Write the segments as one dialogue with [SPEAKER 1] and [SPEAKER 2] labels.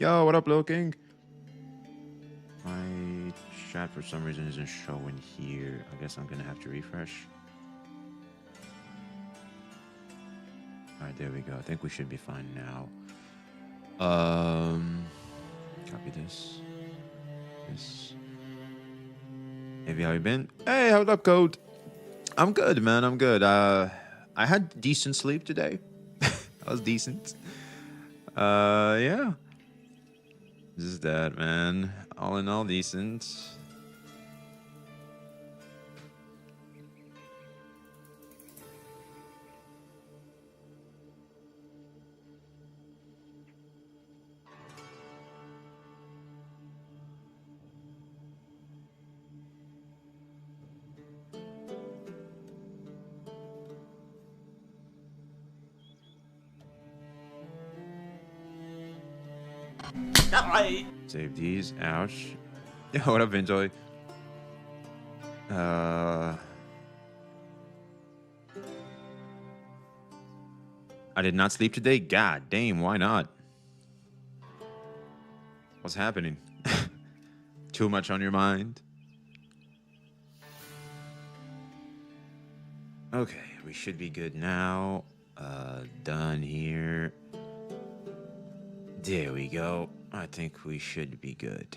[SPEAKER 1] Yo, what up, Lil King? My chat for some reason isn't showing here. I guess I'm gonna have to refresh. Alright, there we go. I think we should be fine now. Copy this. This. Hey, how you been? Hey, how's up, Code? I'm good, man. I'm good. I had decent sleep today. I was decent. Yeah. This is that, man. All in all, decent. Save these. Ouch. Yeah, what up, Enjoy? I did not sleep today. God damn, why not? What's happening? Too much on your mind? Okay, we should be good now. Done here. There we go. I think we should be good.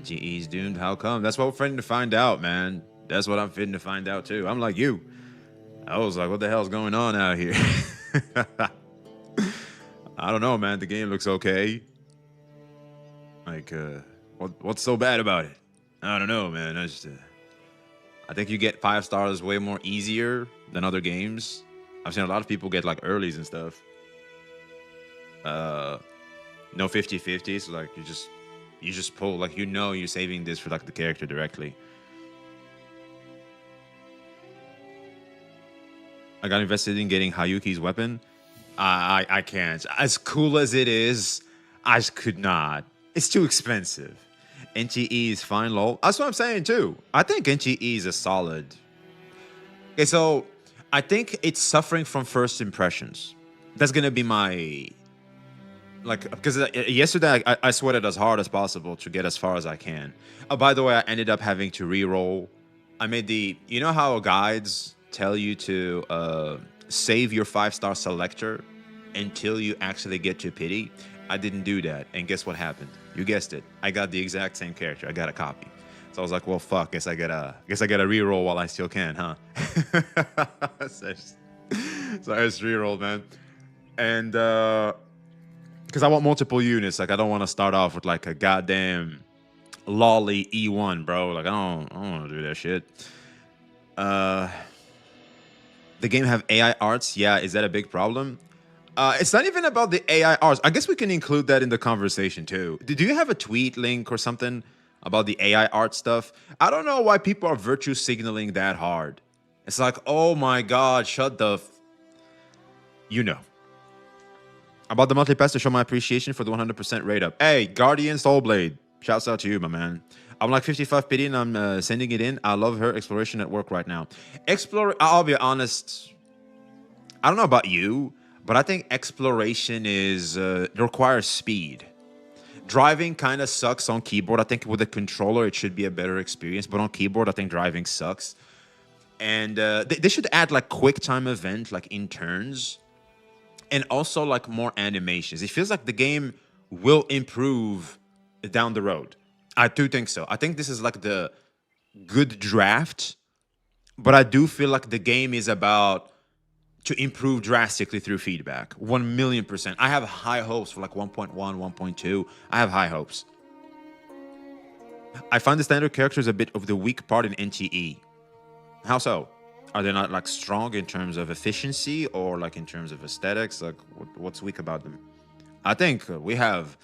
[SPEAKER 1] GE's doomed. How come? That's what we're fitting to find out, man. That's what I'm fitting to find out, too. I'm like you. I was like, what the hell's going on out here? I don't know, man. The game looks okay. Like, what's so bad about it? I don't know, man. I just, I think you get 5 stars way more easier than other games. I've seen a lot of people get like earlies and stuff. No 50-50, so like you just pull, like, you know, you're saving this for like the character directly. I got invested in getting Hayuki's weapon. I can't. As cool as it is, I just could not. It's too expensive. NGE is fine, lol. That's what I'm saying too. I think NGE is a solid. Okay, so I think it's suffering from first impressions. That's gonna be my, like, because yesterday I sweated as hard as possible to get as far as I can. By the way, I ended up having to re-roll. I made the, you know how guides tell you to save your 5-star selector until you actually get to pity? I didn't do that, and guess what happened? You guessed it. I got the exact same character. I got a copy. So I was like, well, fuck. Guess I gotta re-roll while I still can, huh? so I just re-rolled, man. And because I want multiple units. Like, I don't want to start off with like a goddamn lolly E1, bro. Like, I don't want to do that shit. The game have AI arts. Yeah, is that a big problem? It's not even about the AI arts. I guess we can include that in the conversation too. Do you have a tweet link or something about the AI art stuff? I don't know why people are virtue signaling that hard. It's like, oh my god, shut the you know. About the monthly pass to show my appreciation for the 100% rate up. Hey, Guardian Soulblade. Shouts out to you, my man. I'm like 55 pity and I'm sending it in. I love her exploration at work right now. I'll be honest. I don't know about you, but I think exploration is requires speed. Driving kind of sucks on keyboard. I think with a controller, it should be a better experience. But on keyboard, I think driving sucks. And they should add like quick time event, like in turns. And also like more animations. It feels like the game will improve down the road. I do think so. I think this is like the good draft. But I do feel like the game is about to improve drastically through feedback. 1,000,000%. I have high hopes for like 1.1, 1.2. I have high hopes. I find the standard characters a bit of the weak part in NTE. How so? Are they not like strong in terms of efficiency or like in terms of aesthetics? Like what's weak about them? I think we have,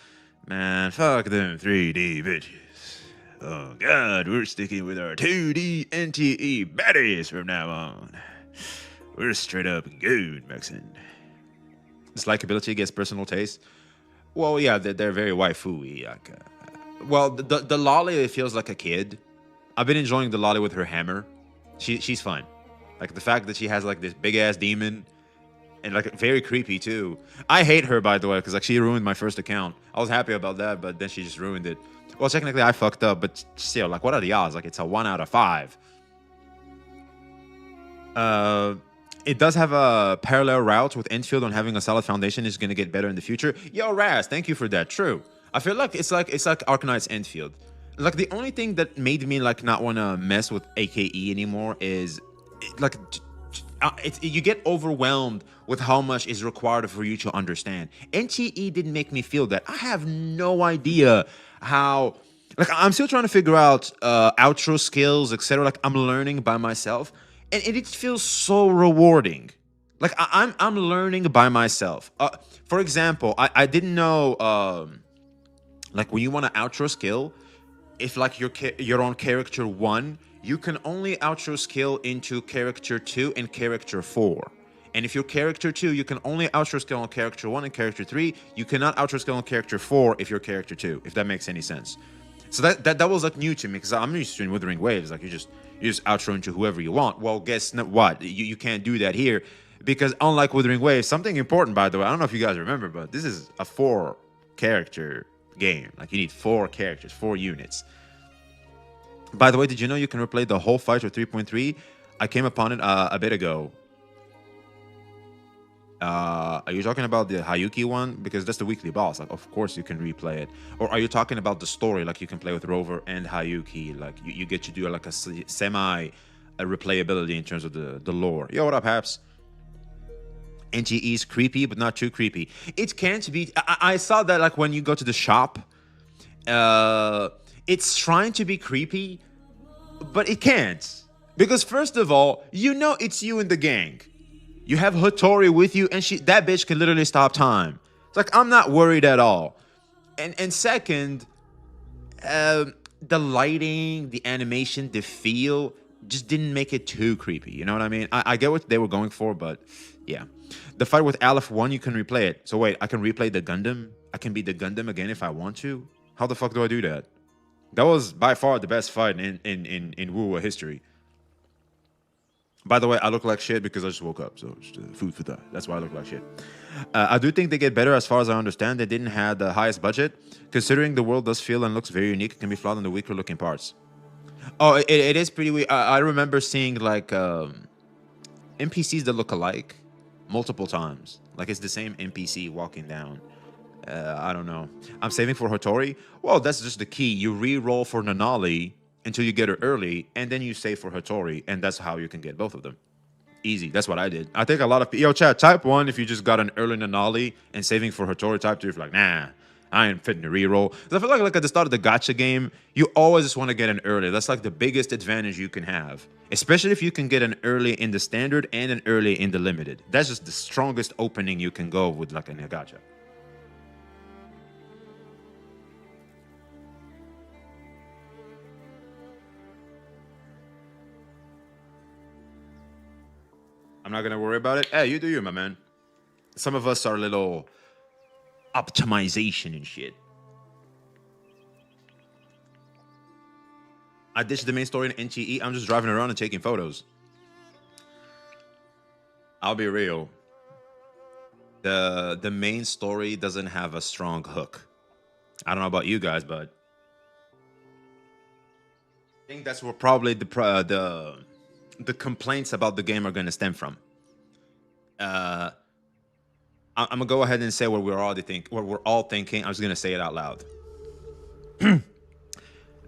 [SPEAKER 1] man, fuck them 3D bitches. Oh god, we're sticking with our 2D NTE baddies from now on. We're straight up good, Mexican. This likability gets personal taste. Well, yeah, they're very waifu-y. Like, well, the lolly feels like a kid. I've been enjoying the lolly with her hammer. She's fun. Like the fact that she has like this big ass demon and like very creepy too. I hate her, by the way, because like she ruined my first account. I was happy about that, but then she just ruined it. Well, technically I fucked up, but still, like, what are the odds? Like, it's a 1 out of 5. Uh, it does have a parallel route with Enfield on having a solid foundation is going to get better in the future. Yo, Raz, thank you for that. True. I feel like it's like Arcanite's Enfield. Like, the only thing that made me like not want to mess with AKE anymore is like you get overwhelmed with how much is required for you to understand. NTE didn't make me feel that. I have no idea how. Like, I'm still trying to figure out outro skills, etc. Like, I'm learning by myself, and it feels so rewarding. Like, I'm learning by myself. For example, I didn't know like when you want to outro skill, if like you're on character 1, you can only outro skill into character 2 and character 4. And if you're character 2, you can only outro skill on character 1 and character 3. You cannot outro skill on character 4 if you're character 2, if that makes any sense. So that was like new to me, because I'm used to in Withering Waves, like you just outro into whoever you want. Well, guess what? You can't do that here, because unlike Withering Waves, something important, by the way, I don't know if you guys remember, but this is a 4-character game. Like, you need 4 characters, 4 units. By the way, did you know you can replay the whole fight with 3.3? I came upon it a bit ago. Are you talking about the Hayuki one? Because that's the weekly boss. Like, of course you can replay it. Or are you talking about the story? Like, you can play with Rover and Hayuki. Like, you get to do like a semi replayability in terms of the lore. Yo, what up, Haps? NGE is creepy, but not too creepy. It can't be. I saw that like when you go to the shop. It's trying to be creepy, but it can't. Because first of all, you know it's you and the gang. You have Hattori with you, and that bitch can literally stop time. It's like, I'm not worried at all. And second, the lighting, the animation, the feel just didn't make it too creepy. You know what I mean? I get what they were going for, but yeah. The fight with Aleph 1, you can replay it. So wait, I can replay the Gundam? I can be the Gundam again if I want to? How the fuck do I do that? That was by far the best fight in Wu history. By the way, I look like shit because I just woke up, so just food for that. That's why I look like shit. I do think they get better as far as I understand. They didn't have the highest budget. Considering the world does feel and looks very unique, it can be flawed in the weaker looking parts. Oh, it is pretty weak. I remember seeing like NPCs that look alike multiple times. Like, it's the same NPC walking down. I don't know. I'm saving for Hattori. Well, that's just the key. You re-roll for Nanali until you get her early, and then you save for Hattori, and that's how you can get both of them. Easy. That's what I did. I think a lot of people... Yo, chat, type 1 if you just got an early Nanali and saving for Hattori. Type 2 if you're like, nah, I ain't fitting to re-roll. I feel like at the start of the gacha game, you always just want to get an early. That's like the biggest advantage you can have. Especially if you can get an early in the standard and an early in the limited. That's just the strongest opening you can go with like a gacha. I'm not gonna worry about it. Hey, you do you, my man. Some of us are a little optimization and shit. I ditched the main story in NGE. I'm just driving around and taking photos. I'll be real. The main story doesn't have a strong hook. I don't know about you guys, but I think that's where probably the complaints about the game are going to stem from. I'm gonna go ahead and say what we're all thinking. I'm just gonna say it out loud.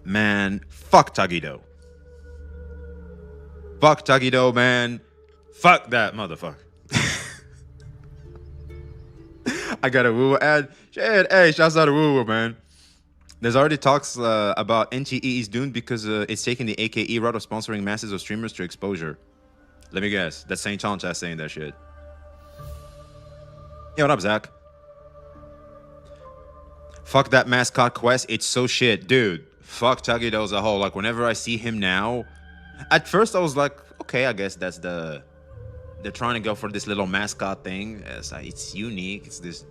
[SPEAKER 1] Man, fuck Tagido. Fuck Tagido, man. Fuck that motherfucker. I got a woo ad. Shit, hey, shouts out to woo, man. There's already talks about NTE is doomed because it's taking the AKE route of sponsoring masses of streamers to exposure. Let me guess. That's St. John chat saying that shit. Yeah, what up, Zach? Fuck that mascot quest. It's so shit. Dude, fuck Tagido as a whole. Like, whenever I see him now, at first I was like, okay, I guess that's they're trying to go for this little mascot thing. It's unique. It's this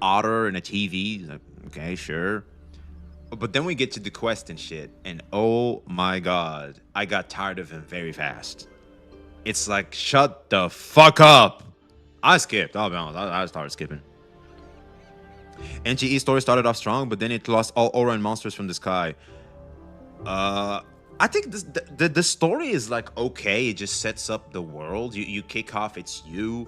[SPEAKER 1] otter and a TV. Like, okay, sure. But then we get to the quest and shit, and oh my god, I got tired of him very fast. It's like, shut the fuck up. I skipped. I'll be honest. I started skipping. NGE story started off strong, but then it lost all aura and monsters from the sky. Uh, I think the story is like okay. It just sets up the world. You kick off. It's you.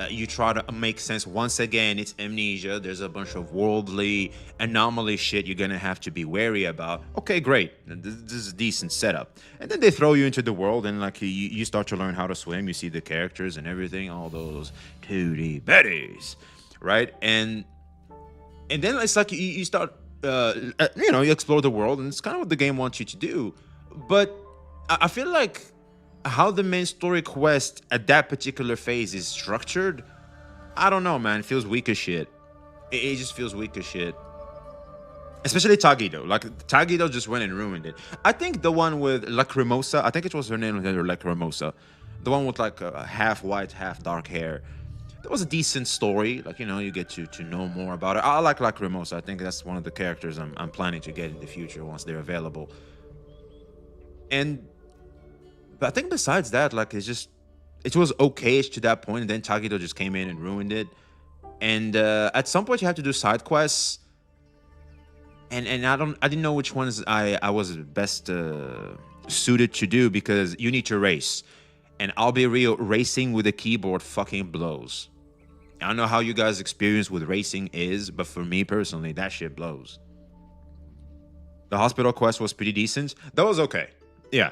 [SPEAKER 1] You try to make sense. Once again, it's amnesia. There's a bunch of worldly anomaly shit you're gonna have to be wary about. Okay, great. This is a decent setup. And then they throw you into the world, and like you start to learn how to swim. You see the characters and everything. All those 2D betties, right? And then it's like you start, you explore the world, and it's kind of what the game wants you to do. But I feel like how the main story quest at that particular phase is structured, I don't know, man. It feels weak as shit. It just feels weak as shit. Especially Tagido. Like, Tagido just went and ruined it. I think the one with Lacrimosa, I think it was her name, Lacrimosa. The one with like half white, half dark hair. That was a decent story. Like, you get to know more about it. I like Lacrimosa. I think that's one of the characters I'm planning to get in the future once they're available. But I think besides that, like, it was okay-ish to that point, and then Tagido just came in and ruined it. And at some point you have to do side quests. And I didn't know which ones I was best suited to do, because you need to race. And I'll be real, racing with a keyboard fucking blows. I don't know how you guys' experience with racing is, but for me personally, that shit blows. The hospital quest was pretty decent. That was okay. Yeah.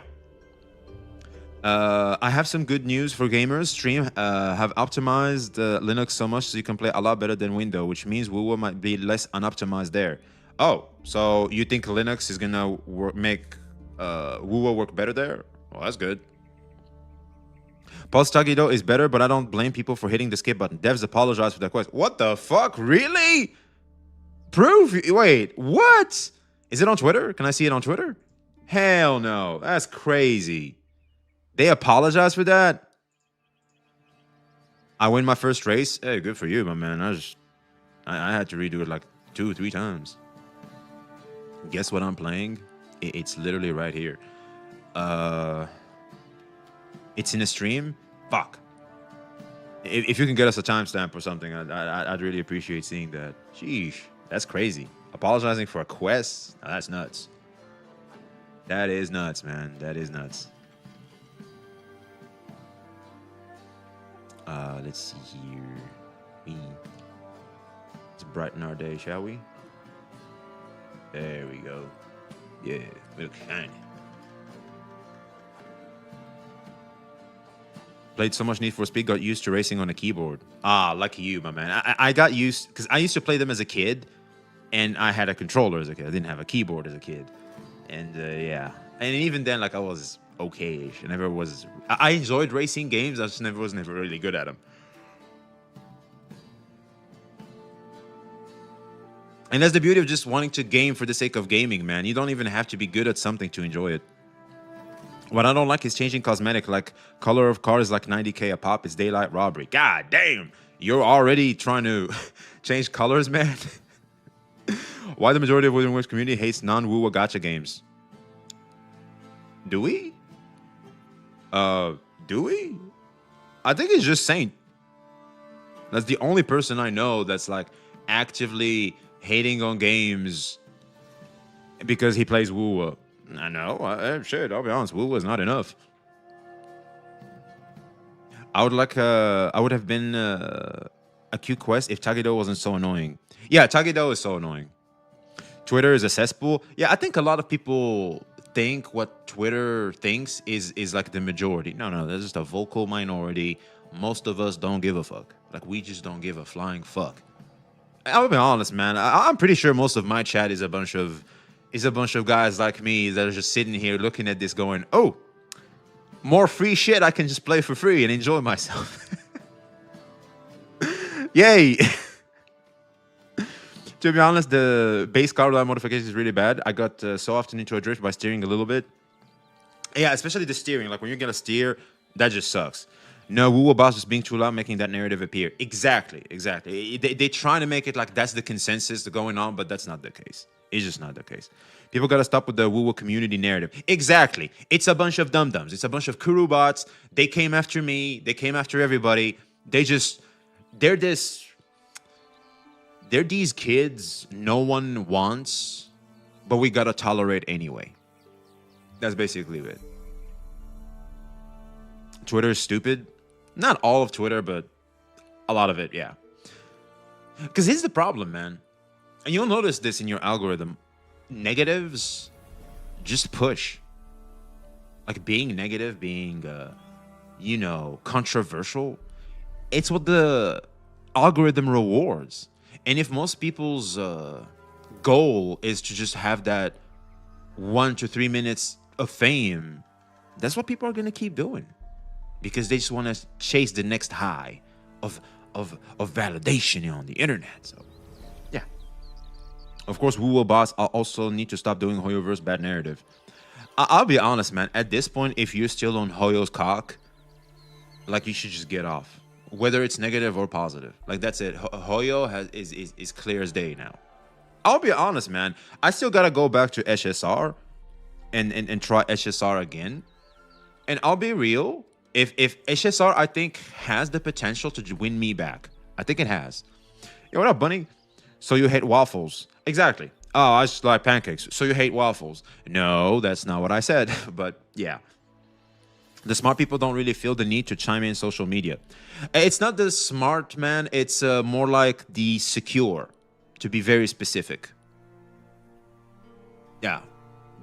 [SPEAKER 1] I have some good news for gamers. Stream have optimized Linux so much so you can play a lot better than Windows, which means WoW might be less unoptimized there. Oh, so you think Linux is gonna make WoW work better there? Well, that's good. Pulse Tagido is better, but I don't blame people for hitting the skip button. Devs apologize for that quest. What the fuck? Really? Proof? Wait, what? Is it on Twitter? Can I see it on Twitter? Hell no. That's crazy. They apologize for that? I win my first race? Hey, good for you, my man. I had to redo it like 2 or 3 times. Guess what I'm playing? It's literally right here. It's in a stream? Fuck. If you can get us a timestamp or something, I'd really appreciate seeing that. Sheesh. That's crazy. Apologizing for a quest? Now, that's nuts. That is nuts, man. That is nuts. Let's see here. Let's brighten our day, shall we? There we go. Yeah, we look shiny. Played so much Need for Speed, got used to racing on a keyboard. Ah, lucky you, my man. I got used, because I used to play them as a kid, and I had a controller as a kid. I didn't have a keyboard as a kid. And yeah. And even then, like, I was okay-ish. I enjoyed racing games, I just was never really good at them. And that's the beauty of just wanting to game for the sake of gaming, man. You don't even have to be good at something to enjoy it. What I don't like is changing cosmetic, like color of cars like 90K a pop. It's daylight robbery. God damn, you're already trying to change colors, man. Why the majority of Wizard Wars community hates non-WoW gacha games? Do we? Do we? I think it's just Saint. That's the only person I know that's like actively hating on games because he plays WoW. I know. Shit, I'll be honest. WoW is not enough. I would have been a cute quest if Tagido wasn't so annoying. Yeah, Tagido is so annoying. Twitter is a cesspool. Yeah, I think a lot of people think what Twitter thinks is like the majority. No, there's just a vocal minority. Most of us don't give a fuck. Like, we just don't give a flying fuck. I'll be honest, man. I'm pretty sure most of my chat is a bunch of guys like me that are just sitting here looking at this going, oh, more free shit I can just play for free and enjoy myself. Yay. To be honest, the base car modification is really bad. I got so often into a drift by steering a little bit. Yeah, especially the steering. Like, when you're going to steer, that just sucks. No, WoW boss just being too loud, making that narrative appear. Exactly. They trying to make it like that's the consensus going on, but that's not the case. It's just not the case. People got to stop with the WoW community narrative. Exactly. It's a bunch of dum-dums. It's a bunch of Kuru bots. They came after me. They came after everybody. They just... they're this they're these kids no one wants, but we gotta tolerate anyway. That's basically it. Twitter is stupid. Not all of Twitter, but a lot of it, yeah. Because here's the problem, man. And you'll notice this in your algorithm. Negatives just push. Like being negative, being, controversial. It's what the algorithm rewards. And if most people's goal is to just have that 1 to 3 minutes of fame, that's what people are going to keep doing. Because they just want to chase the next high of validation on the internet. So, yeah. Of course, Woo Will Boss also need to stop doing Hoyoverse bad narrative. I'll be honest, man. At this point, if you're still on Hoyo's cock, like, you should just get off. Whether it's negative or positive. Like, that's it. Hoyo is clear as day now. I'll be honest, man. I still got to go back to SSR and try SSR again. And I'll be real. If HSR, I think, has the potential to win me back. I think it has. Yo, what up, Bunny? So you hate waffles. Exactly. Oh, I just like pancakes. So you hate waffles. No, that's not what I said. But yeah. The smart people don't really feel the need to chime in social media. It's not the smart, man. It's more like the secure, to be very specific. Yeah.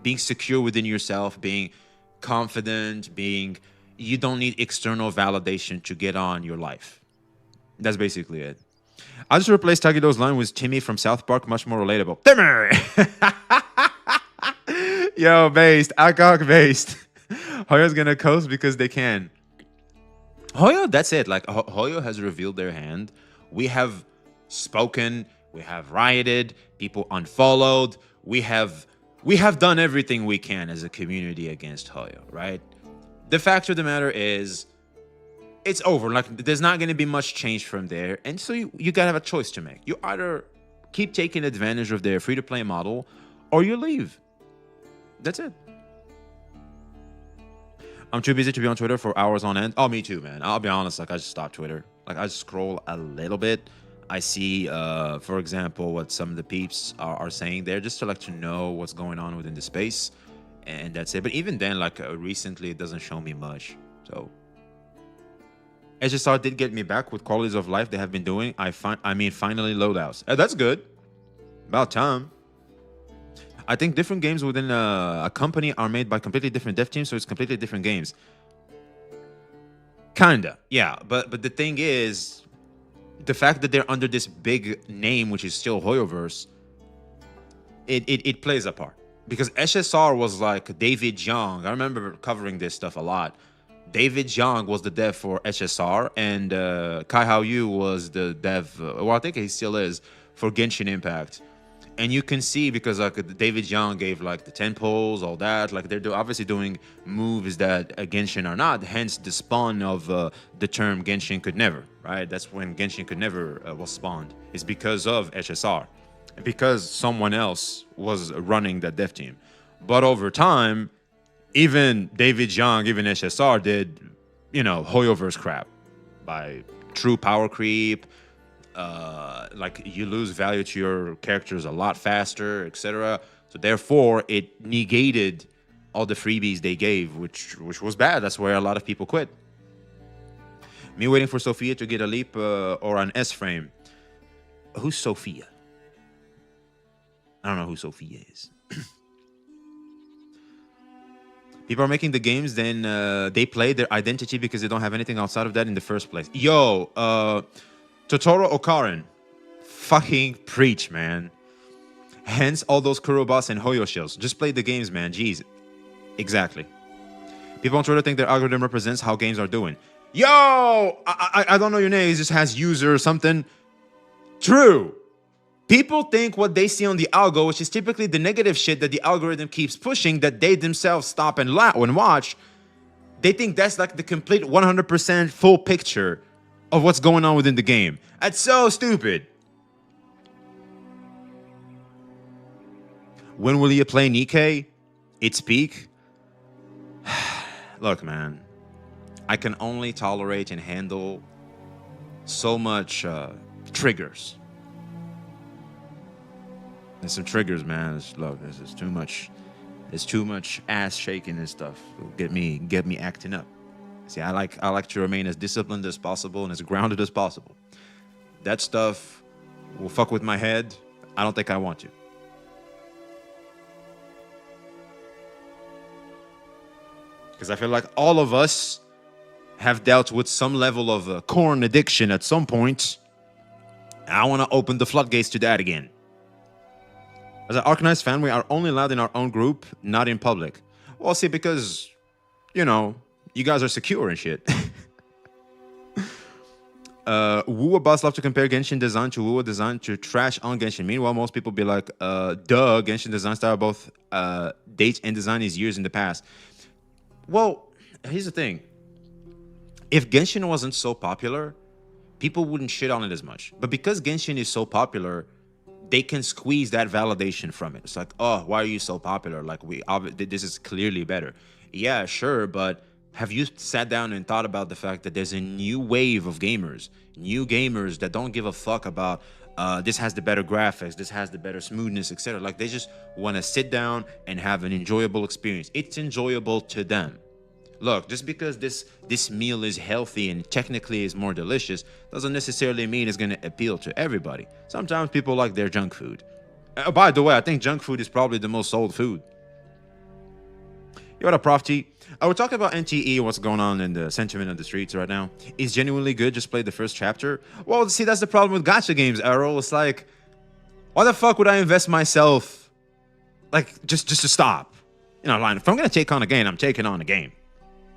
[SPEAKER 1] Being secure within yourself, being confident, being... You don't need external validation to get on your life. That's basically it. I just replaced Tagido's line with Timmy from South Park, much more relatable. Timmy! Yo, based. Alcohol based. Hoyo's gonna coast because they can. Hoyo, that's it. Like, Hoyo has revealed their hand. We have spoken. We have rioted. People unfollowed. We have done everything we can as a community against Hoyo, right? The fact of the matter is, it's over. Like, there's not going to be much change from there. And so you got to have a choice to make. You either keep taking advantage of their free-to-play model, or you leave. That's it. I'm too busy to be on Twitter for hours on end. Oh, me too, man. I'll be honest. Like, I just stopped Twitter. Like, I just scroll a little bit. I see, for example, what some of the peeps are saying there, just to like to know what's going on within the space. And that's it. But even then, like, recently, it doesn't show me much. So HSR did get me back with qualities of life they have been doing. Finally loadouts. That's good. About time. I think different games within a company are made by completely different dev teams, so it's completely different games. Kinda, yeah. But the thing is, the fact that they're under this big name, which is still Hoyoverse, it plays a part. Because SSR was like David Young. I remember covering this stuff a lot. David Young was the dev for SSR, and Kai Hao Yu was the dev, I think he still is, for Genshin Impact. And you can see, because like David Young gave like the 10 pulls, all that, like they're obviously doing moves that Genshin are not, hence the spawn of the term Genshin could never, right? That's when Genshin could never was spawned. It's because of SSR. Because someone else was running that dev team. But over time, even David Young, even SSR did, Hoyoverse crap. By true power creep, like you lose value to your characters a lot faster, etc. So therefore, it negated all the freebies they gave, which was bad. That's where a lot of people quit. Me waiting for Sophia to get a leap or an S-frame. Who's Sophia? I don't know who Sophia is. People are making the games, then they play their identity because they don't have anything outside of that in the first place. Yo, Totoro Okarin. Fucking preach, man. Hence all those Kurobas and Hoyo shells. Just play the games, man. Jeez. Exactly. People on Twitter think their algorithm represents how games are doing. Yo! I don't know your name. It just has user or something. True. People think what they see on the algo, which is typically the negative shit that the algorithm keeps pushing, that they themselves stop and watch, they think that's like the complete 100% full picture of what's going on within the game. That's so stupid. When will you play Nikkei? Its peak? Look, man. I can only tolerate and handle so much triggers. There's some triggers, man. Look, there's too much. There's too much ass shaking and stuff. It'll get me acting up. See, I like to remain as disciplined as possible and as grounded as possible. That stuff will fuck with my head. I don't think I want to. Because I feel like all of us have dealt with some level of corn addiction at some point. I want to open the floodgates to that again. As an Arcanized fan, we are only allowed in our own group, not in public. Well, see, because, you know, you guys are secure and shit. Woo boss love to compare Genshin design to Woo design to trash on Genshin. Meanwhile, most people be like, duh, Genshin design style, both date and design is years in the past. Well, here's the thing. If Genshin wasn't so popular, people wouldn't shit on it as much. But because Genshin is so popular, they can squeeze that validation from it. It's like, oh, why are you so popular? Like, this is clearly better. Yeah, sure, but have you sat down and thought about the fact that there's a new wave of gamers, that don't give a fuck about this has the better graphics, this has the better smoothness, etc. Like, they just want to sit down and have an enjoyable experience. It's enjoyable to them. Look, just because this meal is healthy and technically is more delicious doesn't necessarily mean it's going to appeal to everybody. Sometimes people like their junk food. By the way, I think junk food is probably the most sold food. Yo, what up, Prof T? We're talking about NTE, what's going on in the sentiment of the streets right now. Is genuinely good, just play the first chapter. Well, see, that's the problem with gacha games, Errol. It's like, why the fuck would I invest myself, like, just to stop? You know, if I'm going to take on a game, I'm taking on a game.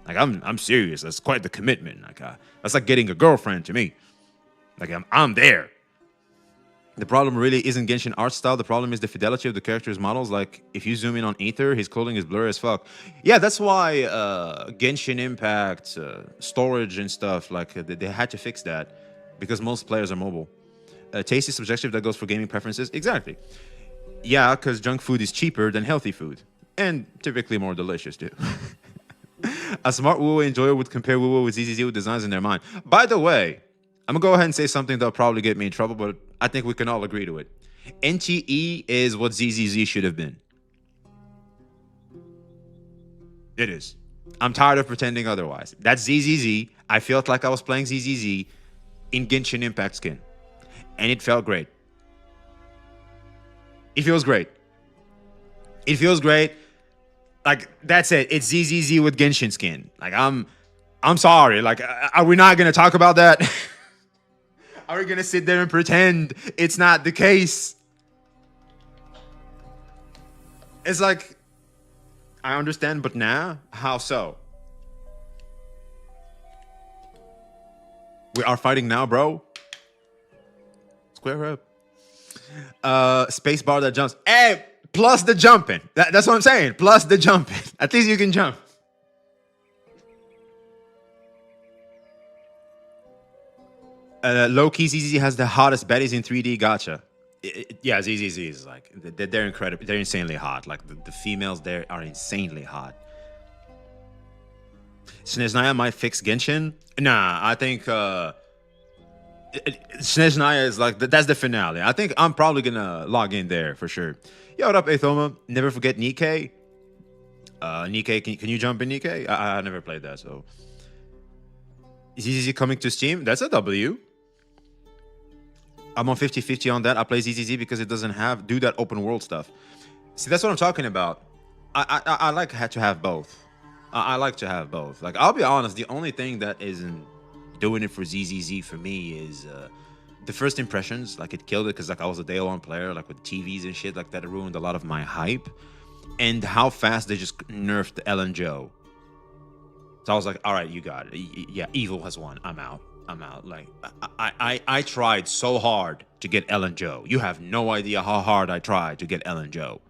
[SPEAKER 1] Like, I'm serious. That's quite the commitment. Like, that's like getting a girlfriend to me. Like, I'm there. The problem really isn't Genshin art style. The problem is the fidelity of the character's models. Like, if you zoom in on Aether, his clothing is blurry as fuck. Yeah, that's why Genshin Impact, storage and stuff, like, they had to fix that because most players are mobile. Taste is subjective. That goes for gaming preferences. Exactly. Yeah, because junk food is cheaper than healthy food. And typically more delicious, too. A smart Woo enjoyer would compare Woo with ZZZ with designs in their mind. By the way, I'm going to go ahead and say something that'll probably get me in trouble, but I think we can all agree to it. NTE is what ZZZ should have been. It is. I'm tired of pretending otherwise. That's ZZZ. I felt like I was playing ZZZ in Genshin Impact skin. And it felt great. It feels great. It feels great. Like, that's it. It's ZZZ with Genshin skin. Like, I'm sorry. Like, are we not going to talk about that? Are we going to sit there and pretend it's not the case? It's like, I understand, but now, how so? We are fighting now, bro. Square up. Space bar that jumps. Hey! Plus the jumping. That's what I'm saying. Plus the jumping. At least you can jump. Low-key, ZZZ has the hottest baddies in 3D gacha. Yeah, ZZZ is like, they're incredible. They're insanely hot. Like, the females there are insanely hot. Sneznaya might fix Genshin. Nah, I think Sneznaya is like, that's the finale. I think I'm probably going to log in there for sure. Yo, what up, Athoma? Never forget Nikkei. Nikkei, can you jump in Nikkei? I never played that, so. Is ZZZ coming to Steam? That's a W. I'm on 50-50 on that. I play ZZZ because it doesn't do that open world stuff. See, that's what I'm talking about. I like to have both. I like to have both. Like, I'll be honest, the only thing that isn't doing it for ZZZ for me is the first impressions. Like, it killed it because, like, I was a day one player, like, with TVs and shit like that. It ruined a lot of my hype. And how fast they just nerfed Ellen Joe. So I was like, all right, you got it. Yeah, evil has won. I'm out. Like, I tried so hard to get Ellen Joe. You have no idea how hard I tried to get Ellen Joe.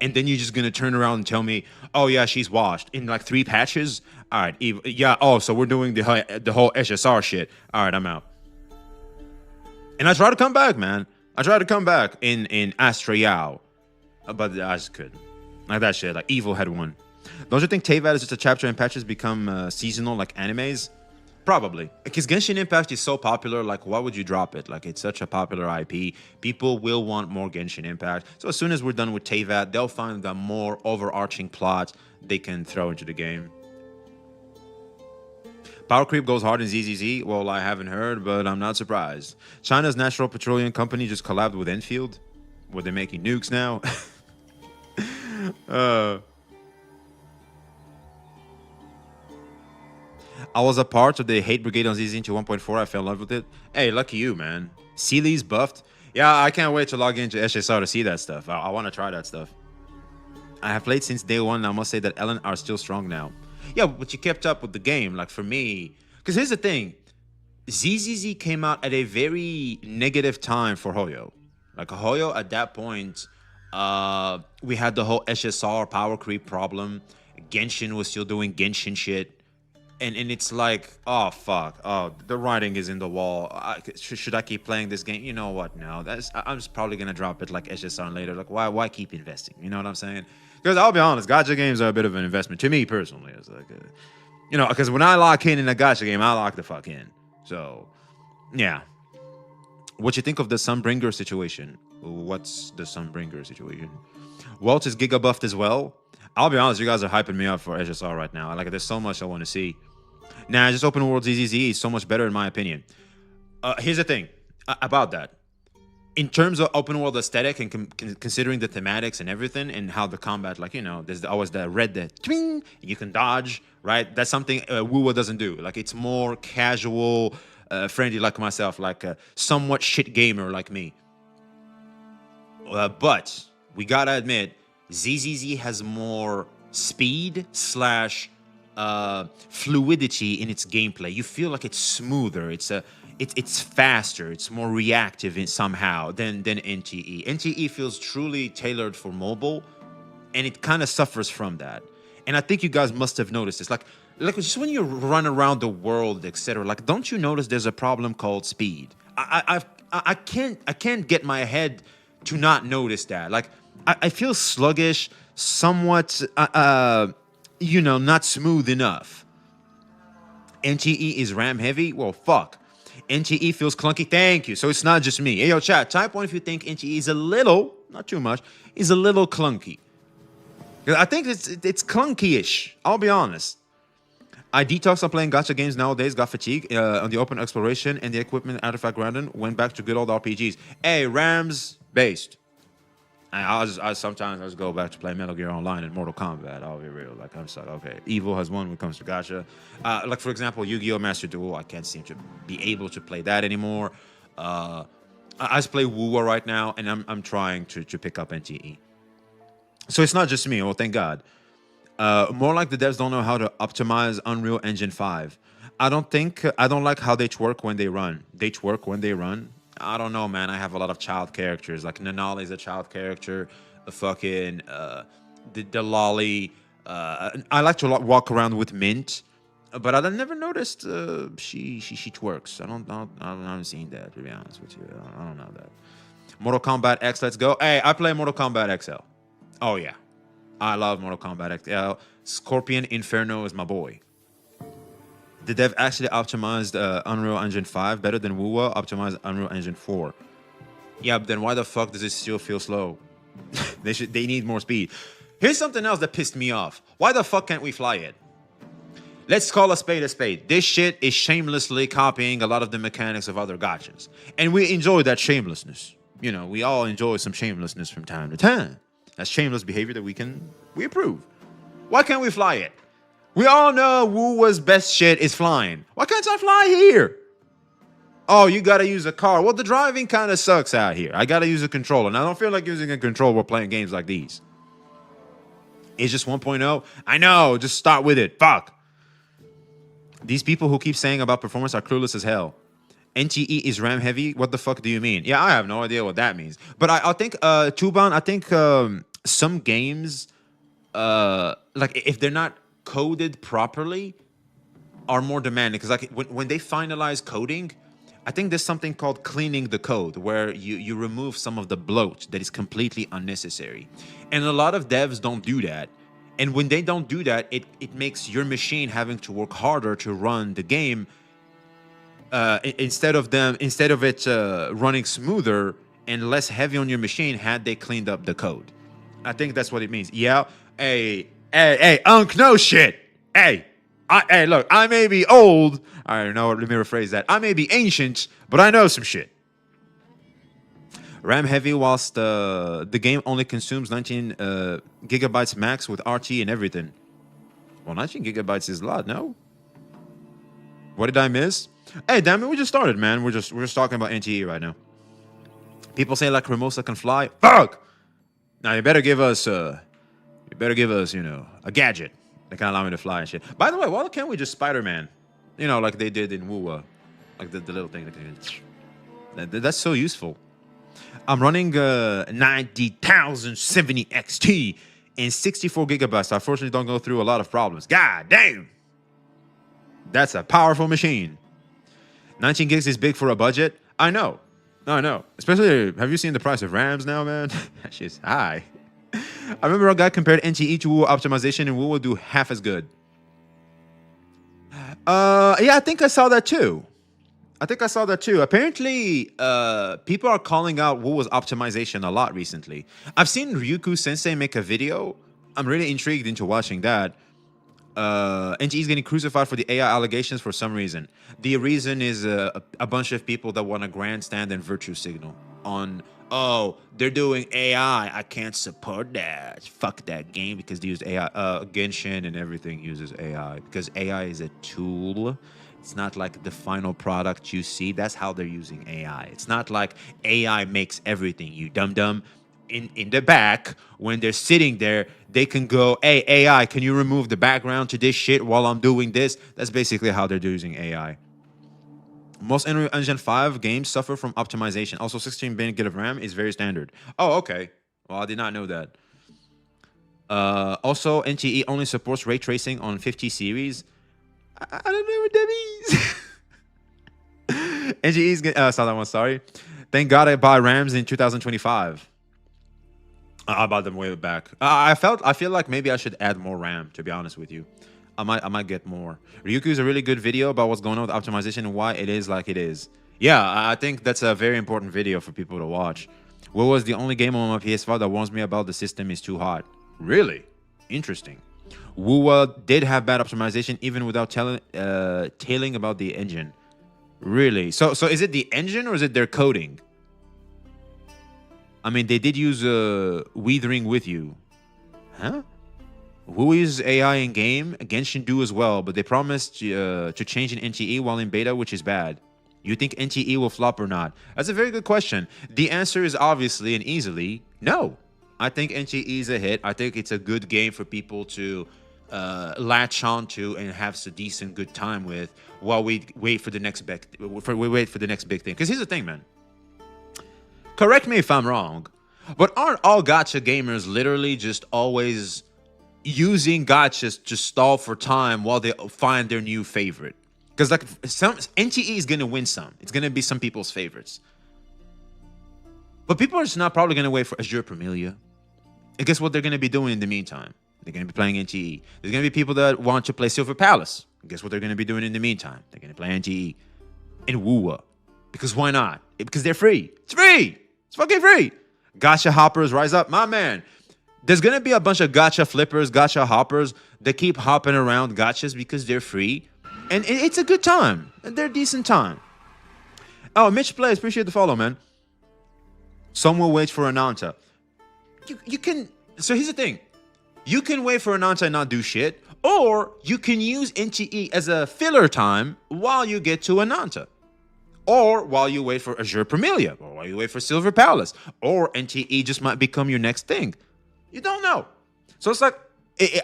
[SPEAKER 1] And then you're just going to turn around and tell me, oh, yeah, she's washed in like 3 patches. All right. Yeah. Oh, so we're doing the whole SSR shit. All right, I'm out. And I tried to come back, man. I tried to come back in Astra Yao. But I just couldn't. Like that shit. Like, evil had won. Don't you think Teyvat is just a chapter and patches become seasonal like animes? Probably. Because Genshin Impact is so popular, like, why would you drop it? Like, it's such a popular IP. People will want more Genshin Impact. So as soon as we're done with Teyvat, they'll find a more overarching plot they can throw into the game. Power creep goes hard in ZZZ? Well, I haven't heard, but I'm not surprised. China's National Petroleum Company just collabed with Enfield. Were they making nukes now? I was a part of the hate brigade on ZZ into 1.4. I fell in love with it. Hey, lucky you, man. Seely's buffed. Yeah, I can't wait to log into SSR to see that stuff. I want to try that stuff. I have played since day one, and I must say that Ellen are still strong now. Yeah, but you kept up with the game. Like, for me, because here's the thing. ZZZ came out at a very negative time for Hoyo. Like, Hoyo, at that point, we had the whole SSR power creep problem. Genshin was still doing Genshin shit. And it's like, oh, fuck. Oh, the writing is in the wall. Should I keep playing this game? You know what? No. I'm just probably going to drop it like SSR later. Like, why keep investing? You know what I'm saying? Because I'll be honest, gacha games are a bit of an investment. To me, personally. It's like, you know, because when I lock in a gacha game, I lock the fuck in. So, yeah. What you think of the Sunbringer situation? What's the Sunbringer situation? Walt is giga buffed as well. I'll be honest, you guys are hyping me up for SSR right now. Like, there's so much I want to see. Nah, just open world ZZZ is so much better in my opinion. Here's the thing about that. In terms of open world aesthetic and considering the thematics and everything and how the combat, like, you know, there's always the red, the twing, you can dodge, right? That's something Wuwa doesn't do. Like, it's more casual, friendly like myself, like a somewhat shit gamer like me. But we gotta admit, ZZZ has more speed slash fluidity in its gameplay. You feel like it's smoother. It's faster. It's more reactive in somehow than NTE. NTE feels truly tailored for mobile, and it kind of suffers from that. And I think you guys must have noticed this. Like just when you run around the world, etc. Like, don't you notice there's a problem called speed? I can't get my head to not notice that. Like, I feel sluggish, somewhat, you know, not smooth enough. NTE is RAM heavy? Well, fuck. NTE feels clunky. Thank you. So it's not just me. Hey, yo, chat, type 1 if you think NTE is a little, not too much, is a little clunky. I think it's clunky-ish. I'll be honest. I detoxed on playing gacha games nowadays, got fatigue on the open exploration and the equipment artifact random, went back to good old RPGs. Hey, Rams based. I sometimes just go back to play Metal Gear Online and Mortal Kombat. I'll be real. Like, I'm just like, okay, evil has won when it comes to gacha. Like, for example, Yu-Gi-Oh! Master Duel. I can't seem to be able to play that anymore. I just play Wuwa right now, and I'm trying to pick up NTE. So it's not just me. Oh, thank God. More like the devs don't know how to optimize Unreal Engine 5. I don't like how they twerk when they run. They twerk when they run. I don't know, man. I have a lot of child characters. Like, Nanali is a child character. Fucking the Lolly. I like to walk around with Mint, but I never noticed she twerks. I haven't seen that, to be honest with you. I don't know that. Mortal Kombat X, let's go. Hey, I play Mortal Kombat XL. Oh yeah, I love Mortal Kombat XL. Scorpion Inferno is my boy. The dev actually optimized Unreal Engine 5 better than Wuwa optimized Unreal Engine 4. Yeah, but then why the fuck does it still feel slow? They need more speed. Here's something else that pissed me off. Why the fuck can't we fly it? Let's call a spade a spade. This shit is shamelessly copying a lot of the mechanics of other gachas. And we enjoy that shamelessness. You know, we all enjoy some shamelessness from time to time. That's shameless behavior that we approve. Why can't we fly it? We all know Wuwa's best shit is flying. Why can't I fly here? Oh, you gotta use a car. Well, the driving kind of sucks out here. I gotta use a controller. And I don't feel like using a controller while playing games like these. It's just 1.0. I know, just start with it. Fuck. These people who keep saying about performance are clueless as hell. NTE is RAM heavy? What the fuck do you mean? Yeah, I have no idea what that means. But I think, Tuban, I think some games, like, if they're not coded properly, are more demanding. Because, like, when they finalize coding, I think there's something called cleaning the code, where you remove some of the bloat that is completely unnecessary. And a lot of devs don't do that. And when they don't do that, it makes your machine having to work harder to run the game, instead of it running smoother and less heavy on your machine had they cleaned up the code. I think that's what it means. Yeah. Hey, Unc, no shit. Hey, look, I may be old. I don't know. Let me rephrase that. I may be ancient, but I know some shit. RAM heavy, whilst the game only consumes 19 gigabytes max with RT and everything. Well, 19 gigabytes is a lot, no? What did I miss? Hey, damn it, we just started, man. We're just talking about NTE right now. People say like Ramosa can fly. Fuck! Now you better give us, a gadget that can allow me to fly and shit. By the way, why can't we just Spider-Man? You know, like they did in Wuwa. Like the little thing that's so useful. I'm running 9070 XT and 64 gigabytes. I fortunately don't go through a lot of problems. God damn! That's a powerful machine. 19 gigs is big for a budget. I know. Especially, have you seen the price of RAMs now, man? That shit's high. I remember a guy compared NTE to Wuwa optimization, and Wuwa do half as good. Yeah, I think I saw that too. Apparently, people are calling out Wuwa's optimization a lot recently. I've seen Ryuku Sensei make a video. I'm really intrigued into watching that. NTE is getting crucified for the AI allegations for some reason. The reason is a bunch of people that want to grandstand and virtue signal on, oh, they're doing AI. I can't support that. Fuck that game because they use AI. Genshin and everything uses AI because AI is a tool. It's not like the final product you see. That's how they're using AI. It's not like AI makes everything, you dum-dum. In the back, when they're sitting there, they can go, hey, AI, can you remove the background to this shit while I'm doing this? That's basically how they're using AI. Most Unreal Engine 5 games suffer from optimization. Also, 16-bit gig of RAM is very standard. Oh, okay. Well, I did not know that. Also, NTE only supports ray tracing on 50 series. I don't know what that means. NTE's saw that one, sorry. Thank God I buy RAMs in 2025. I bought them way back. I feel like maybe I should add more RAM, to be honest with you. I might get more. Ryuku is a really good video about what's going on with optimization and why it is like it is. Yeah, I think that's a very important video for people to watch. What was the only game on my PS5 that warns me about the system is too hot? Really? Interesting. Wuwa did have bad optimization even without tailing about the engine. Really? So is it the engine or is it their coding? I mean, they did use Withering with you. Huh? Wuwa uses AI in game. Genshin do as well, but they promised to change in NTE while in beta, which is bad. You think NTE will flop or not? That's a very good question. The answer is obviously and easily no. I think NTE is a hit. I think it's a good game for people to latch on to and have a decent good time with while we wait for the next big thing. Because here's the thing, man. Correct me if I'm wrong, but aren't all gacha gamers literally just always using gachas to stall for time while they find their new favorite? Because like some NTE is gonna win some. It's gonna be some people's favorites. But people are just not probably gonna wait for Azure Premilia. And guess what they're gonna be doing in the meantime? They're gonna be playing NTE. There's gonna be people that want to play Silver Palace. And guess what they're gonna be doing in the meantime? They're gonna play NTE and Wuwa. Because why not? Because they're free. It's free. It's fucking free. Gacha hoppers rise up. My man. There's going to be a bunch of gacha flippers, gacha hoppers that keep hopping around gachas because they're free. And it's a good time. They're a decent time. Oh, Mitch Plays. Appreciate the follow, man. Someone waits for Ananta. You can... So here's the thing. You can wait for Ananta and not do shit. Or you can use NTE as a filler time while you get to Ananta. Or while you wait for Azure Premilia, or while you wait for Silver Palace, or NTE just might become your next thing. You don't know. So it's like,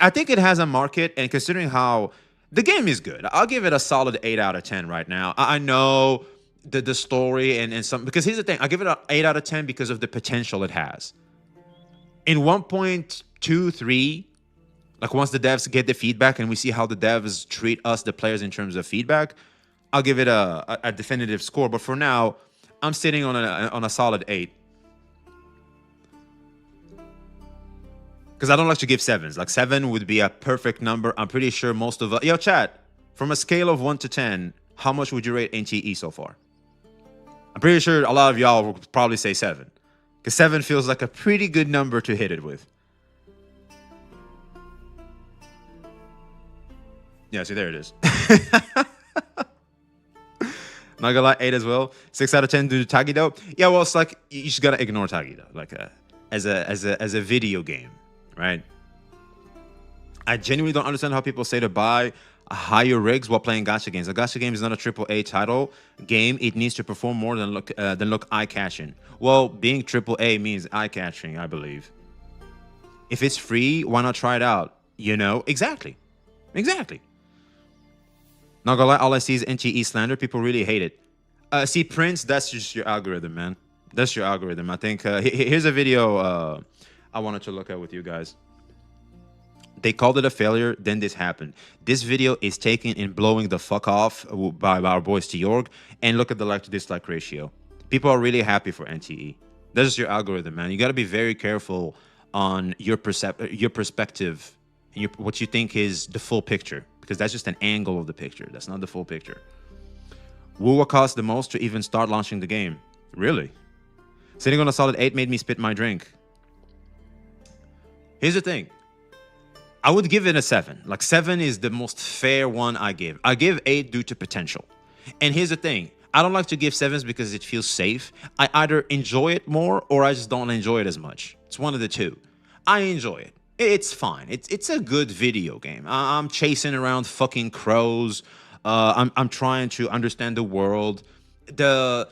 [SPEAKER 1] I think it has a market, and considering how the game is good, I'll give it a solid 8 out of 10 right now. I know the story and some, because here's the thing, I give it an 8 out of 10 because of the potential it has. In 1.23, like once the devs get the feedback and we see how the devs treat us, the players, in terms of feedback, I'll give it a definitive score, but for now, I'm sitting on a solid 8. Because I don't like to give 7s. Like 7 would be a perfect number. I'm pretty sure most of us... Yo, chat, from a scale of 1 to 10, how much would you rate NTE so far? I'm pretty sure a lot of y'all will probably say 7. Because 7 feels like a pretty good number to hit it with. Yeah, see, there it is. Not gonna lie, 8 as well. 6 out of 10 due to Tagido. Yeah, well, it's like you just gotta ignore Tagido, like as a video game, right? I genuinely don't understand how people say to buy higher rigs while playing gacha games. A gacha game is not a AAA title game. It needs to perform more than look eye-catching. Well, being AAA means eye-catching, I believe. If it's free, why not try it out? You know, exactly. Not gonna lie, all I see is NTE slander. People really hate it. See, Prince, that's just your algorithm, man. That's your algorithm. I think here's a video I wanted to look at with you guys. They called it a failure, then this happened. This video is taken and blowing the fuck off by our boys to York, and look at the like to dislike ratio. People are really happy for NTE. That's just your algorithm, man. You got to be very careful on your perspective, and what you think is the full picture, because that's just an angle of the picture. That's not the full picture. What cost the most to even start launching the game? Really? Sitting on a solid 8 made me spit my drink. Here's the thing. I would give it a 7. Like 7 is the most fair one I give. I give 8 due to potential. And here's the thing. I don't like to give 7s because it feels safe. I either enjoy it more or I just don't enjoy it as much. It's one of the two. I enjoy it. It's fine. It's a good video game. I'm chasing around fucking crows. I'm trying to understand the world. You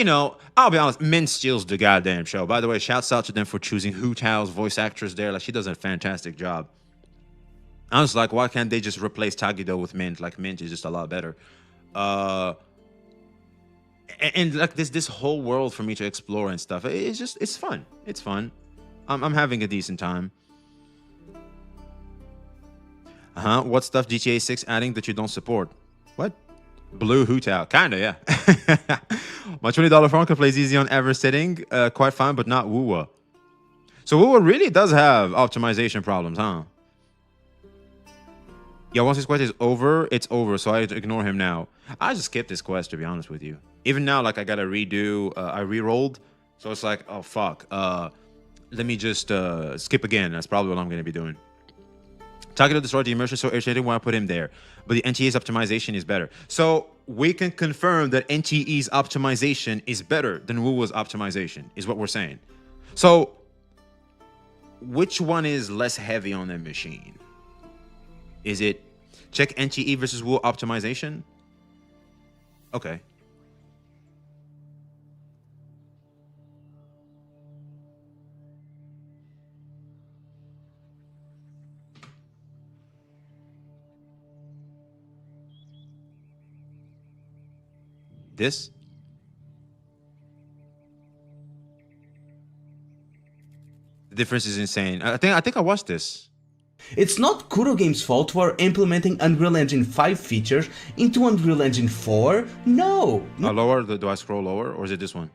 [SPEAKER 1] know, I'll be honest, Min steals the goddamn show. By the way, shouts out to them for choosing Hu Tao's voice actress there. Like, she does a fantastic job. I was like, why can't they just replace Tagido with Mint? Like, Mint is just a lot better. And like this whole world for me to explore and stuff. It's fun. It's fun. I'm having a decent time. What stuff GTA 6 adding that you don't support? What? Blue Hu Tao. Kinda, yeah. My $20 phone can plays easy on ever sitting. Quite fine, but not Wuwa. So Wuwa really does have optimization problems, huh? Yeah, once this quest is over, it's over, so I have to ignore him now. I just skipped this quest, to be honest with you. Even now, like, I gotta redo, I re-rolled, so it's like, oh, fuck. Let me just skip again. That's probably what I'm gonna be doing. Takedo destroyed the immersion so irritating when I put him there, but the NTE's optimization is better. So we can confirm that NTE's optimization is better than Wuwa's optimization, is what we're saying. So which one is less heavy on the machine? Is it check NTE versus Wuwa optimization? Okay. This? The difference is insane. I think I watched this.
[SPEAKER 2] It's not Kuro Games' fault for implementing Unreal Engine 5 features into Unreal Engine 4. No!
[SPEAKER 1] Lower? Do I scroll lower? Or is it this one?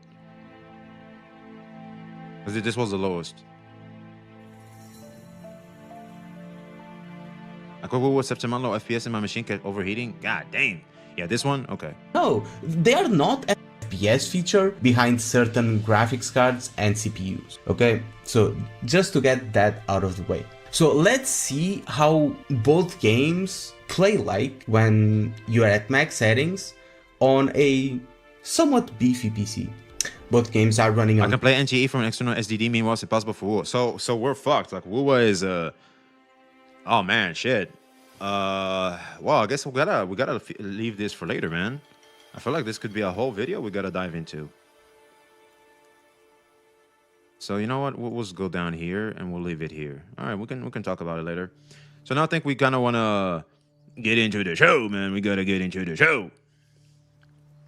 [SPEAKER 1] Because this was the lowest. I could go with September low FPS and my machine kept overheating. God damn. Yeah, this one? Okay.
[SPEAKER 2] No, they are not an FPS feature behind certain graphics cards and CPUs. Okay, so just to get that out of the way. So let's see how both games play like when you're at max settings on a somewhat beefy PC. Both games are running on...
[SPEAKER 1] I can play NTE from an external SDD, meanwhile it's impossible for Wuwa. So we're fucked. Like, Wuwa is oh man, shit. Well, I guess we gotta leave this for later, man. I feel like this could be a whole video we gotta dive into. So you know what? We'll just go down here and we'll leave it here. All right, we can talk about it later. So now I think we kind of want to get into the show, man. We gotta get into the show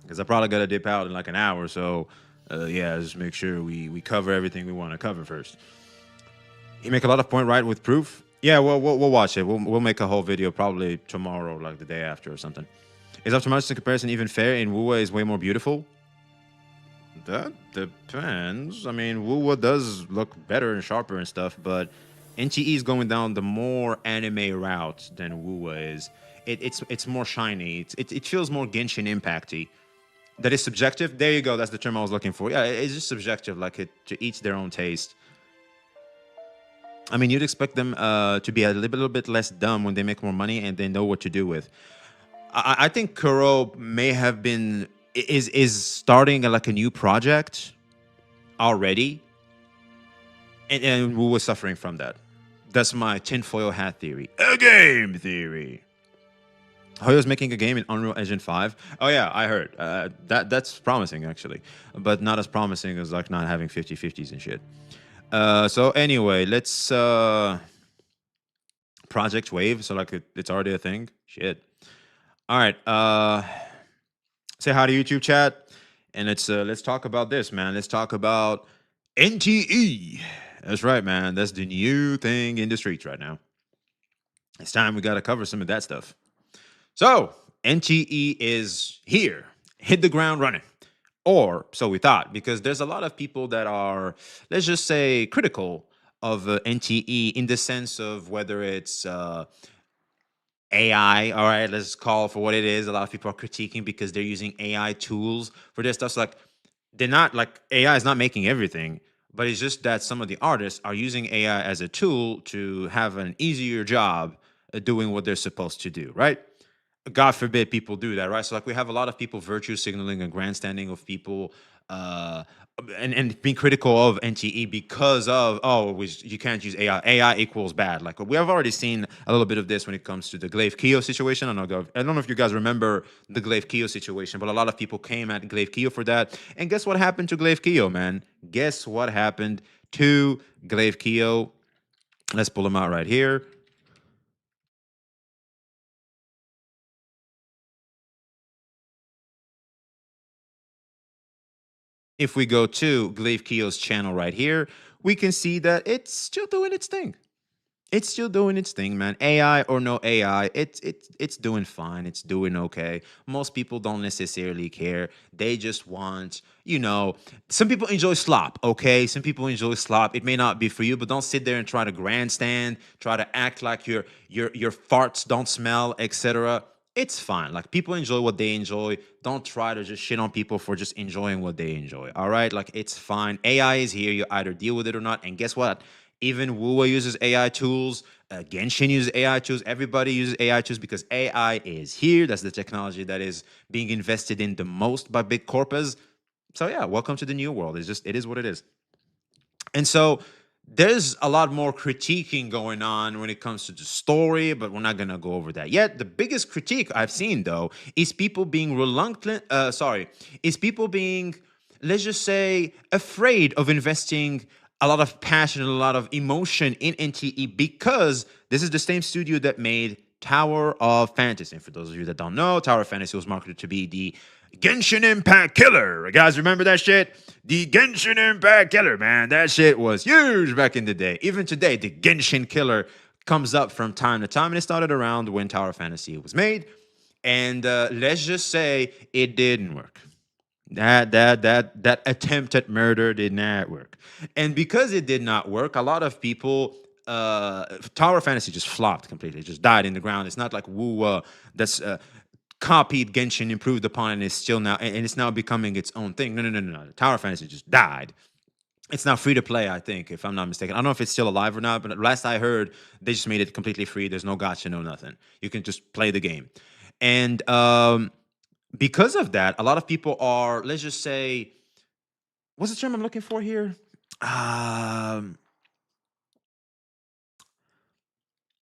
[SPEAKER 1] because I probably gotta dip out in like an hour. So yeah, just make sure we cover everything we want to cover first. You make a lot of point, right, with proof. Yeah, well, we'll watch it. We'll make a whole video probably tomorrow, like the day after or something. Is optimization comparison even fair? In Wuwa is way more beautiful. That depends. I mean, Wuwa does look better and sharper and stuff, but NTE is going down the more anime route than Wuwa is. it's more shiny. It feels more Genshin Impacty. That is subjective. There you go. That's the term I was looking for. Yeah, it's just subjective. Like it to each their own taste. I mean, you'd expect them to be a little bit less dumb when they make more money and they know what to do with. I think Kuro may have been is starting like a new project already, and Wu was suffering from that. That's my tinfoil hat theory. A game theory. Hoyo's making a game in Unreal Engine 5. Oh yeah, I heard. That's promising actually, but not as promising as like not having 50/50s and shit. So anyway, let's Project Wave. So like it's already a thing. Shit. All right. Say hi to YouTube chat, and let's talk about this, man. Let's talk about NTE. That's right, man. That's the new thing in the streets right now. It's time we got to cover some of that stuff. So NTE is here, hit the ground running, or so we thought, because there's a lot of people that are, let's just say, critical of NTE in the sense of whether it's AI. All right, let's call it for what it is. A lot of people are critiquing because they're using AI tools for their stuff. So like, they're not like AI is not making everything, but it's just that some of the artists are using AI as a tool to have an easier job at doing what they're supposed to do, right? God forbid people do that, right? So like we have a lot of people virtue signaling and grandstanding of people, uh, and being critical of NTE because of you can't use AI. AI equals bad. Like we have already seen a little bit of this when it comes to the Glaive Keo situation. I don't know if you guys remember the Glaive Keo situation, but a lot of people came at Glaive Keo for that. And guess what happened to Glaive Keo, man? Guess what happened to Glaive Keo? Let's pull him out right here. If we go to Glaive Keo's channel right here, we can see that it's still doing its thing. It's still doing its thing, man. AI or no AI, it's doing fine. It's doing okay. Most people don't necessarily care. They just want, some people enjoy slop, okay? Some people enjoy slop. It may not be for you, but don't sit there and try to grandstand, try to act like your farts don't smell, etc. It's fine. Like people enjoy what they enjoy. Don't try to just shit on people for just enjoying what they enjoy. All right? Like it's fine. AI is here. You either deal with it or not. And guess what? Even Wuwa uses AI tools. Genshin uses AI tools. Everybody uses AI tools because AI is here. That's the technology that is being invested in the most by big corpos. So yeah, welcome to the new world. It is what it is. And so there's a lot more critiquing going on when it comes to the story, but we're not gonna go over that yet. The biggest critique I've seen though is people being is people being, let's just say, afraid of investing a lot of passion and a lot of emotion in NTE because this is the same studio that made Tower of Fantasy. And for those of you that don't know, Tower of Fantasy was marketed to be the Genshin Impact killer. You guys remember that shit? The Genshin Impact killer, man. That shit was huge back in the day. Even today, the Genshin killer comes up from time to time, and it started around when Tower of Fantasy was made. And let's just say it didn't work. That attempt at murder did not work. And because it did not work, a lot of people Tower of Fantasy just flopped completely. It just died in the ground. It's not like Wu that's copied Genshin, improved upon, and is still now and it's now becoming its own thing. No. Tower of Fantasy just died. It's now free to play, I think, if I'm not mistaken. I don't know if it's still alive or not, but last I heard, they just made it completely free. There's no gacha, no nothing. You can just play the game. And because of that, a lot of people are, let's just say, what's the term I'm looking for here?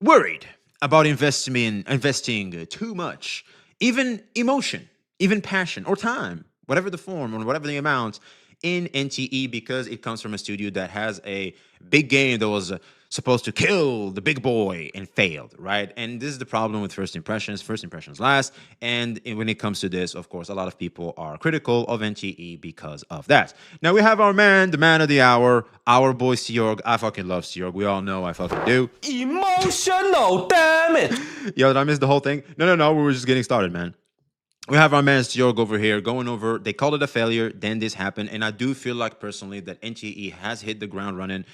[SPEAKER 1] Worried about investing too much, even emotion, even passion or time, whatever the form or whatever the amount in NTE because it comes from a studio that has a big game that was supposed to kill the big boy and failed, right? And this is the problem with first impressions. First impressions last. And when it comes to this, of course, a lot of people are critical of NTE because of that. Now we have our man, the man of the hour, our boy Seorg. I fucking love Seorg. We all know I fucking do.
[SPEAKER 3] Emotional, damn it!
[SPEAKER 1] Yo, did I miss the whole thing? No. We were just getting started, man. We have our man Seorg over here going over. They called it a failure. Then this happened. And I do feel like personally that NTE has hit the ground running.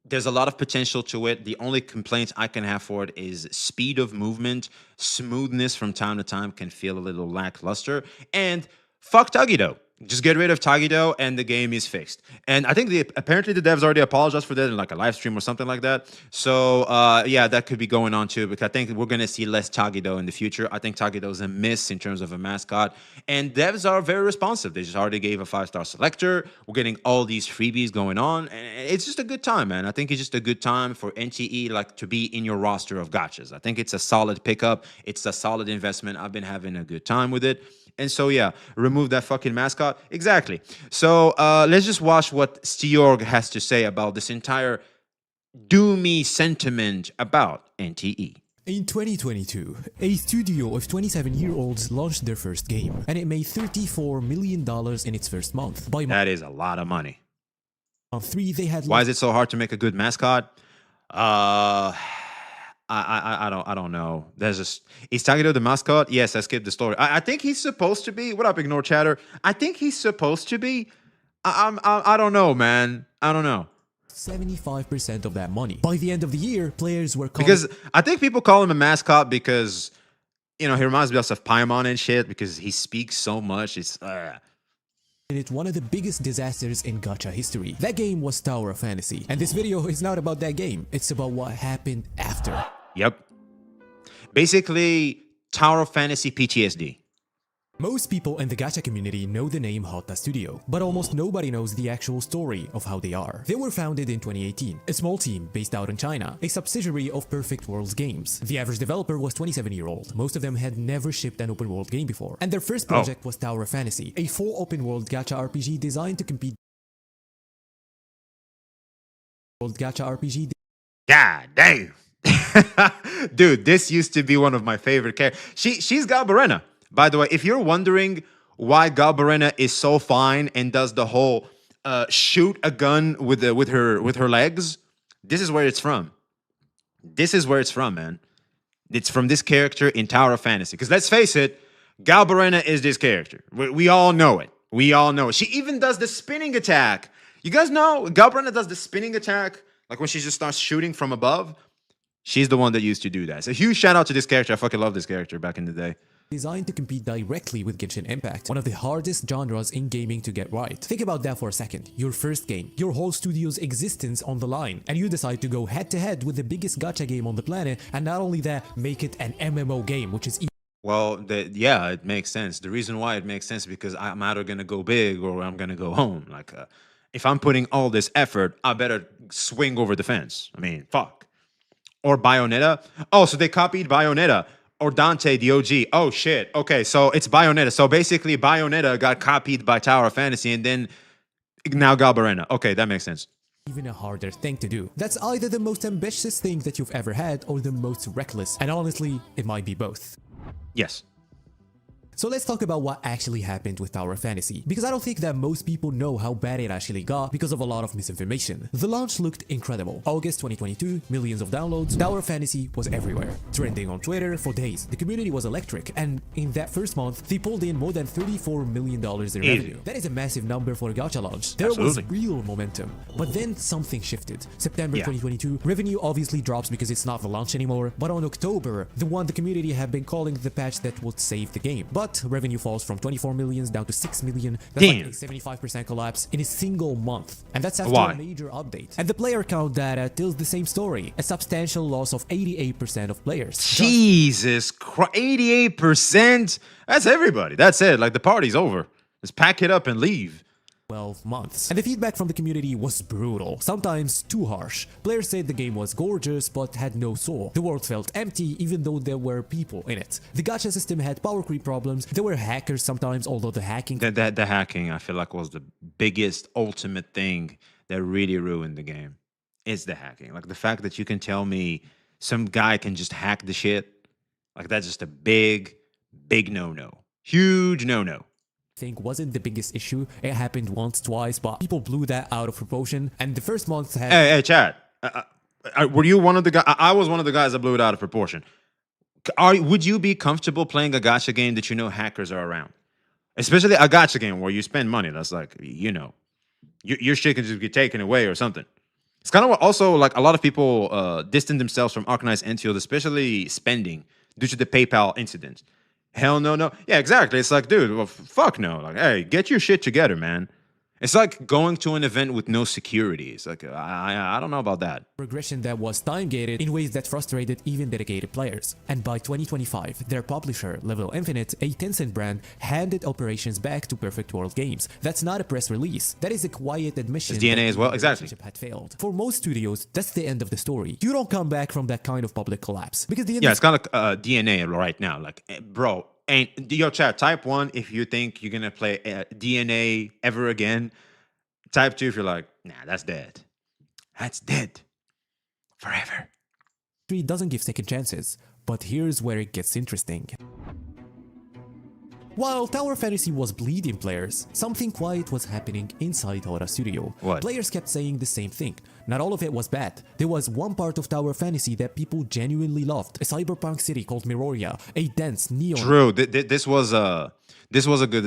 [SPEAKER 1] There's a lot of potential to it. The only complaint I can have for it is speed of movement, smoothness from time to time can feel a little lackluster, and fuck Tagido. Just get rid of Tagido and the game is fixed. And I think apparently the devs already apologized for that in like a live stream or something like that. So yeah, that could be going on too, because I think we're gonna see less Tagido in the future. I think Tagido is a miss in terms of a mascot. And devs are very responsive. They just already gave a 5-star selector. We're getting all these freebies going on. And it's just a good time, man. I think it's just a good time for NTE like to be in your roster of gachas. I think it's a solid pickup. It's a solid investment. I've been having a good time with it. And so, yeah, remove that fucking mascot. Exactly. So let's just watch what Stiorg has to say about this entire doomy sentiment about NTE.
[SPEAKER 4] In 2022, a studio of 27-year-olds launched their first game, and it made $34 million in its first month. By
[SPEAKER 1] That is a lot of money.
[SPEAKER 4] month 3, they had...
[SPEAKER 1] Why is it so hard to make a good mascot? I don't know. There's just is Tagido the mascot? Yes, I skipped the story. I think he's supposed to be. What up, Ignore Chatter? I think he's supposed to be. I don't know, man. I don't know.
[SPEAKER 4] 75% of that money. By the end of the year, players were calling
[SPEAKER 1] Because I think people call him a mascot because, you know, he reminds me of Paimon and shit because he speaks so much. It's
[SPEAKER 4] it one of the biggest disasters in gacha history. That game was Tower of Fantasy, and this video is not about that game. It's about what happened after.
[SPEAKER 1] Yep. Basically, Tower of Fantasy PTSD.
[SPEAKER 4] Most people in the gacha community know the name Hotta Studio, but almost nobody knows the actual story of how they are. They were founded in 2018, a small team based out in China, a subsidiary of Perfect World Games. The average developer was 27-year-old. Most of them had never shipped an open world game before. And their first project was Tower of Fantasy, a full open world gacha RPG designed to compete world gacha RPG.
[SPEAKER 1] God damn. Dude, this used to be one of my favorite characters. She's Galbarena. By the way, if you're wondering why Galbarena is so fine and does the whole shoot a gun with her legs, this is where it's from. This is where it's from, man. It's from this character in Tower of Fantasy. Because let's face it, Galbarena is this character. We all know it. We all know it. She even does the spinning attack. You guys know Galbarena does the spinning attack, like when she just starts shooting from above. She's the one that used to do that. So huge shout out to this character. I fucking love this character back in the day.
[SPEAKER 4] Designed to compete directly with Genshin Impact, one of the hardest genres in gaming to get right. Think about that for a second. Your first game, your whole studio's existence on the line, and you decide to go head-to-head with the biggest gacha game on the planet, and not only that, make it an MMO game, which is
[SPEAKER 1] well, yeah, it makes sense. The reason why it makes sense is because I'm either going to go big or I'm going to go home. Like, if I'm putting all this effort, I better swing over the fence. I mean, fuck. Or Bayonetta. Oh, so they copied Bayonetta. Or Dante, the OG. Oh, shit. Okay, so it's Bayonetta. So basically, Bayonetta got copied by Tower of Fantasy, and then now Galbarena. Okay, that makes sense.
[SPEAKER 4] Even a harder thing to do. That's either the most ambitious thing that you've ever had, or the most reckless. And honestly, it might be both.
[SPEAKER 1] Yes.
[SPEAKER 4] So let's talk about what actually happened with Tower of Fantasy, because I don't think that most people know how bad it actually got because of a lot of misinformation. The launch looked incredible. August 2022, millions of downloads, Tower of Fantasy was everywhere, trending on Twitter for days. The community was electric, and in that first month, they pulled in more than $34 million in revenue. That is a massive number for a gacha launch. There was real momentum, but then something shifted. September 2022, revenue obviously drops because it's not the launch anymore, but on October, the one the community had been calling the patch that would save the game. But revenue falls from 24 million down to 6 million. That's like a 75% collapse in a single month. And that's after a major update. And the player count data tells the same story. A substantial loss of 88% of players.
[SPEAKER 1] Jesus Christ, 88%? That's everybody. That's it. Like, the party's over. Just pack it up and leave.
[SPEAKER 4] 12 months. And the feedback from the community was brutal, sometimes too harsh. Players said the game was gorgeous but had no soul. The world felt empty even though there were people in it. The gacha system had power creep problems. There were hackers sometimes, although the hacking...
[SPEAKER 1] The hacking, I feel like, was the biggest ultimate thing that really ruined the game. It's the hacking. Like, the fact that you can tell me some guy can just hack the shit, like, that's just a big no-no. Huge no-no.
[SPEAKER 4] Think wasn't the biggest issue. It happened once, twice, but people blew that out of proportion. And the first month had...
[SPEAKER 1] Hey, Chad. Were you one of the guys? I was one of the guys that blew it out of proportion. Would you be comfortable playing a gacha game that you know hackers are around? Especially a gacha game where you spend money. That's like, you know, your shit can just get taken away or something. It's kind of what also like a lot of people distance themselves from organized Enfield, especially spending due to the PayPal incident. Hell no, no. Yeah, exactly. It's like, dude, well, fuck no. Like, hey, get your shit together, man. It's like going to an event with no security. It's like, I don't know about that.
[SPEAKER 4] Progression that was time-gated in ways that frustrated even dedicated players. And by 2025, their publisher, Level Infinite, a Tencent brand, handed operations back to Perfect World Games. That's not a press release. That is a quiet admission
[SPEAKER 1] It's DNA
[SPEAKER 4] that
[SPEAKER 1] as well,
[SPEAKER 4] the
[SPEAKER 1] exactly.
[SPEAKER 4] relationship had failed. For most studios, that's the end of the story. You don't come back from that kind of public collapse. Because the
[SPEAKER 1] Yeah, it's kind of DNA right now. Like, bro, ain't your chat, type 1 if you think you're going to play DNA ever again. Type 2 if you're like, nah, that's dead. That's dead. Forever.
[SPEAKER 4] industry doesn't give second chances. But here's where it gets interesting. While Tower Fantasy was bleeding players, something quiet was happening inside Tora Studio.
[SPEAKER 1] What?
[SPEAKER 4] Players kept saying the same thing. Not all of it was bad. There was one part of Tower Fantasy that people genuinely loved. A cyberpunk city called Miroria. A dense neon...
[SPEAKER 1] True. This was a good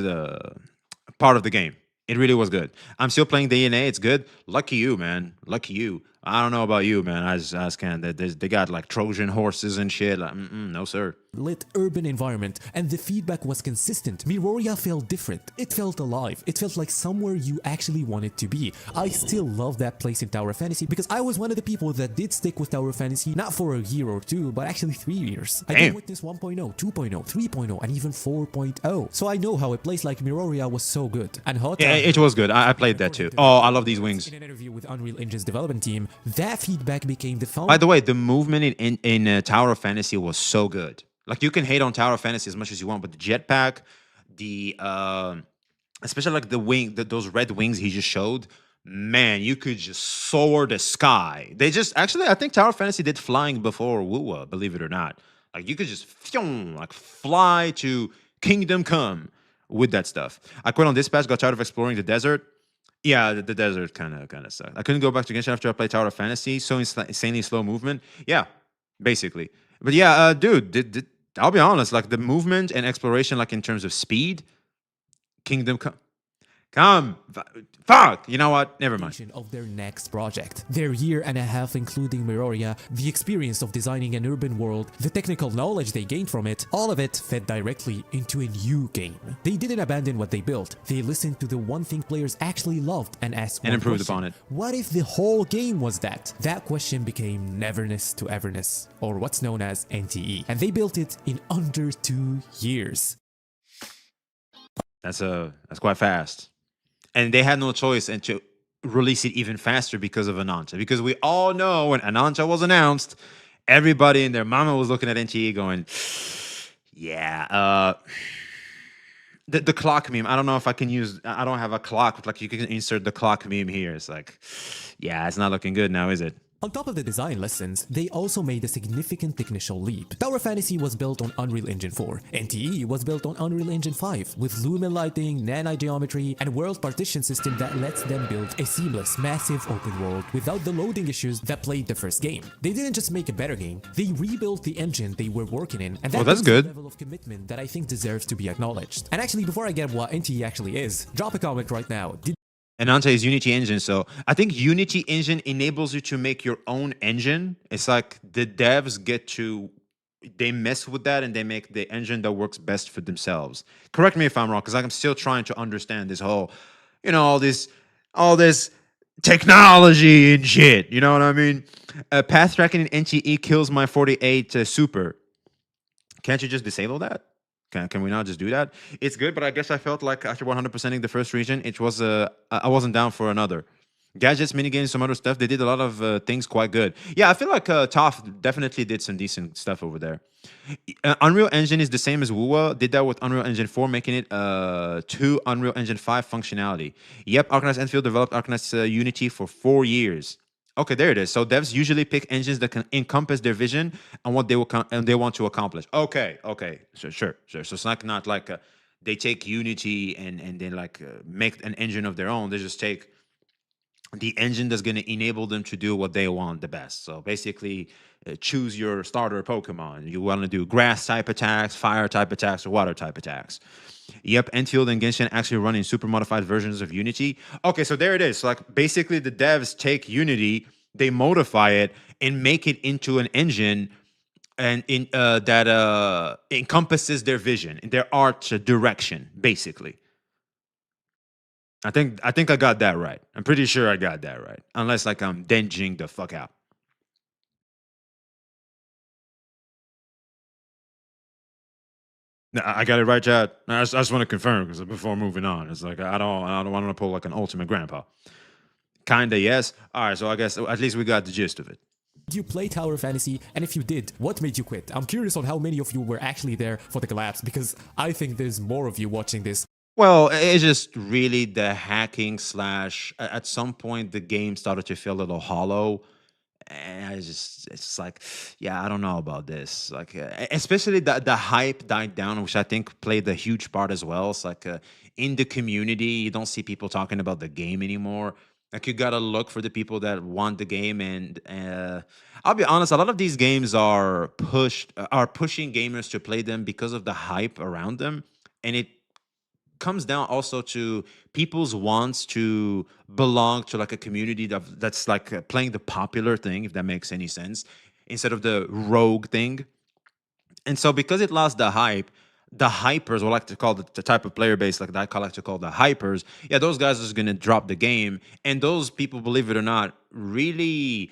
[SPEAKER 1] part of the game. It really was good. I'm still playing DNA. It's good. Lucky you, man. Lucky you. I don't know about you, man. I just can't. They got like Trojan horses and shit. Like, no, sir.
[SPEAKER 4] lit urban environment, and the feedback was consistent. Miroria felt different. It felt alive. It felt like somewhere you actually wanted to be. I still love that place in Tower Fantasy because I was one of the people that did stick with Tower Fantasy not for a year or two, but actually 3 years. I did witness 1.0, 2.0, 3.0, and even 4.0. So I know how a place like Miroria was so good. And Hota,
[SPEAKER 1] Yeah, it was good. I played that too. Oh, I love these wings.
[SPEAKER 4] in an interview with Unreal Engine's development team, that feedback became the
[SPEAKER 1] By the way, the movement in Tower of Fantasy was so good. Like, you can hate on Tower of Fantasy as much as you want, but the jetpack, especially like the wing, those red wings he just showed, man, you could just soar the sky. They just actually, I think Tower of Fantasy did flying before Wuwa, believe it or not. Like, you could just like fly to Kingdom Come with that stuff. I quit on Dispatch, got tired of exploring the desert. Yeah, the desert kind of sucked. I couldn't go back to Genshin after I played Tower of Fantasy. So insanely slow movement. Yeah, basically. But yeah, dude, I'll be honest. Like, the movement and exploration, like in terms of speed, Kingdom Come. Fuck. You know what? Never mind.
[SPEAKER 4] of their next project. Their year and a half including Miroria, the experience of designing an urban world, the technical knowledge they gained from it, all of it fed directly into a new game. They didn't abandon what they built. They listened to the one thing players actually loved and asked
[SPEAKER 1] And
[SPEAKER 4] one
[SPEAKER 1] improved
[SPEAKER 4] question.
[SPEAKER 1] upon it.
[SPEAKER 4] What if the whole game was that? That question became Neverness to Everness, or what's known as NTE. And they built it in under 2 years.
[SPEAKER 1] That's quite fast. And they had no choice and to release it even faster because of Ananta. Because we all know when Ananta was announced, everybody and their mama was looking at NTE going, yeah, the clock meme. I don't know if I can use, I don't have a clock, but like you can insert the clock meme here. It's like, yeah, it's not looking good now, is it?
[SPEAKER 4] On top of the design lessons, they also made a significant technical leap. Tower Fantasy was built on Unreal Engine 4. NTE was built on Unreal Engine 5, with lumen lighting, nano-geometry, and world partition system that lets them build a seamless, massive open world without the loading issues that plagued the first game. They didn't just make a better game, they rebuilt the engine they were working in, and that
[SPEAKER 1] that's
[SPEAKER 4] is
[SPEAKER 1] good.
[SPEAKER 4] a level of commitment that I think deserves to be acknowledged. And actually, before I get what NTE actually is, drop a comment right now.
[SPEAKER 1] Ananta is Unity engine, so I think Unity engine enables you to make your own engine. It's like the devs they mess with that and they make the engine that works best for themselves. Correct me if I'm wrong, because I'm still trying to understand this whole, all this technology and shit. You know what I mean? Path tracking in NTE kills my 48 super. Can't you just disable that? Can we not just do that? It's good, but I guess I felt like after 100%ing the first region, it was I wasn't down for another. Gadgets, minigames, some other stuff. They did a lot of things quite good. Yeah, I feel like Toph definitely did some decent stuff over there. Unreal Engine is the same as Wuwa. Did that with Unreal Engine 4, making it to Unreal Engine 5 functionality. Yep, Arcanist Enfield developed Arcanist Unity for 4 years. Okay, there it is. So devs usually pick engines that can encompass their vision and what they want to accomplish. Okay, sure. So it's not like they take Unity and then make an engine of their own. They just take the engine that's going to enable them to do what they want the best. So basically, choose your starter Pokemon. You want to do grass type attacks, fire type attacks, or water type attacks. Yep, Enfield and Genshin actually running super modified versions of Unity. Okay, so there it is. So basically the devs take Unity They modify it and make it into an engine and in that encompasses their vision, their art direction, basically. I think I got that right. I'm pretty sure I got that right. Unless like I'm denging the fuck out. No, I got it right, Chad. I just want to confirm because before moving on, it's like I don't want to pull like an ultimate grandpa. Kinda yes. All right, so I guess at least we got the gist of it.
[SPEAKER 4] Did you play Tower Fantasy? And if you did, what made you quit? I'm curious on how many of you were actually there for the collapse, because I think there's more of you watching this.
[SPEAKER 1] Well, it's just really the hacking slash. At some point, the game started to feel a little hollow, and it's like, yeah, I don't know about this. Like, especially the hype died down, which I think played a huge part as well. It's like in the community, you don't see people talking about the game anymore. Like, you gotta look for the people that want the game, and I'll be honest, a lot of these games are pushing gamers to play them because of the hype around them, and it comes down also to people's wants to belong to like a community that's like playing the popular thing, if that makes any sense, instead of the rogue thing. And so because it lost the hypers, or like to call the type of player base like that, I like to call the hypers, yeah, those guys are just gonna drop the game. And those people, believe it or not, really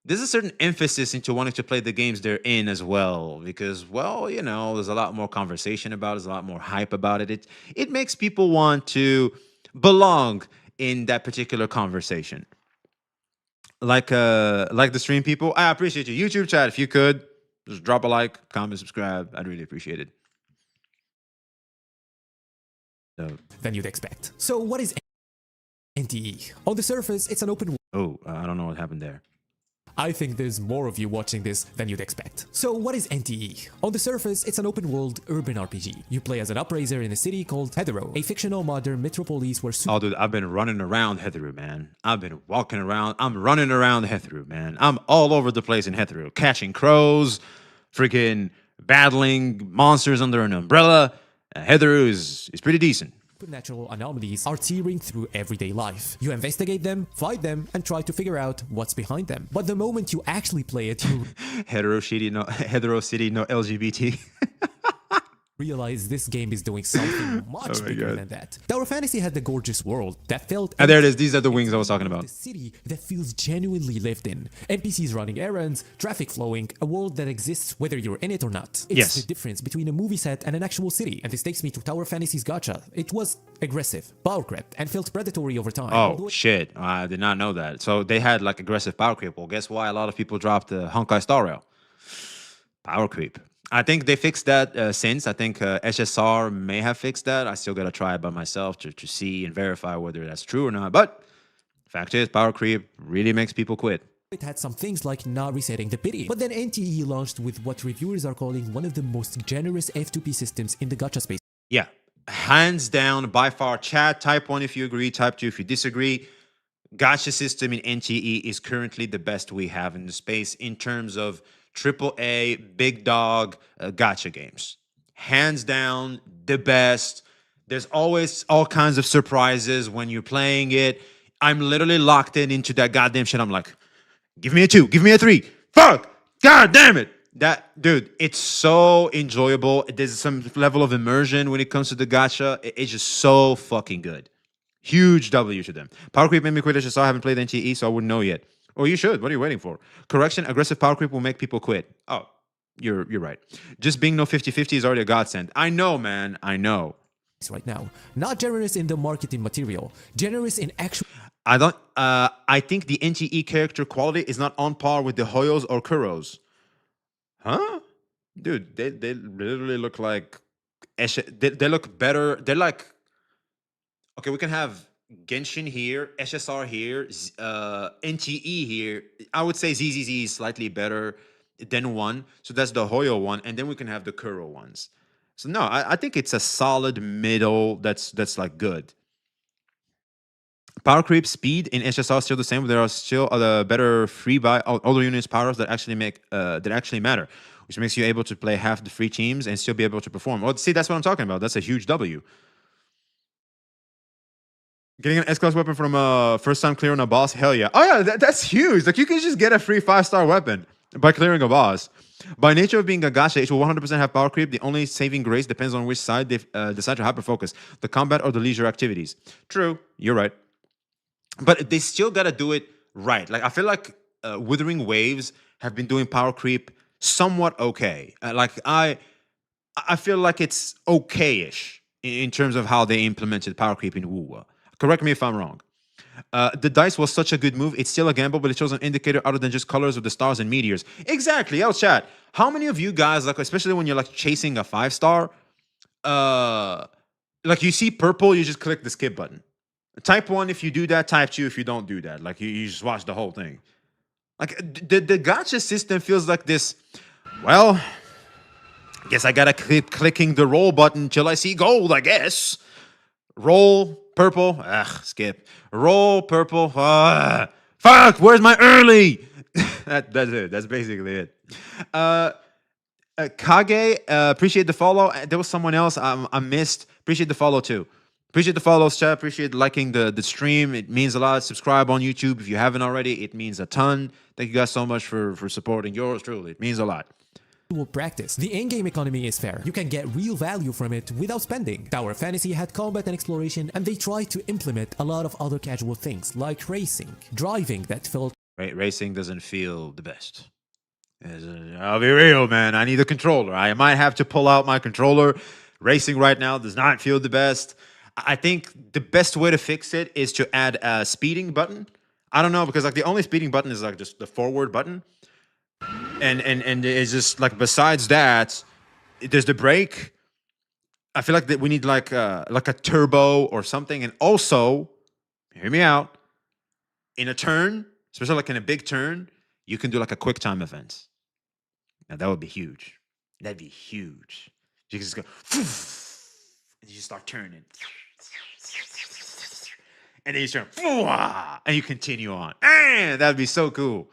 [SPEAKER 1] there's a certain emphasis into wanting to play the games they're in as well, because, well, there's a lot more conversation about it, there's a lot more hype about it. It makes people want to belong in that particular conversation. Like the stream people, I appreciate you. YouTube chat, if you could just drop a like, comment, subscribe, I'd really appreciate it. So,
[SPEAKER 4] Than you'd expect. So what is NTE? On the surface, it's an open
[SPEAKER 1] I don't know what happened there.
[SPEAKER 4] I think there's more of you watching this than you'd expect. So what is NTE? On the surface, it's an open world urban RPG. You play as an upraiser in a city called Hetero, a fictional modern metropolis where
[SPEAKER 1] Oh, dude, I've been running around Hetero, man. I've been walking around. I'm running around Hetero, man. I'm all over the place in Hetero, catching crows, freaking battling monsters under an umbrella. Hetero is pretty decent.
[SPEAKER 4] supernatural anomalies are tearing through everyday life. You investigate them, fight them, and try to figure out what's behind them. But the moment you actually play it, you
[SPEAKER 1] hetero city, no LGBT.
[SPEAKER 4] realize this game is doing something much bigger than that. Tower Fantasy had the gorgeous world that felt...
[SPEAKER 1] And there it is. These are the wings I was talking about.
[SPEAKER 4] The city that feels genuinely lived in. NPCs running errands, traffic flowing, a world that exists whether you're in it or not. It's the difference between a movie set and an actual city. And this takes me to Tower Fantasy's gacha. It was aggressive, power crept, and felt predatory over time.
[SPEAKER 1] Oh, shit. I did not know that. So they had like aggressive power creep. Well, guess why a lot of people dropped the Honkai Star Rail? Power creep. I think they fixed that since. I think SSR may have fixed that. I still got to try it by myself to see and verify whether that's true or not. But fact is, power creep really makes people quit.
[SPEAKER 4] It had some things like not resetting the pity. But then NTE launched with what reviewers are calling one of the most generous F2P systems in the gacha space.
[SPEAKER 1] Yeah, hands down, by far. Chat, type 1 if you agree, type 2 if you disagree. Gacha system in NTE is currently the best we have in the space in terms of AAA, big dog gacha games. Hands down, the best. There's always all kinds of surprises when you're playing it. I'm literally locked into that goddamn shit. I'm like, give me a 2, give me a 3. Fuck! God damn it! That, dude, it's so enjoyable. There's some level of immersion when it comes to the gacha. It's just so fucking good. Huge W to them. Power creep made me quit HSR. I haven't played NTE, so I wouldn't know yet. Oh, you should. What are you waiting for? Correction, aggressive power creep will make people quit. Oh, you're right. Just being no 50-50 is already a godsend. I know, man. I know.
[SPEAKER 4] Right now. Not generous in the marketing material. Generous in actual...
[SPEAKER 1] I think the NTE character quality is not on par with the Hoyos or Kuros. Huh? Dude, they literally look like... They look better. They're like... Okay, we can have Genshin here, SSR here, NTE here. I would say ZZZ is slightly better than one. So that's the Hoyo one. And then we can have the Kuro ones. So no, I think it's a solid middle that's like good. Power creep speed in SSR is still the same. There are still better free buy other units powers that actually matter, which makes you able to play half the free teams and still be able to perform. Well, see, that's what I'm talking about. That's a huge W. Getting an S-class weapon from a first time clearing a boss, hell yeah. Oh yeah, that's huge. Like you can just get a free 5-star weapon by clearing a boss. By nature of being a gacha, it will 100% have power creep. The only saving grace depends on which side they decide to hyper-focus, the combat or the leisure activities. True, you're right. But they still gotta do it right. Like I feel like Withering Waves have been doing power creep somewhat okay. I feel like it's okay-ish in terms of how they implemented power creep in Wuwa. Correct me if I'm wrong. The dice was such a good move. It's still a gamble, but it shows an indicator other than just colors of the stars and meteors. Exactly. Yo, chat. How many of you guys, like, especially when you're like chasing a 5-star, like you see purple, you just click the skip button. Type 1 if you do that. Type 2 if you don't do that. Like you just watch the whole thing. Like the gacha system feels like this. Well, I guess I gotta keep clicking the roll button till I see gold. I guess. Roll purple. Skip. Roll purple. Fuck. Where's my early? That's it. That's basically it. Kage, appreciate the follow. There was someone else I missed. Appreciate the follow too. Appreciate the follows, chat. Appreciate liking the stream. It means a lot. Subscribe on YouTube if you haven't already. It means a ton. Thank you guys so much for supporting yours truly. It means a lot.
[SPEAKER 4] Will practice. The in-game economy is fair. You can get real value from it without spending. Tower Fantasy had combat and exploration, and they tried to implement a lot of other casual things like racing, driving that felt
[SPEAKER 1] Racing doesn't feel the best. I'll be real, man. I need a controller. I might have to pull out my controller. Racing right now does not feel the best. I think the best way to fix it is to add a speeding button. I don't know, because like the only speeding button is like just the forward button. And it's just like besides that, there's the brake. I feel like that we need like a turbo or something. And also, hear me out. In a turn, especially like in a big turn, you can do like a quick time event. Now that would be huge. That'd be huge. You can just go, and you start turning, and then you turn, and you continue on. That'd be so cool.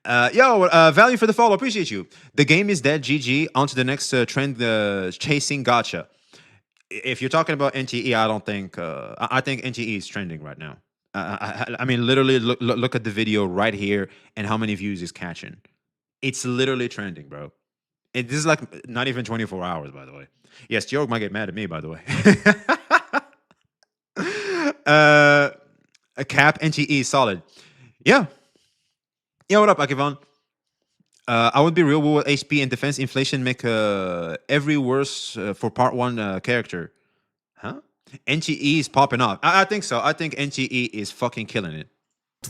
[SPEAKER 1] Value for the follow. Appreciate you. The game is dead. GG. On to the next trend, chasing gacha. If you're talking about NTE, I don't think. I think NTE is trending right now. I mean, literally, look at the video right here and how many views is catching. It's literally trending, bro. This is like not even 24 hours, by the way. Yes, Georg might get mad at me, by the way. A cap NTE solid. Yeah. Yeah, what up, Akivan? I would be real with HP and defense inflation make every worse for part 1 character. Huh? NTE is popping off. I think so. I think NTE is fucking killing it.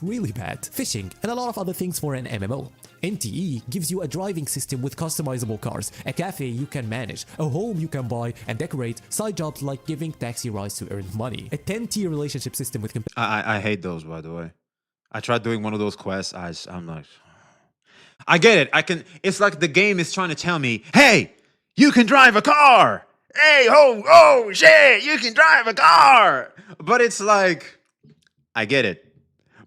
[SPEAKER 4] really bad. Fishing and a lot of other things for an MMO. NTE gives you a driving system with customizable cars, a cafe you can manage, a home you can buy and decorate, side jobs like giving taxi rides to earn money, a 10-tier relationship system with
[SPEAKER 1] I hate those, by the way. I tried doing one of those quests. I'm like, I get it. It's like the game is trying to tell me, hey, you can drive a car. Hey, oh shit, you can drive a car. But it's like, I get it.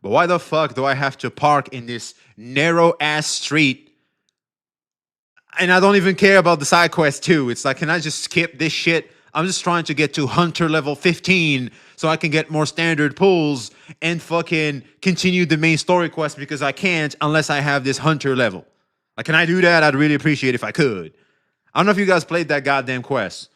[SPEAKER 1] But why the fuck do I have to park in this narrow ass street? And I don't even care about the side quest too. It's like, can I just skip this shit? I'm just trying to get to Hunter level 15 so I can get more standard pulls and fucking continue the main story quest because I can't unless I have this Hunter level. Like, can I do that? I'd really appreciate it if I could. I don't know if you guys played that goddamn quest.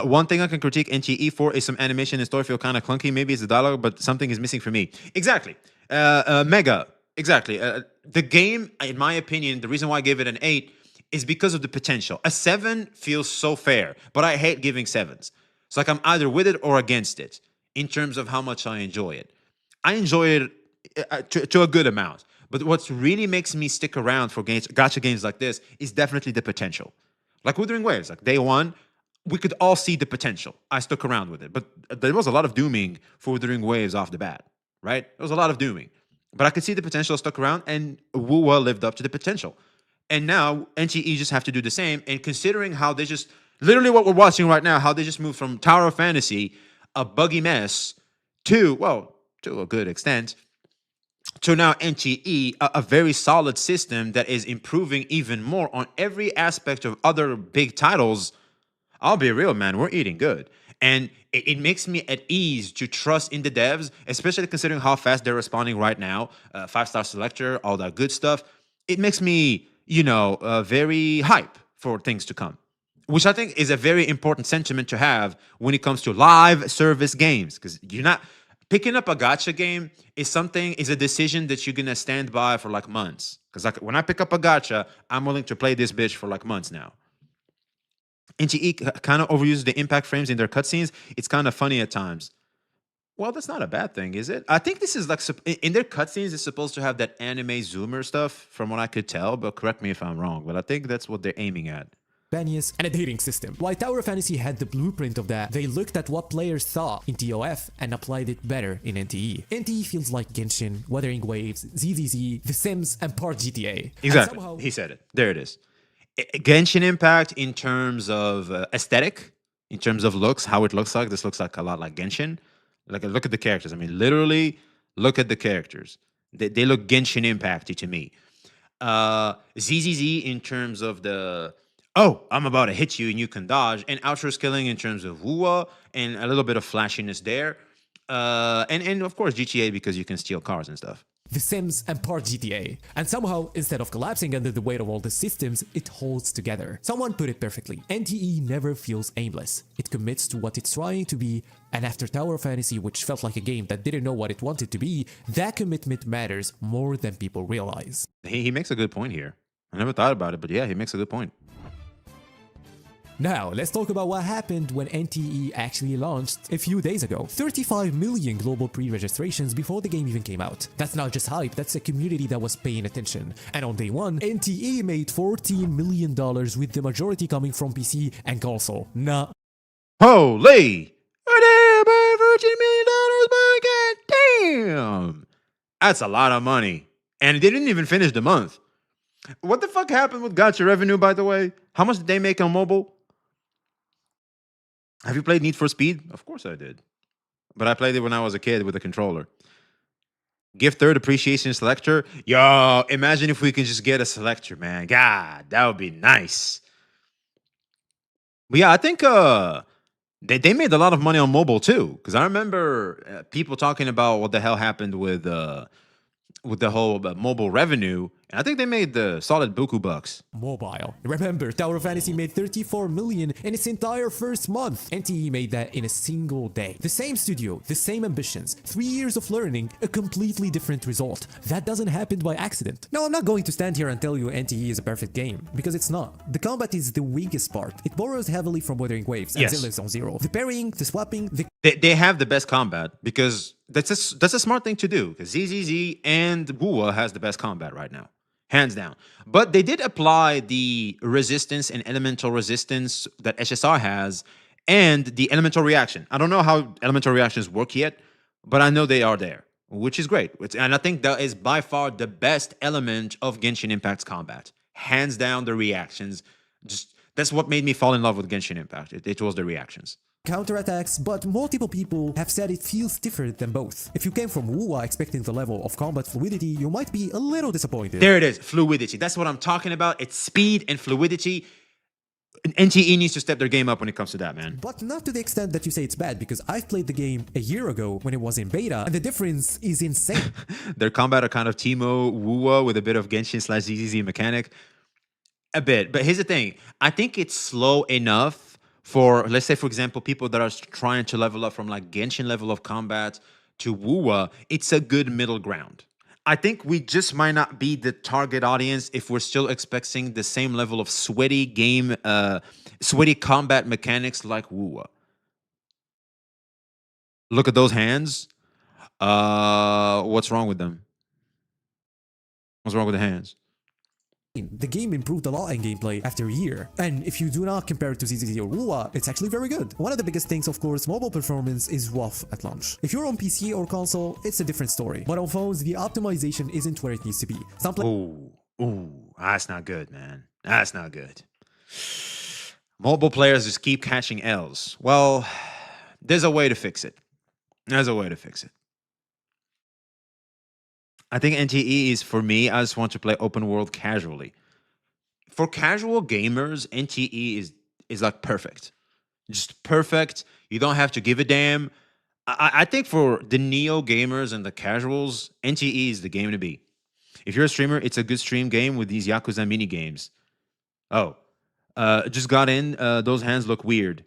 [SPEAKER 1] One thing I can critique NTE for is some animation and story feel kind of clunky. Maybe it's the dialogue, but something is missing for me. Exactly. Mega. Exactly. The game, in my opinion, the reason why I gave it an 8 is because of the potential. A 7 feels so fair, but I hate giving 7s. It's like I'm either with it or against it in terms of how much I enjoy it. I enjoy it to a good amount. But what really makes me stick around for gacha games like this is definitely the potential. Like Withering Waves, like day one, we could all see the potential. I stuck around with it. But there was a lot of dooming for Withering Waves off the bat, right? There was a lot of dooming. But I could see the potential, stuck around, and Wuwa lived up to the potential. And now NTE just have to do the same. And considering how they just, literally what we're watching right now, how they just moved from Tower of Fantasy, a buggy mess, to a good extent, to now NTE, a very solid system that is improving even more on every aspect of other big titles. I'll be real, man. We're eating good. And it makes me at ease to trust in the devs, especially considering how fast they're responding right now. 5-star selector, all that good stuff. It makes me, very hype for things to come, which I think is a very important sentiment to have when it comes to live service games. Because you're not picking up a gacha game is a decision that you're gonna stand by for like months. Because like when I pick up a gacha, I'm willing to play this bitch for like months now. NTE kind of overuses the impact frames in their cutscenes. It's kind of funny at times. Well, that's not a bad thing, is it? I think this is like in their cutscenes, it's supposed to have that anime zoomer stuff, from what I could tell. But correct me if I'm wrong. But I think that's what they're aiming at.
[SPEAKER 4] Everness, and a dating system. While Tower of Fantasy had the blueprint of that, they looked at what players thought in TOF and applied it better in NTE. NTE feels like Genshin, Wuthering Waves, ZZZ, The Sims, and part GTA.
[SPEAKER 1] Exactly.
[SPEAKER 4] Somehow,
[SPEAKER 1] He said it. There it is. Genshin Impact in terms of aesthetic, in terms of looks, how it looks like. This looks like a lot like Genshin. Like, look at the characters. I mean, literally, look at the characters. They look Genshin Impacty to me. ZZZ in terms of the I'm about to hit you and you can dodge, and outro skilling in terms of Wua and a little bit of flashiness there. And of course GTA because you can steal cars and stuff.
[SPEAKER 4] The Sims, and part GTA. And somehow, instead of collapsing under the weight of all the systems, it holds together. Someone put it perfectly. NTE never feels aimless. It commits to what it's trying to be, and after Tower of Fantasy, which felt like a game that didn't know what it wanted to be, that commitment matters more than people realize.
[SPEAKER 1] He makes a good point here. I never thought about it, but yeah, he makes a good point.
[SPEAKER 4] Now, let's talk about what happened when NTE actually launched a few days ago. 35 million global pre-registrations before the game even came out. That's not just hype, that's a community that was paying attention. And on day one, NTE made $14 million with the majority coming from PC and console. Nah.
[SPEAKER 1] Holy! $14 million, my goddamn! That's a lot of money. And they didn't even finish the month. What the fuck happened with gacha revenue, by the way? How much did they make on mobile? Have you played Need for Speed? Of course I did. But I played it when I was a kid with a controller. Give third appreciation selector. Yo, imagine if we could just get a selector, man. God, that would be nice. But yeah, I think they made a lot of money on mobile too. Because I remember people talking about what the hell happened with the whole mobile revenue. And I think they made the solid buku bucks.
[SPEAKER 4] Mobile. Remember, Tower of Fantasy made 34 million in its entire first month. NTE made that in a single day. The same studio, the same ambitions, 3 years of learning, a completely different result. That doesn't happen by accident. Now, I'm not going to stand here and tell you NTE is a perfect game, because it's not. The combat is the weakest part. It borrows heavily from Wuthering Waves and
[SPEAKER 1] Yes.
[SPEAKER 4] lives on zero. The parrying, the swapping, the
[SPEAKER 1] They have the best combat because that's a smart thing to do. Because ZZZ and Wua has the best combat right now. Hands down. But they did apply the resistance and elemental resistance that SSR has and the elemental reaction. I don't know how elemental reactions work yet, but I know they are there, which is great. And I think that is by far the best element of Genshin Impact's combat. Hands down, the reactions. That's what made me fall in love with Genshin Impact. It was the reactions.
[SPEAKER 4] counterattacks, but multiple people have said it feels different than both. If you came from Wua expecting the level of combat fluidity, you might be a little disappointed.
[SPEAKER 1] There it is, fluidity. That's what I'm talking about. It's speed and fluidity. NTE needs to step their game up when it comes to that, man.
[SPEAKER 4] But not to the extent that you say it's bad, because I've played the game a year ago when it was in beta, and the difference is insane.
[SPEAKER 1] Their combat are kind of Teemo Wua with a bit of Genshin/ZZZ mechanic. A bit. But here's the thing. I think it's slow enough for, let's say, for example, people that are trying to level up from like Genshin level of combat to Wua. It's a good middle ground. I think we just might not be the target audience if we're still expecting the same level of sweaty combat mechanics like Wua. Look at those hands. What's wrong with them? What's wrong with the hands?
[SPEAKER 4] The game improved a lot in gameplay after a year, and if you do not compare it to ZZZ or Wua, it's actually very good. One of the biggest things, of course, mobile performance is rough at launch. If you're on PC or console, it's a different story. But on phones, the optimization isn't where it needs to be.
[SPEAKER 1] That's not good, man. That's not good. Mobile players just keep catching L's. Well, there's a way to fix it. There's a way to fix it. I think NTE is, for me, I just want to play open world casually. For casual gamers, NTE is like perfect. just perfect. You don't have to give a damn. I think for the neo gamers and the casuals, NTE is the game to be. If you're a streamer, it's a good stream game with these Yakuza mini games. Oh, just got in. Those hands look weird.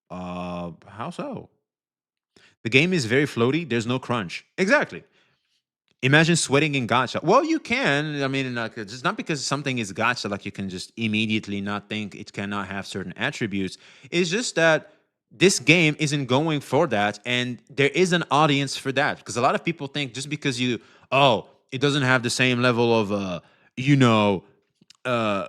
[SPEAKER 1] How so? The game is very floaty. There's no crunch. Exactly. Imagine sweating in gacha. Well, you can. I mean, like, it's not because something is gacha, like you can just immediately not think it cannot have certain attributes. It's just that this game isn't going for that, and there is an audience for that. Because a lot of people think just because it doesn't have the same level of, you know, uh,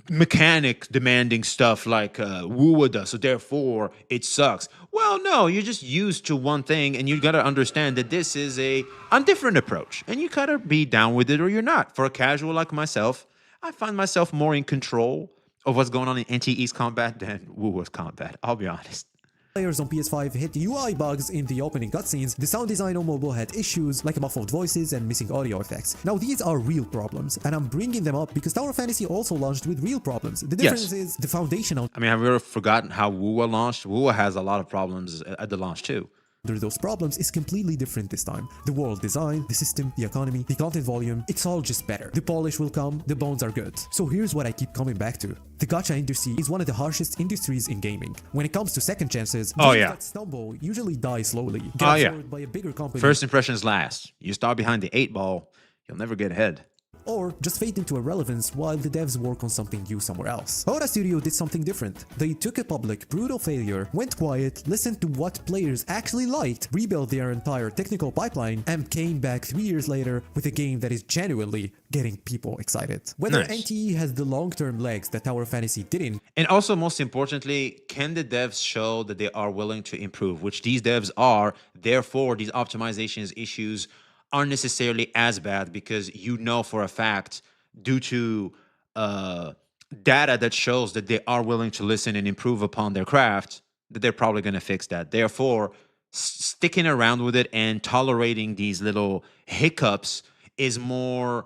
[SPEAKER 1] mechanic demanding stuff like Wuwa does, so therefore it sucks. Well, no, you're just used to one thing, and you gotta understand that this is a different approach, and you gotta be down with it or you're not. For a casual like myself, I find myself more in control of what's going on in NTE's combat than Wuwa's combat. I'll be honest.
[SPEAKER 4] Players on PS5 hit UI bugs in the opening cutscenes, the sound design on mobile had issues like muffled voices and missing audio effects. Now these are real problems, and I'm bringing them up because Tower Fantasy also launched with real problems. The difference is the foundational.
[SPEAKER 1] I mean, have we ever forgotten how Wuwa launched? Wuwa has a lot of problems at the launch too.
[SPEAKER 4] Under those problems is completely different this time. The world design, the system, the economy, the content volume, it's all just better. The polish will come, the bones are good. So here's what I keep coming back to. The gacha industry is one of the harshest industries in gaming. When it comes to second chances, games that stumble usually die slowly. Get absorbed by a bigger company.
[SPEAKER 1] First impressions last. You start behind the 8 ball, you'll never get ahead.
[SPEAKER 4] Or just fade into irrelevance while the devs work on something new somewhere else. Hora Studio did something different. They took a public, brutal failure, went quiet, listened to what players actually liked, rebuilt their entire technical pipeline, and came back 3 years later with a game that is genuinely getting people excited. Whether NTE has the long-term legs that Tower Fantasy didn't.
[SPEAKER 1] And also, most importantly, can the devs show that they are willing to improve, which these devs are, therefore these optimizations issues aren't necessarily as bad because you know for a fact, due to data that shows that they are willing to listen and improve upon their craft, that they're probably going to fix that. Therefore, sticking around with it and tolerating these little hiccups is we're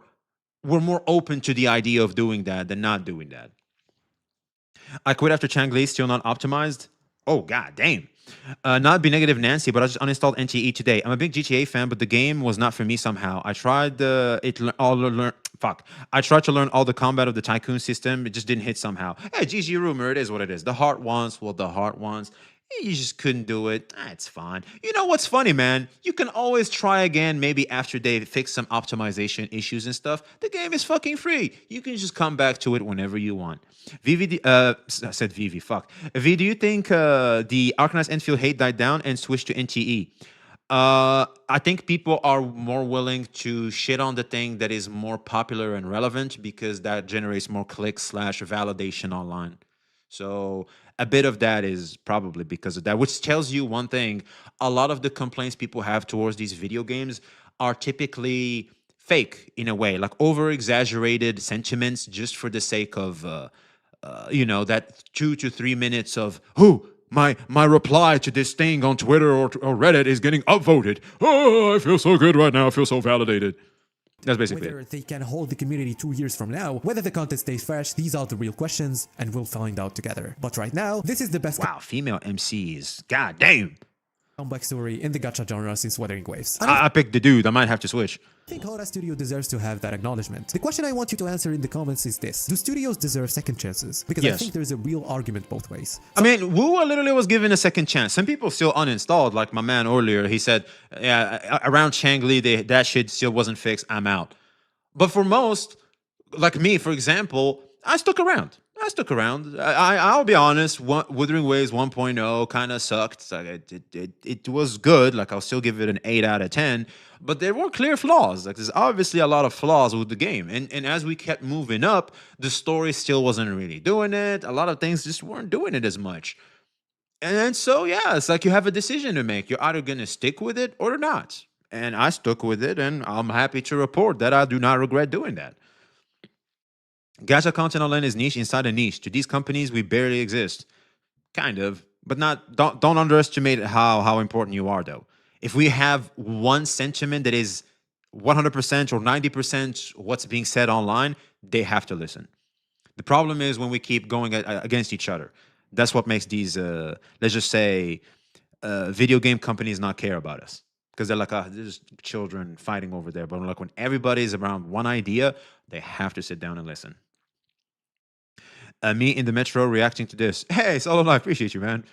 [SPEAKER 1] more open to the idea of doing that than not doing that. I quit after Changli, still not optimized. Oh, god damn. Not be negative Nancy, but I just uninstalled NTE today. I'm a big GTA fan, but the game was not for me somehow. I tried I tried to learn all the combat of the Tycoon system. It just didn't hit somehow. Hey, GG Rumor, it is what it is. The heart wants what the heart wants. You just couldn't do it. It's fine. You know what's funny, man? You can always try again, maybe after they fix some optimization issues and stuff. The game is fucking free. You can just come back to it whenever you want. Vivi, I said Vivi, fuck. V, do you think the Arcanist Enfield hate died down and switched to NTE? I think people are more willing to shit on the thing that is more popular and relevant because that generates more clicks / validation online. So a bit of that is probably because of that, which tells you one thing. A lot of the complaints people have towards these video games are typically fake in a way, like over-exaggerated sentiments just for the sake of, that 2 to 3 minutes of, my reply to this thing on Twitter or Reddit is getting upvoted. Oh, I feel so good right now. I feel so validated. That's basically
[SPEAKER 4] whether they can hold the community 2 years from now, whether the content stays fresh, these are the real questions, and we'll find out together. But right now, this is the best
[SPEAKER 1] female MCs. God damn.
[SPEAKER 4] comeback story in the gacha genre since Wuthering Waves.
[SPEAKER 1] I picked the dude. I might have to switch.
[SPEAKER 4] I think Hora Studio deserves to have that acknowledgement. The question I want you to answer in the comments is this. Do studios deserve second chances? Because I think there's a real argument both ways.
[SPEAKER 1] I mean, Wuwa literally was given a second chance. Some people still uninstalled, like my man earlier. He said, yeah, around Changli, that shit still wasn't fixed. I'm out. But for most, like me, for example, I stuck around. I'll be honest, Wuthering Waves 1.0 kind of sucked. It was good. Like, I'll still give it an 8 out of 10. But there were clear flaws. Like, there's obviously a lot of flaws with the game. And as we kept moving up, the story still wasn't really doing it. A lot of things just weren't doing it as much. And so, yeah, it's like you have a decision to make. You're either going to stick with it or not. And I stuck with it, and I'm happy to report that I do not regret doing that. Gacha content online is niche inside a niche. To these companies, we barely exist. Kind of, but don't underestimate how important you are, though. If we have one sentiment that is 100% or 90% what's being said online, they have to listen. The problem is when we keep going against each other. That's what makes these, let's just say, video game companies not care about us. Because they're like, ah, there's children fighting over there. But like when everybody's around one idea, they have to sit down and listen. Me in the metro reacting to this. Hey, Solo, I appreciate you, man.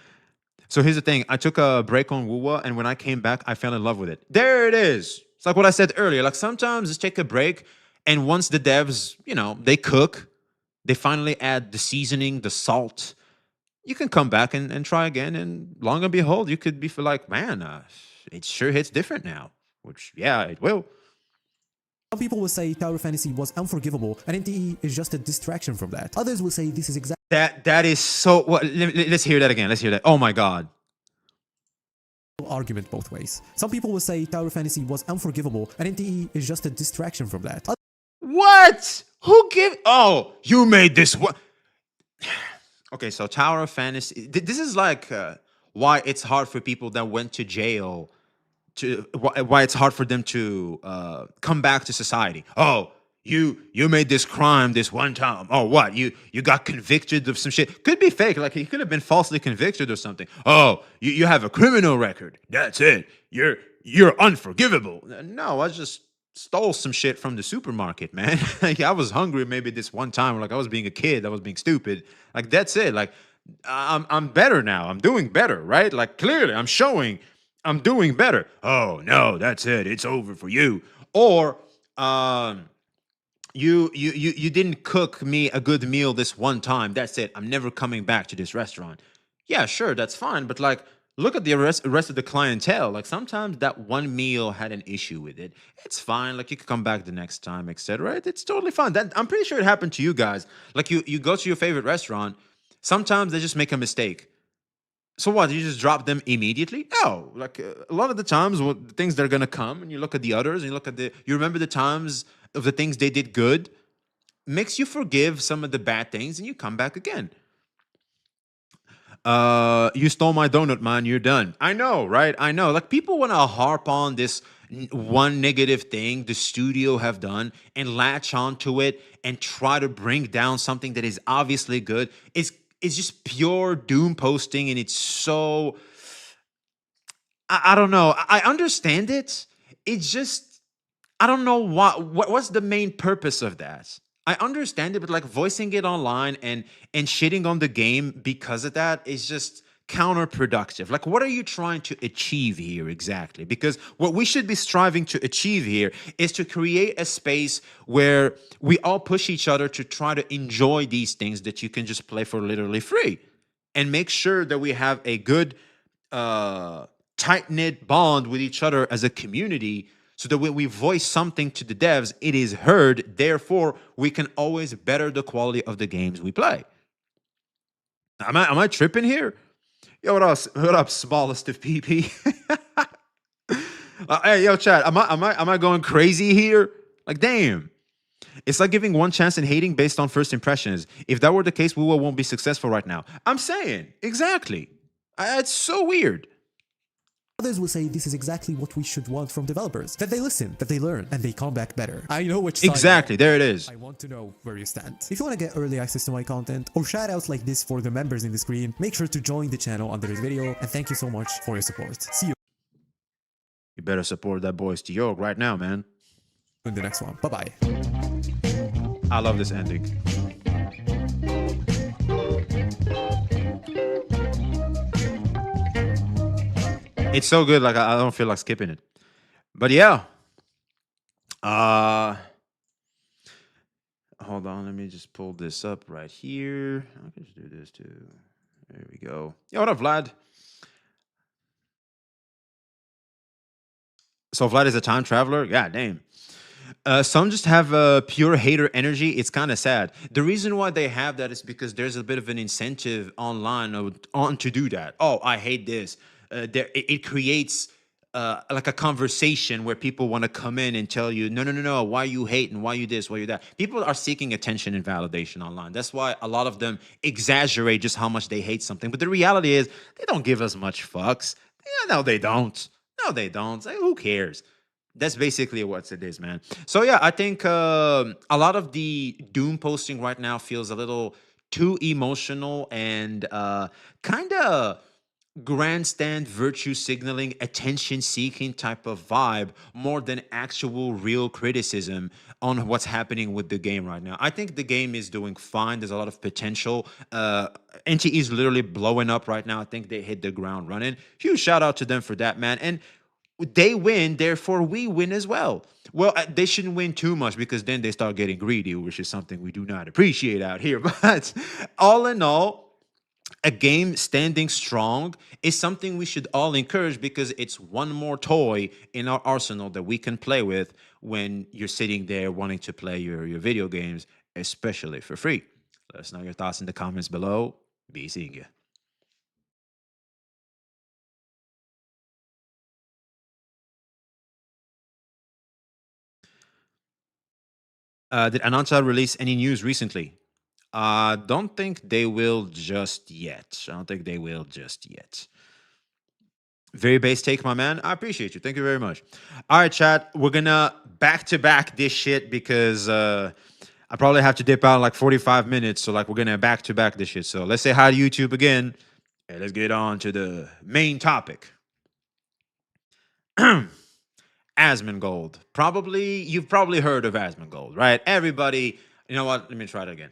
[SPEAKER 1] So here's the thing. I took a break on Wuwa, and when I came back, I fell in love with it. There it is. It's like what I said earlier. Like sometimes just take a break, and once the devs, they cook, they finally add the seasoning, the salt, you can come back and try again. And long and behold, you could be feel like, man, it sure hits different now. Which, yeah, it will.
[SPEAKER 4] Some people will say Tower Fantasy was unforgivable, and NTE is just a distraction from that. Others will say this is exactly
[SPEAKER 1] That is so. What? Let's hear that again. Let's hear that. Oh my god.
[SPEAKER 4] argument both ways. Some people will say Tower Fantasy was unforgivable, and NTE is just a distraction from that.
[SPEAKER 1] What? Who give? Oh, you made this. What? Okay, so Tower of Fantasy. This is like why it's hard for people that went to jail to why it's hard for them to come back to society. Oh, you made this crime this one time. Oh, what? You got convicted of some shit. Could be fake. Like he could have been falsely convicted or something. Oh, you have a criminal record. That's it. You're unforgivable. No, I just stole some shit from the supermarket, man. Like I was hungry maybe this one time. Like I was being a kid. I was being stupid. Like that's it. Like I'm better now. I'm doing better, right? Like clearly I'm showing I'm doing better. Oh no, that's it. It's over for you. Or you didn't cook me a good meal this one time. That's it. I'm never coming back to this restaurant. Yeah, sure, that's fine. But like, look at the rest of the clientele. Like sometimes that one meal had an issue with it. It's fine. Like you could come back the next time, etc. It's totally fine. That I'm pretty sure it happened to you guys. Like you go to your favorite restaurant. Sometimes they just make a mistake. So what? You just drop them immediately? No. Like a lot of the times, the things that are gonna come, and you look at the others, and you remember the times of the things they did good, makes you forgive some of the bad things, and you come back again. You stole my donut, man. You're done. I know, right? I know. Like people want to harp on this one negative thing the studio have done and latch onto it and try to bring down something that is obviously good. It's just pure doom posting, and it's so. I don't know. I understand it. It's just I don't know what's the main purpose of that. I understand it, but like voicing it online and shitting on the game because of that is just counterproductive. Like, what are you trying to achieve here exactly? Because what we should be striving to achieve here is to create a space where we all push each other to try to enjoy these things that you can just play for literally free, and make sure that we have a good, tight-knit bond with each other as a community, so that when we voice something to the devs, it is heard. Therefore, we can always better the quality of the games we play. Am I tripping here? Yo, what up, smallest of PP? Hey, yo, chat. Am I going crazy here? Like, damn. It's like giving one chance and hating based on first impressions. If that were the case, we won't be successful right now. I'm saying exactly. It's so weird.
[SPEAKER 4] Others will say this is exactly what we should want from developers. That they listen, that they learn, and they come back better. I know which side.
[SPEAKER 1] Exactly, there it is.
[SPEAKER 4] I want to know where you stand. If you want to get early access to my content, or shoutouts like this for the members in the screen, make sure to join the channel under this video, and thank you so much for your support. See you
[SPEAKER 1] You better support that boy Steve right now, man.
[SPEAKER 4] in the next one. Bye-bye.
[SPEAKER 1] I love this ending. It's so good, like I don't feel like skipping it. But yeah. Hold on, let me just pull this up right here. I can just do this too. There we go. Yo, what up, Vlad? So Vlad is a time traveler? God damn. Some just have pure hater energy. It's kind of sad. The reason why they have that is because there's a bit of an incentive online on to do that. Oh, I hate this. It creates like a conversation where people want to come in and tell you, no, why you hating, why you this, why you that. People are seeking attention and validation online. That's why a lot of them exaggerate just how much they hate something. But the reality is they don't give us much fucks. Yeah, no, they don't. No, they don't. Like, who cares? That's basically what it is, man. So yeah, I think a lot of the doom posting right now feels a little too emotional and kind of grandstand virtue signaling, attention seeking type of vibe more than actual real criticism on what's happening with the game right now. I think the game is doing fine. There's a lot of potential. NTE is literally blowing up right now. I think they hit the ground running. Huge shout out to them for that, man. And they win, therefore we win as well. Well, they shouldn't win too much because then they start getting greedy, which is something we do not appreciate out here. But all in all, a game standing strong is something we should all encourage because it's one more toy in our arsenal that we can play with when you're sitting there wanting to play your video games, especially for free. Let us know your thoughts in the comments below. Be seeing you. Did Ananta release any news recently? Don't think they will just yet. I don't think they will just yet. Very base take, my man. I appreciate you. Thank you very much. All right, chat. We're gonna back to back this shit because I probably have to dip out in like 45 minutes. So like we're gonna back to back this shit. So let's say hi to YouTube again. And let's get on to the main topic. Asmongold. You've probably heard of Asmongold, right? Everybody, you know what? Let me try it again.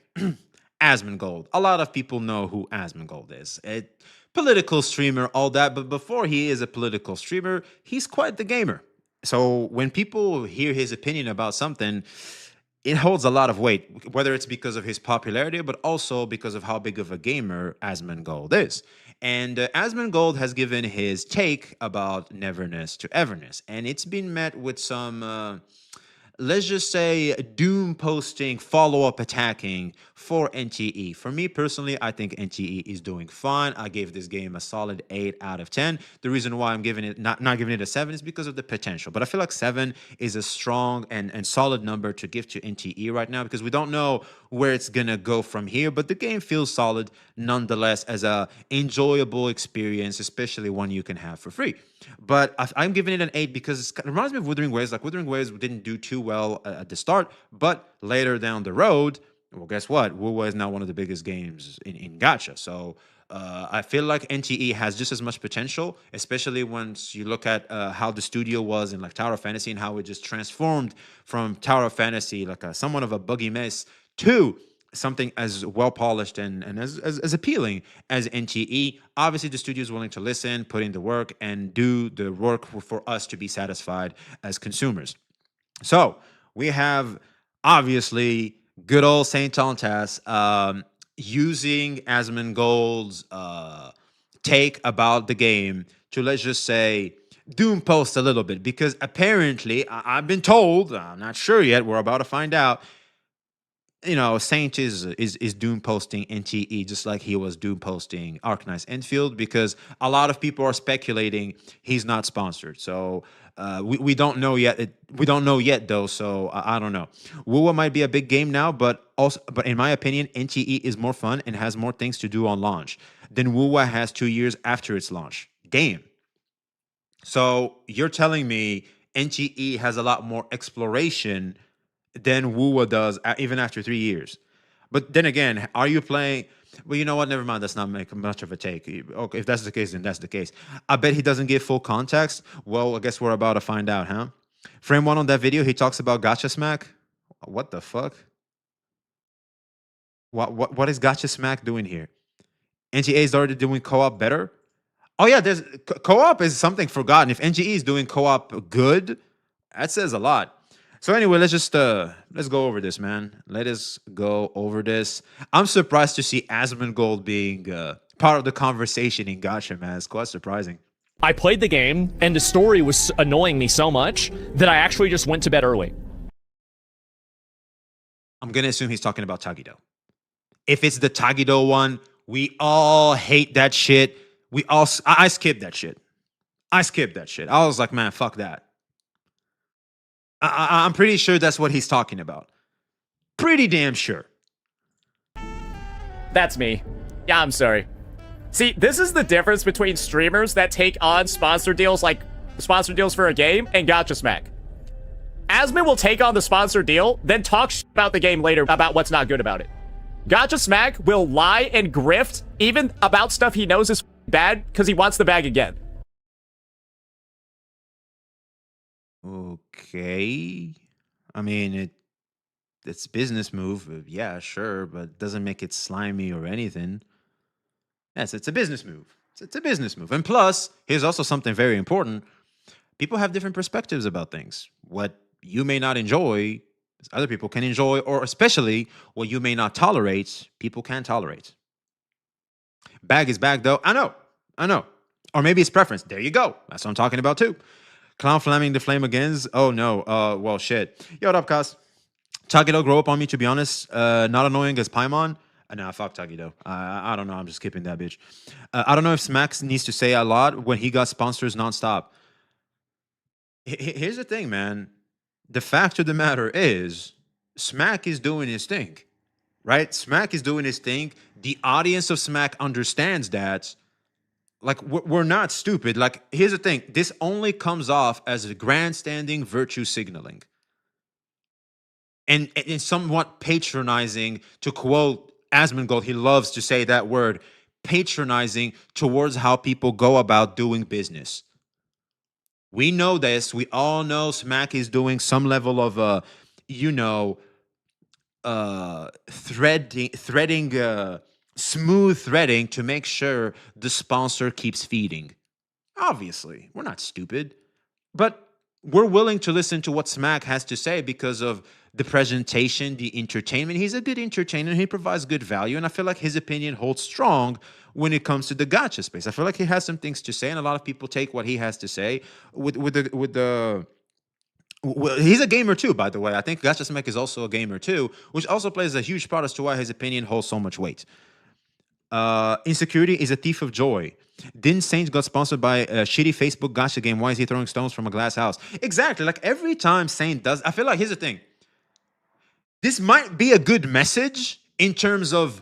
[SPEAKER 1] Asmongold. A lot of people know who Asmongold is. A political streamer, all that. But before he is a political streamer, he's quite the gamer. So when people hear his opinion about something, it holds a lot of weight, whether it's because of his popularity, but also because of how big of a gamer Asmongold is. And Asmongold has given his take about Neverness to Everness, and it's been met with some, let's just say, doom posting, follow-up attacking for NTE. For me personally, I think NTE is doing fine. I gave this game a solid 8 out of 10. The reason why I'm giving it not giving it a 7 is because of the potential. But I feel like 7 is a strong and solid number to give to NTE right now because we don't know where it's gonna go from here. But the game feels solid nonetheless as a enjoyable experience, especially one you can have for free. But I'm giving it an 8 because it reminds me of Wuthering Waves. Like Wuthering Waves didn't do too well at the start, but later down the road, well, guess what? WoWa is now one of the biggest games in gacha. So I feel like NTE has just as much potential, especially once you look at how the studio was in like Tower of Fantasy and how it just transformed from Tower of Fantasy, like somewhat of a buggy mess, to something as well polished and as appealing as NTE. Obviously, the studio is willing to listen, put in the work, and do the work for us to be satisfied as consumers. So we have obviously good old Saint Tontas using Asmongold's take about the game to, let's just say, doom post a little bit because apparently I've been told, I'm not sure yet, we're about to find out, you know, Saint is doom posting NTE just like he was doom posting Arknights Enfield because a lot of people are speculating he's not sponsored. So we don't know yet. We don't know yet though. So I don't know. WoWa might be a big game now, but in my opinion, NTE is more fun and has more things to do on launch than WoWa has 2 years after its launch. Damn. So you're telling me NTE has a lot more exploration than WoWa does even after 3 years. But then again, are you playing? Well, you know what? Never mind. That's not make much of a take. Okay, if that's the case, then that's the case. I bet he doesn't give full context. Well, I guess we're about to find out, huh? Frame one on that video, he talks about gacha smack. What the fuck? What is gacha smack doing here? NGA started doing co-op better. Oh yeah, there's co-op is something forgotten. If NGE is doing co-op good, that says a lot. So anyway, let's go over this, man. Let us go over this. I'm surprised to see Asmongold being part of the conversation in gacha, man. It's quite surprising.
[SPEAKER 5] I played the game, and the story was annoying me so much that I actually just went to bed early.
[SPEAKER 1] I'm gonna assume he's talking about Tagido. If it's the Tagido one, we all hate that shit. I skipped that shit. I was like, man, fuck that. I'm pretty sure that's what he's talking about. Pretty damn sure.
[SPEAKER 5] That's me. Yeah, I'm sorry. See, this is the difference between streamers that take on sponsor deals like sponsor deals for a game and gacha smack. Asmon will take on the sponsor deal, then talk about the game later about what's not good about it. Gacha Smack will lie and grift even about stuff he knows is bad because he wants the bag again.
[SPEAKER 1] Okay. I mean, it's business move. Yeah, sure, but it doesn't make it slimy or anything. Yes, it's a business move. It's a business move. And plus, here's also something very important. People have different perspectives about things. What you may not enjoy, other people can enjoy, or especially what you may not tolerate, people can tolerate. Bag is bag, though. I know. Or maybe it's preference. There you go. That's what I'm talking about, too. Clown flaming the flame again. Oh, no. Well, shit. Yo, what up, Cos? Tagido grow up on me, to be honest. Not annoying as Paimon. Nah, fuck Tagido. I don't know. I'm just skipping that bitch. I don't know if Smax needs to say a lot when he got sponsors nonstop. Here's the thing, man. The fact of the matter is, Smack is doing his thing, right? Smack is doing his thing. The audience of Smack understands that. Like, we're not stupid. Like, here's the thing. This only comes off as a grandstanding virtue signaling. And somewhat patronizing, to quote Asmongold, he loves to say that word, patronizing towards how people go about doing business. We know this. We all know Smack is doing some level of, smooth threading to make sure the sponsor keeps feeding. Obviously, we're not stupid, but we're willing to listen to what Smack has to say because of the presentation, the entertainment. He's a good entertainer. He provides good value, and I feel like his opinion holds strong when it comes to the gacha space. I feel like he has some things to say, and a lot of people take what he has to say he's a gamer too, by the way. I think Gacha Smack is also a gamer too, which also plays a huge part as to why his opinion holds so much weight. Insecurity is a thief of joy. Didn't Saint got sponsored by a shitty Facebook gacha game? Why is he throwing stones from a glass house? Exactly. Like every time Saint does, I feel like here's the thing. This might be a good message in terms of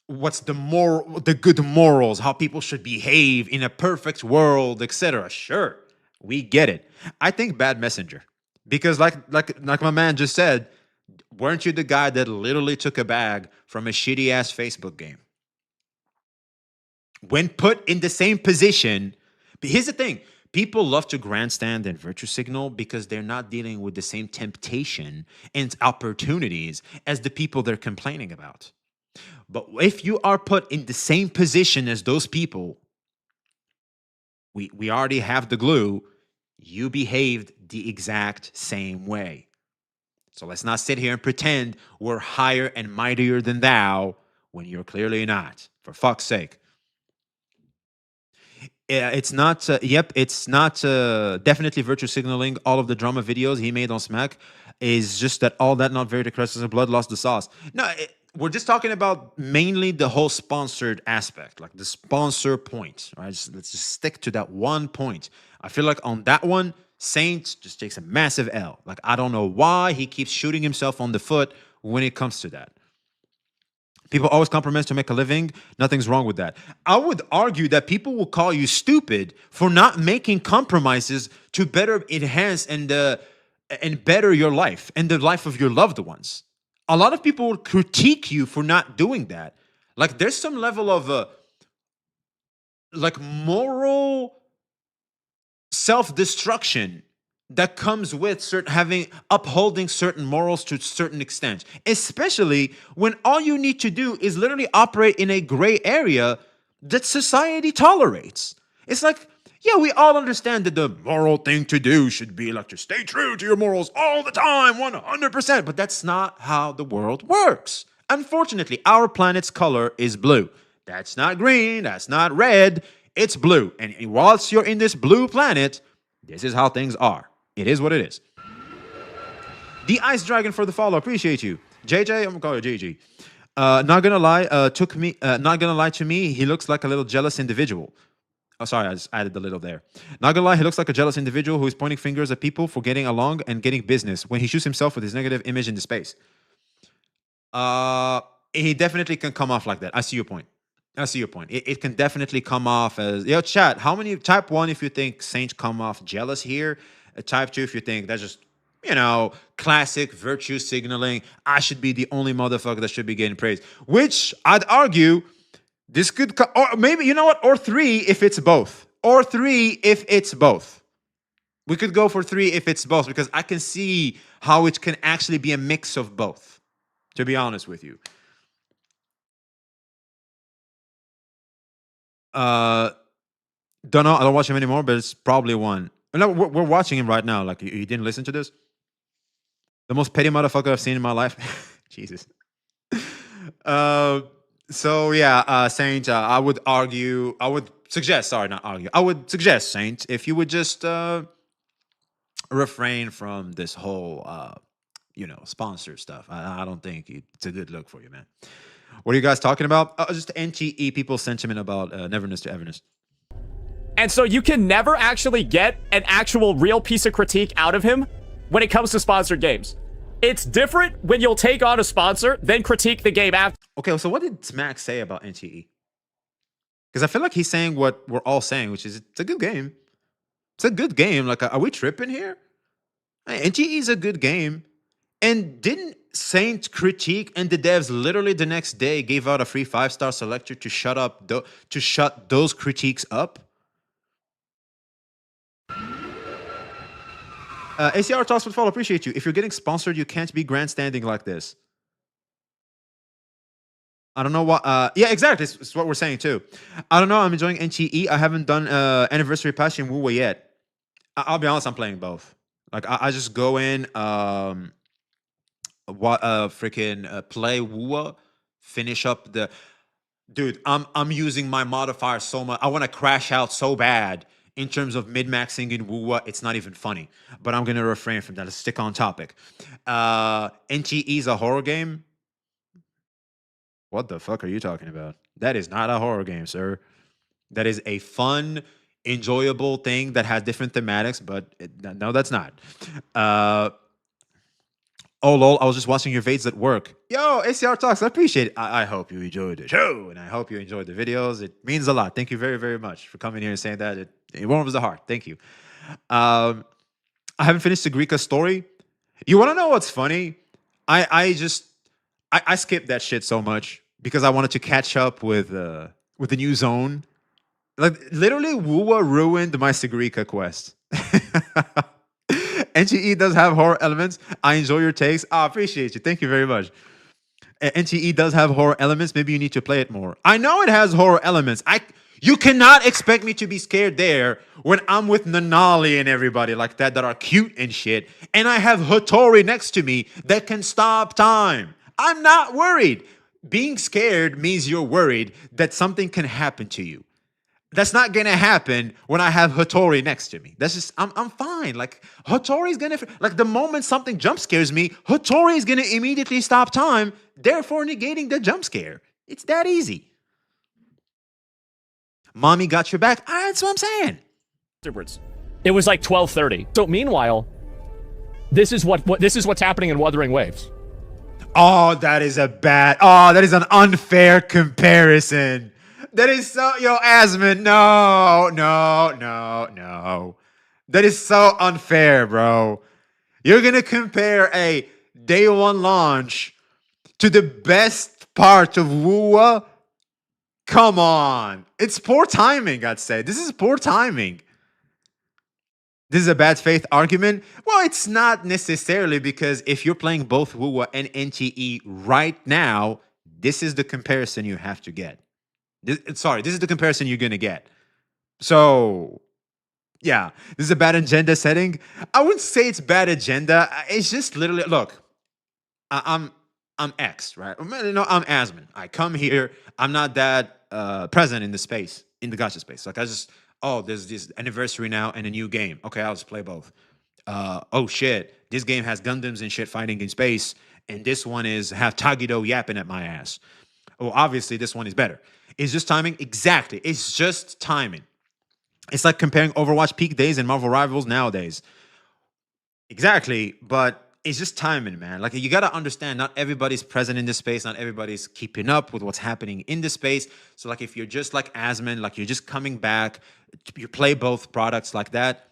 [SPEAKER 1] what's the good morals, how people should behave in a perfect world, etc. Sure, we get it. I think bad messenger. Because like my man just said, weren't you the guy that literally took a bag from a shitty ass Facebook game? When put in the same position, but here's the thing. People love to grandstand and virtue signal because they're not dealing with the same temptation and opportunities as the people they're complaining about. But if you are put in the same position as those people, we already have the glue. You behaved the exact same way. So let's not sit here and pretend we're higher and mightier than thou when you're clearly not. For fuck's sake. It's not, definitely virtue signaling. All of the drama videos he made on Smack is just that all that not very decrepit blood lost the sauce. No, we're just talking about mainly the whole sponsored aspect, like the sponsor point. Right? Let's just stick to that one point. I feel like on that one, Saint just takes a massive L. Like, I don't know why he keeps shooting himself on the foot when it comes to that. People always compromise to make a living. Nothing's wrong with that. I would argue that people will call you stupid for not making compromises to better enhance and better your life and the life of your loved ones. A lot of people will critique you for not doing that. Like, there's some level of moral self-destruction that comes with upholding certain morals to a certain extent, especially when all you need to do is literally operate in a gray area that society tolerates. It's like, yeah, we all understand that the moral thing to do should be like to stay true to your morals all the time, 100%, but that's not how the world works. Unfortunately, our planet's color is blue. That's not green, that's not red, it's blue. And whilst you're in this blue planet, this is how things are. It is what it is. The Ice Dragon for the follow. Appreciate you. JJ, I'm gonna call you GG. Not gonna lie to me, he looks like a little jealous individual. Oh, sorry, I just added the little there. Not gonna lie, he looks like a jealous individual who is pointing fingers at people for getting along and getting business when he shoots himself with his negative image into space. He definitely can come off like that. I see your point. It can definitely come off as, yo, chat, how many, type 1 if you think Saint come off jealous here, type 2 if you think that's just you know, classic virtue signaling. I should be the only motherfucker that should be getting praise. Which I'd argue this could, or maybe, you know what? Or 3 if it's both. Or 3 if it's both. We could go for 3 if it's both, because I can see how it can actually be a mix of both, to be honest with you. Don't know. I don't watch him anymore, but it's probably one. No, we're watching him right now. Like, you didn't listen to this? The most petty motherfucker I've seen in my life. Jesus. So yeah, Saint, I would argue, I would suggest, sorry, not argue. I would suggest, Saint, if you would just refrain from this whole, you know, sponsor stuff. I don't think it's a good look for you, man. What are you guys talking about? Just NTE people's sentiment about Neverness to Everness.
[SPEAKER 5] And so you can never actually get an actual real piece of critique out of him when it comes to sponsored games. It's different when you'll take on a sponsor, then critique the game after.
[SPEAKER 1] Okay, so what did Smack say about NTE? Because I feel like he's saying what we're all saying, which is it's a good game. It's a good game. Like, are we tripping here? NTE is a good game. And didn't Saint critique and the devs literally the next day gave out a free 5-star selector to shut those critiques up? ACR Toss would follow. Appreciate you. If you're getting sponsored, you can't be grandstanding like this. I don't know what. Yeah, exactly. It's what we're saying too. I don't know. I'm enjoying NTE. I haven't done Anniversary Patch in WoWA yet. I'll be honest. I'm playing both. Like, I just go in, freaking play WoWA, finish up the. Dude, I'm using my modifier so much. I want to crash out so bad. In terms of min-maxing in WoWA, it's not even funny. But I'm going to refrain from that. Let's stick on topic. NTE is a horror game? What the fuck are you talking about? That is not a horror game, sir. That is a fun, enjoyable thing that has different thematics, but no, that's not. Oh, lol, I was just watching your VADs at work. Yo, ACR Talks, I appreciate it. I hope you enjoyed the show, and I hope you enjoyed the videos. It means a lot. Thank you very, very much for coming here and saying that. It warms the heart. Thank you. I haven't finished the Greeka story. You want to know what's funny? I skipped that shit so much because I wanted to catch up with the new zone. Like, literally, WoWA ruined my Sigrika quest. NTE does have horror elements. I enjoy your takes. I appreciate you. Thank you very much. NTE does have horror elements. Maybe you need to play it more. I know it has horror elements. You cannot expect me to be scared there when I'm with Nanali and everybody like that are cute and shit, and I have Hattori next to me that can stop time. I'm not worried. Being scared means you're worried that something can happen to you. That's not gonna happen when I have Hattori next to me. That's just, I'm fine. Like, Hattori's gonna, like, the moment something jump scares me, Hattori is gonna immediately stop time, therefore negating the jump scare. It's that easy. Mommy got your back. That's what I'm saying.
[SPEAKER 5] Afterwards, it was like 12:30. So meanwhile, this is what's happening in Wuthering Waves.
[SPEAKER 1] Oh, that is that is an unfair comparison. That is so, yo, Asmon, no. That is so unfair, bro. You're going to compare a day one launch to the best part of WoWA? Come on. It's poor timing, I'd say. This is poor timing. This is a bad faith argument? Well, it's not necessarily, because if you're playing both WoWA and NTE right now, this is the comparison you have to get. This is the comparison you're going to get. So, yeah, this is a bad agenda setting. I wouldn't say it's bad agenda. It's just literally, look, I'm X, right? No, I'm Asmon. I come here. I'm not that present in the space, in the gacha space. Like, there's this anniversary now and a new game. Okay, I'll just play both. Oh, shit, this game has Gundams and shit fighting in space, and this one have Tagido yapping at my ass. Well, obviously, this one is better. It's just timing. Exactly. It's just timing. It's like comparing Overwatch peak days and Marvel Rivals nowadays. Exactly. But it's just timing, man. Like, you got to understand, not everybody's present in this space. Not everybody's keeping up with what's happening in the space. So, like, if you're just like Asmon, like, you're just coming back, you play both products like that.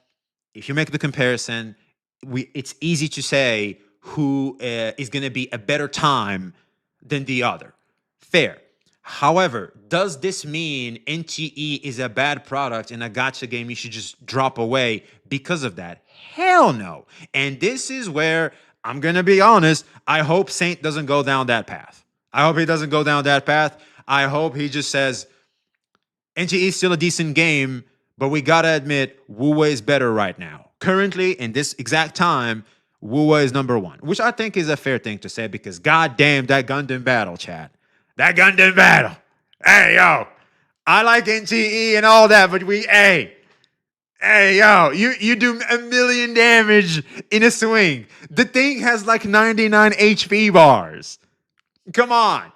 [SPEAKER 1] If you make the comparison, it's easy to say who is going to be a better time than the other. Fair. However, does this mean NTE is a bad product and a gacha game you should just drop away because of that? Hell no. And this is where I'm going to be honest. I hope Saint doesn't go down that path. I hope he doesn't go down that path. I hope he just says NTE is still a decent game, but we got to admit Wuwa is better right now. Currently, in this exact time, Wuwa is number one, which I think is a fair thing to say because goddamn that Gundam battle, chat. That Gundam battle. Hey, yo. I like NTE and all that, but hey, yo, you do a million damage in a swing. The thing has like 99 HP bars. Come on.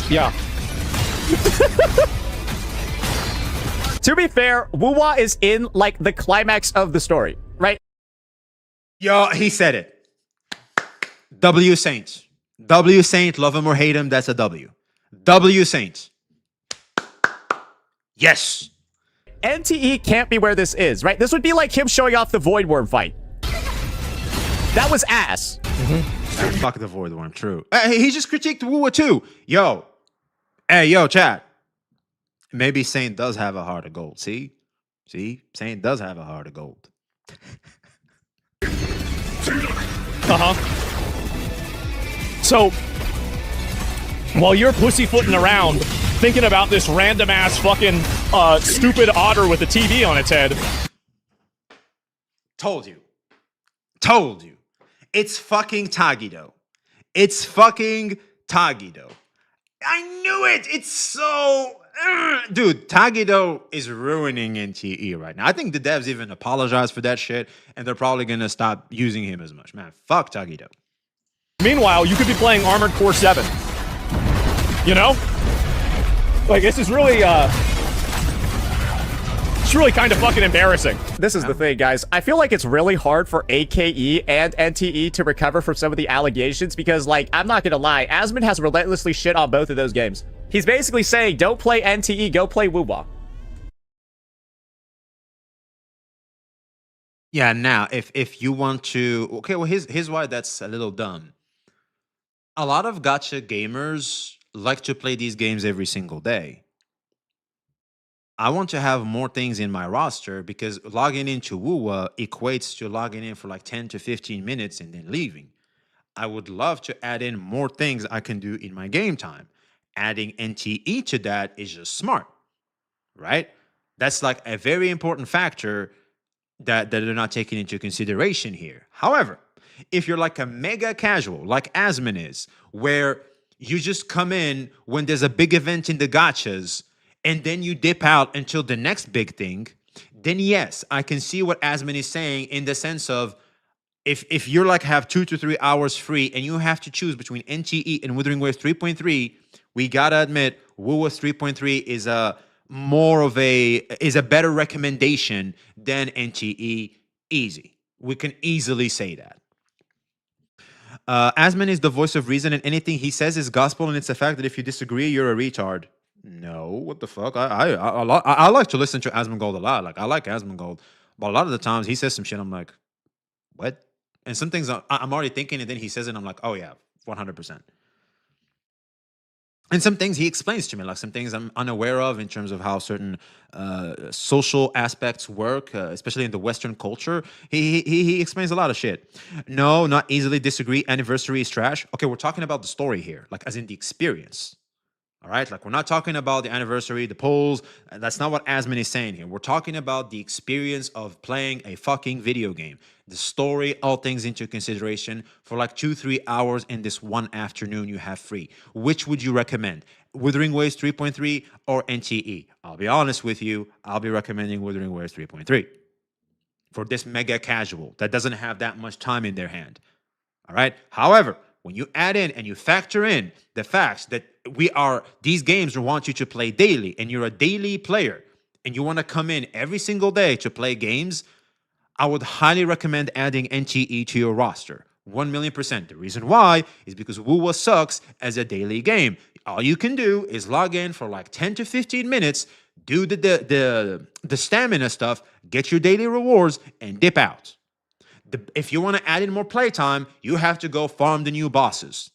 [SPEAKER 3] Yeah.
[SPEAKER 5] To be fair, Wuwa is in like the climax of the story, right?
[SPEAKER 1] Yo, he said it. W Saint. W Saint, love him or hate him, that's a W. W Saint. Yes.
[SPEAKER 5] NTE can't be where this is, right? This would be like him showing off the Void Worm fight. That was ass.
[SPEAKER 1] Fuck the Void Worm, true. He just critiqued Wuwa too. Yo. Hey, yo, chat. Maybe Saint does have a heart of gold. See? Saint does have a heart of gold.
[SPEAKER 3] So, while you're pussyfooting around, thinking about this random ass fucking stupid otter with a TV on its head.
[SPEAKER 1] Told you. It's fucking Tagido. It's fucking Tagido. I knew it. It's so... Dude, Tagido is ruining NTE right now. I think the devs even apologize for that shit, and they're probably going to stop using him as much. Man, fuck Tagido.
[SPEAKER 3] Meanwhile, you could be playing Armored Core 7. You know? Like, this is really, it's really kind of fucking embarrassing.
[SPEAKER 5] This is the thing, guys. I feel like it's really hard for AKE and NTE to recover from some of the allegations because, like, I'm not gonna lie, Asmon has relentlessly shit on both of those games. He's basically saying, don't play NTE, go play Wuwa.
[SPEAKER 1] Yeah, now, if you want to... Okay, well, here's why that's a little dumb. A lot of gacha gamers like to play these games every single day. I want to have more things in my roster because logging into Wuwa equates to logging in for like 10 to 15 minutes and then leaving. I would love to add in more things I can do in my game time. Adding NTE to that is just smart, right? That's like a very important factor that they're not taking into consideration here. However, if you're like a mega casual, like Asmon is, where you just come in when there's a big event in the gachas, and then you dip out until the next big thing, then yes, I can see what Asmon is saying in the sense of if you're like have 2 to 3 hours free and you have to choose between NTE and Wuthering Waves 3.3, we gotta admit Wuwa 3.3 is a better recommendation than NTE. Easy. We can easily say that. Asmon is the voice of reason, and anything he says is gospel, and it's a fact that if you disagree, you're a retard. No, what the fuck? I like to listen to Asmongold a lot. Like, I like Asmongold, but a lot of the times he says some shit, I'm like, what? And some things I'm already thinking, and then he says it, and I'm like, oh yeah, 100%. And some things he explains to me, like some things I'm unaware of in terms of how certain social aspects work, especially in the Western culture. He explains a lot of shit. No, not easily disagree. Anniversary is trash. Okay, we're talking about the story here, like as in the experience. All right, like we're not talking about the anniversary, the polls. That's not what Asmon is saying here. We're talking about the experience of playing a fucking video game. The story, all things into consideration for like 2-3 hours in this one afternoon you have free. Which would you recommend? Wuthering Waves 3.3 or NTE? I'll be honest with you, I'll be recommending Wuthering Waves 3.3 for this mega casual that doesn't have that much time in their hand. All right. However, when you add in and you factor in the facts that these games want you to play daily and you're a daily player and you want to come in every single day to play games, I would highly recommend adding NTE to your roster. 1,000,000%. The reason why is because Wuwa sucks as a daily game. All you can do is log in for like 10 to 15 minutes, do the stamina stuff, get your daily rewards, and dip out. If you want to add in more playtime, you have to go farm the new bosses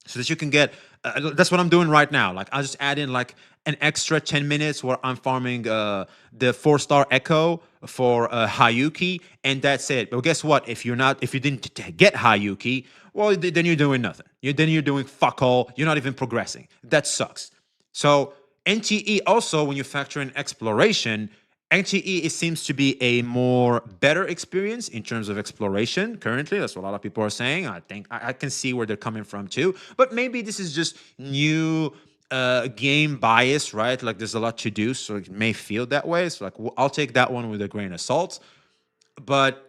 [SPEAKER 1] so that you can get. That's what I'm doing right now. Like I'll just add in like an extra 10 minutes where I'm farming the 4-star Echo for Hayuki, and that's it. But guess what? If you didn't get Hayuki, well, then you're doing nothing. Then you're doing fuck all. You're not even progressing. That sucks. So NTE also, when you factor in exploration, NTE it seems to be a more better experience in terms of exploration currently. That's what a lot of people are saying. I think I can see where they're coming from too. But maybe this is just new game bias, right? Like there's a lot to do, so it may feel that way. So like I'll take that one with a grain of salt. But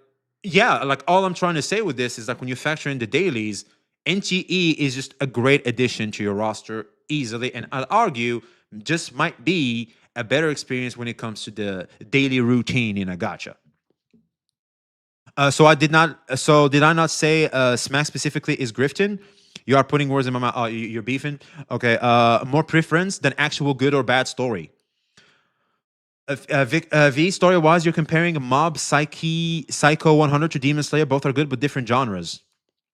[SPEAKER 1] yeah, like all I'm trying to say with this is like when you factor in the dailies, NTE is just a great addition to your roster easily, and I'd argue just might be a better experience when it comes to the daily routine in a gacha. Did I not say Smack specifically is Grifton? You are putting words in my mouth. Oh, you're beefing. Okay. More preference than actual good or bad story. V story wise, you're comparing Mob Psycho 100 to Demon Slayer. Both are good, but different genres.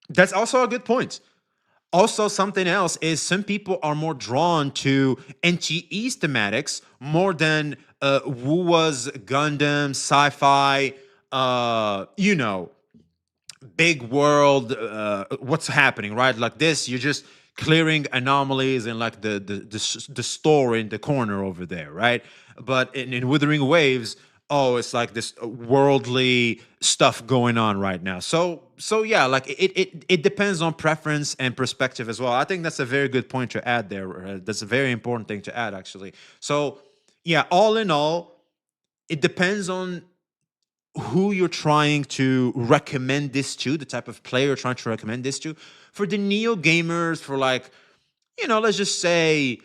[SPEAKER 1] That's also a good point. Also, something else is some people are more drawn to NTE's thematics more than Wuwa's Gundam, sci-fi, big world, what's happening, right? Like this, you're just clearing anomalies in like the store in the corner over there, right? But in Withering Waves, oh, it's like this worldly stuff going on right now. So yeah, like it depends on preference and perspective as well. I think that's a very good point to add there. That's a very important thing to add, actually. So yeah, all in all, it depends on who you're trying to recommend this to, the type of player you're trying to recommend this to. For the neo gamers, for like, let's just say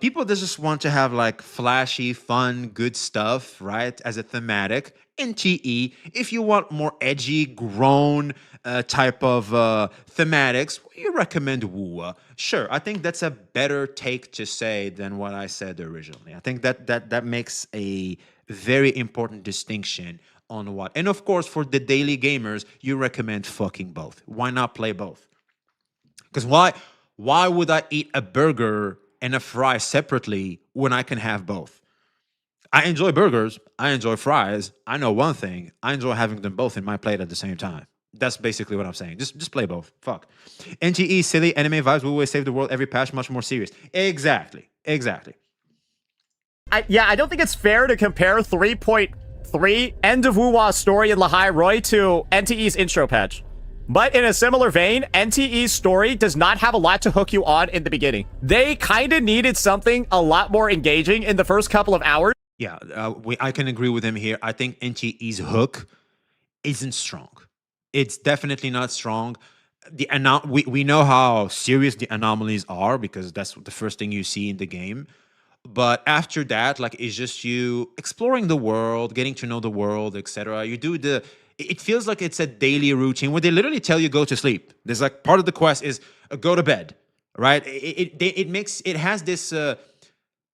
[SPEAKER 1] people that just want to have like flashy, fun, good stuff, right? As a thematic. NTE, if you want more edgy, grown type of thematics, you recommend Wuwa. Sure, I think that's a better take to say than what I said originally. I think that makes a very important distinction on what. And of course, for the daily gamers, you recommend fucking both. Why not play both? Because why would I eat a burger and a fry separately when I can have both? I enjoy burgers. I enjoy fries. I know one thing. I enjoy having them both in my plate at the same time. That's basically what I'm saying. Just play both. Fuck. NTE, silly anime vibes. We always save the world. Every patch much more serious. Exactly.
[SPEAKER 5] I don't think it's fair to compare 3.3 End of Wuwa's story in Lahai Roy to NTE's intro patch. But in a similar vein, NTE's story does not have a lot to hook you on in the beginning. They kind of needed something a lot more engaging in the first couple of hours.
[SPEAKER 1] Yeah, I can agree with him here. I think NTE's hook isn't strong. It's definitely not strong. We know how serious the anomalies are because that's the first thing you see in the game. But after that, like, it's just you exploring the world, getting to know the world, etc. You do it feels like it's a daily routine where they literally tell you go to sleep. There's like part of the quest is go to bed, right? It has this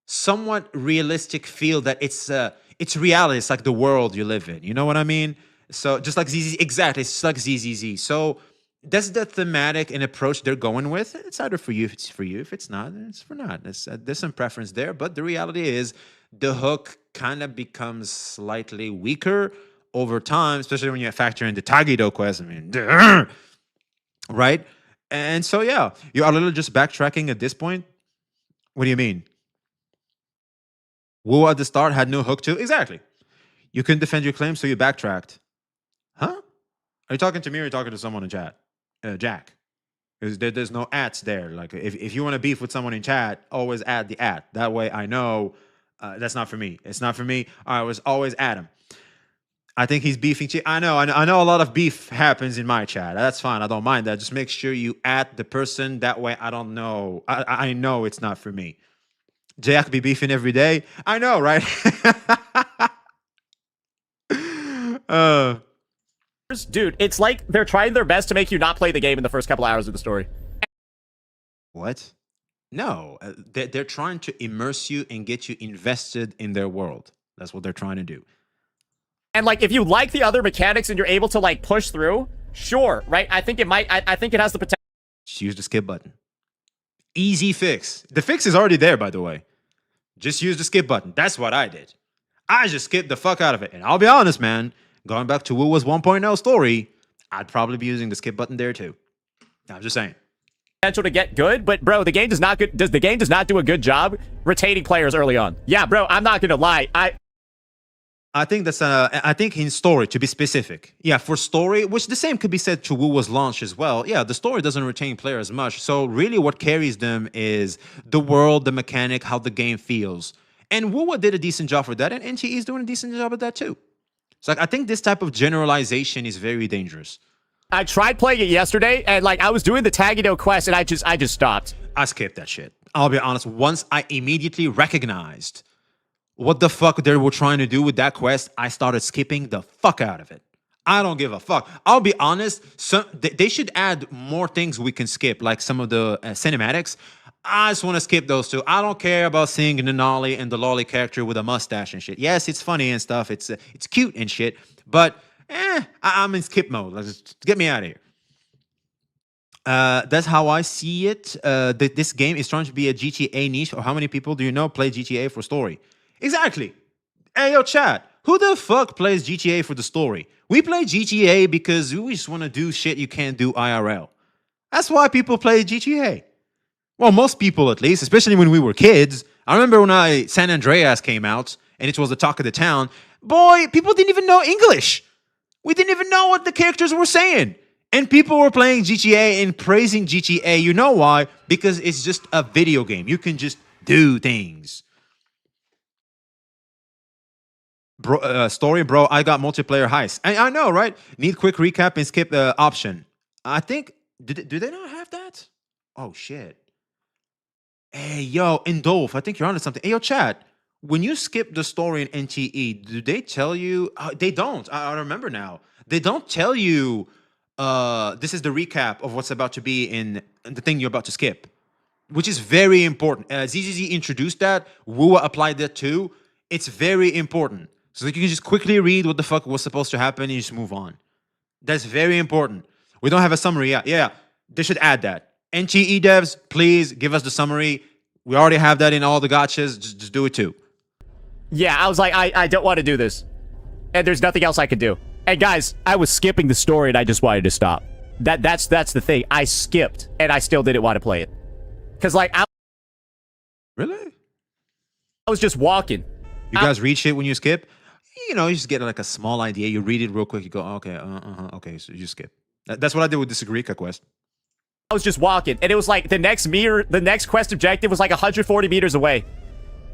[SPEAKER 1] somewhat realistic feel that it's reality. It's like the world you live in. You know what I mean? So just like ZZ, exactly. It's like ZZZ. So that's the thematic and approach they're going with. It's either for you, if it's for you. If it's not, it's for not. There's some preference there, but the reality is the hook kind of becomes slightly weaker over time, especially when you factor in the Tagido quest. I mean, right? And so yeah, you are a little just backtracking at this point. What do you mean? Wu at the start had no hook too? Exactly. You couldn't defend your claim, so you backtracked. Huh? Are you talking to me or are you talking to someone in chat? Jack. There's no ats there. Like if you want to beef with someone in chat, always add the at. That way I know that's not for me. It's not for me. I was always at him. I think he's beefing. I know a lot of beef happens in my chat. That's fine. I don't mind that. Just make sure you at the person. That way I don't know. I know it's not for me. Jack be beefing every day. I know, right?
[SPEAKER 5] Dude, it's like they're trying their best to make you not play the game in the first couple hours of the story.
[SPEAKER 1] What? No, they're trying to immerse you and get you invested in their world. That's what they're trying to do.
[SPEAKER 5] And like, if you like the other mechanics and you're able to like push through, sure, right? I think it might. I think it has the potential.
[SPEAKER 1] Just use the skip button. Easy fix. The fix is already there, by the way. Just use the skip button. That's what I did. I just skipped the fuck out of it. And I'll be honest, man, going back to Wuwa's 1.0 story, I'd probably be using the skip button there too. I'm just saying.
[SPEAKER 5] Potential to get good, but bro, the game does not do a good job retaining players early on. Yeah, bro, I'm not gonna lie.
[SPEAKER 1] I think that's I think in story, to be specific. Yeah, for story, which the same could be said to Wuwa's launch as well. Yeah, the story doesn't retain players much. So really what carries them is the world, the mechanic, how the game feels. And Wuwa did a decent job for that, and NTE is doing a decent job at that too. So like, I think this type of generalization is very dangerous.
[SPEAKER 5] I tried playing it yesterday, and like I was doing the Tagido quest, and I just stopped.
[SPEAKER 1] I skipped that shit. I'll be honest. Once I immediately recognized what the fuck they were trying to do with that quest, I started skipping the fuck out of it. I don't give a fuck. I'll be honest. They should add more things we can skip, like some of the cinematics. I just want to skip those two. I don't care about seeing Nanali and the lolly character with a mustache and shit. Yes, it's funny and stuff. It's cute and shit. But I'm in skip mode. Just get me out of here. That's how I see it. This game is trying to be a GTA niche. Or how many people do you know play GTA for story? Exactly. Hey, yo, chat. Who the fuck plays GTA for the story? We play GTA because we just want to do shit you can't do IRL. That's why people play GTA. Well, most people at least, especially when we were kids. I remember when San Andreas came out and it was the talk of the town. Boy, people didn't even know English. We didn't even know what the characters were saying. And people were playing GTA and praising GTA. You know why? Because it's just a video game. You can just do things. Bro, story, bro, I got multiplayer heist. I know, right? Need quick recap and skip the option. I think, do they not have that? Oh, shit. Hey, yo, Indolf, I think you're onto something. Hey, yo, chat, when you skip the story in NTE, do they tell you? They don't. I remember now. They don't tell you this is the recap of what's about to be in the thing you're about to skip, which is very important. ZZZ introduced that. Wuwa applied that too. It's very important. So that you can just quickly read what the fuck was supposed to happen and you just move on. That's very important. We don't have a summary yet. Yeah, they should add that. NTE devs, please give us the summary. We already have that in all the gachas. Just do it too.
[SPEAKER 5] Yeah, I was like, I don't want to do this. And there's nothing else I could do. And guys, I was skipping the story and I just wanted to stop. That's the thing. I skipped and I still didn't want to play it. Because like,
[SPEAKER 1] Really?
[SPEAKER 5] I was just walking.
[SPEAKER 1] You guys read shit when you skip? You know, you just get like a small idea. You read it real quick. You go, okay, okay, so you skip. That's what I did with this Agrika quest.
[SPEAKER 5] I was just walking, and it was like the next quest objective was like 140 meters away,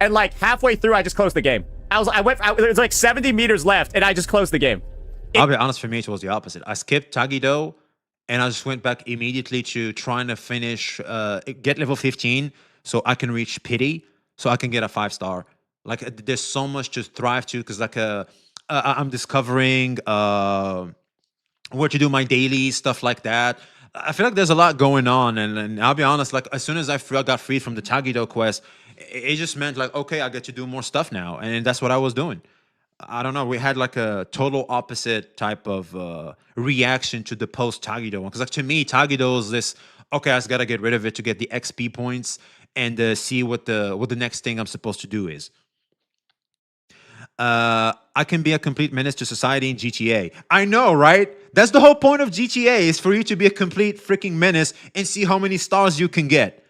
[SPEAKER 5] and like halfway through, I just closed the game. There was like 70 meters left, and I just closed the game.
[SPEAKER 1] I'll be honest, for me, it was the opposite. I skipped Tagido, and I just went back immediately to trying to finish, get level 15, so I can reach Pity, so I can get a 5-star. Like, there's so much to thrive to, because like I'm discovering where to do my daily stuff like that. I feel like there's a lot going on, and I'll be honest, like as soon as I got freed from the Tagido quest, it just meant like, okay, I get to do more stuff now, and that's what I was doing. I don't know, we had like a total opposite type of reaction to the post Tagido one, because like to me, Tagido is this, okay, I just gotta get rid of it to get the XP points and see what the next thing I'm supposed to do is. I can be a complete menace to society in GTA. I know, right? That's the whole point of GTA, is for you to be a complete freaking menace and see how many stars you can get.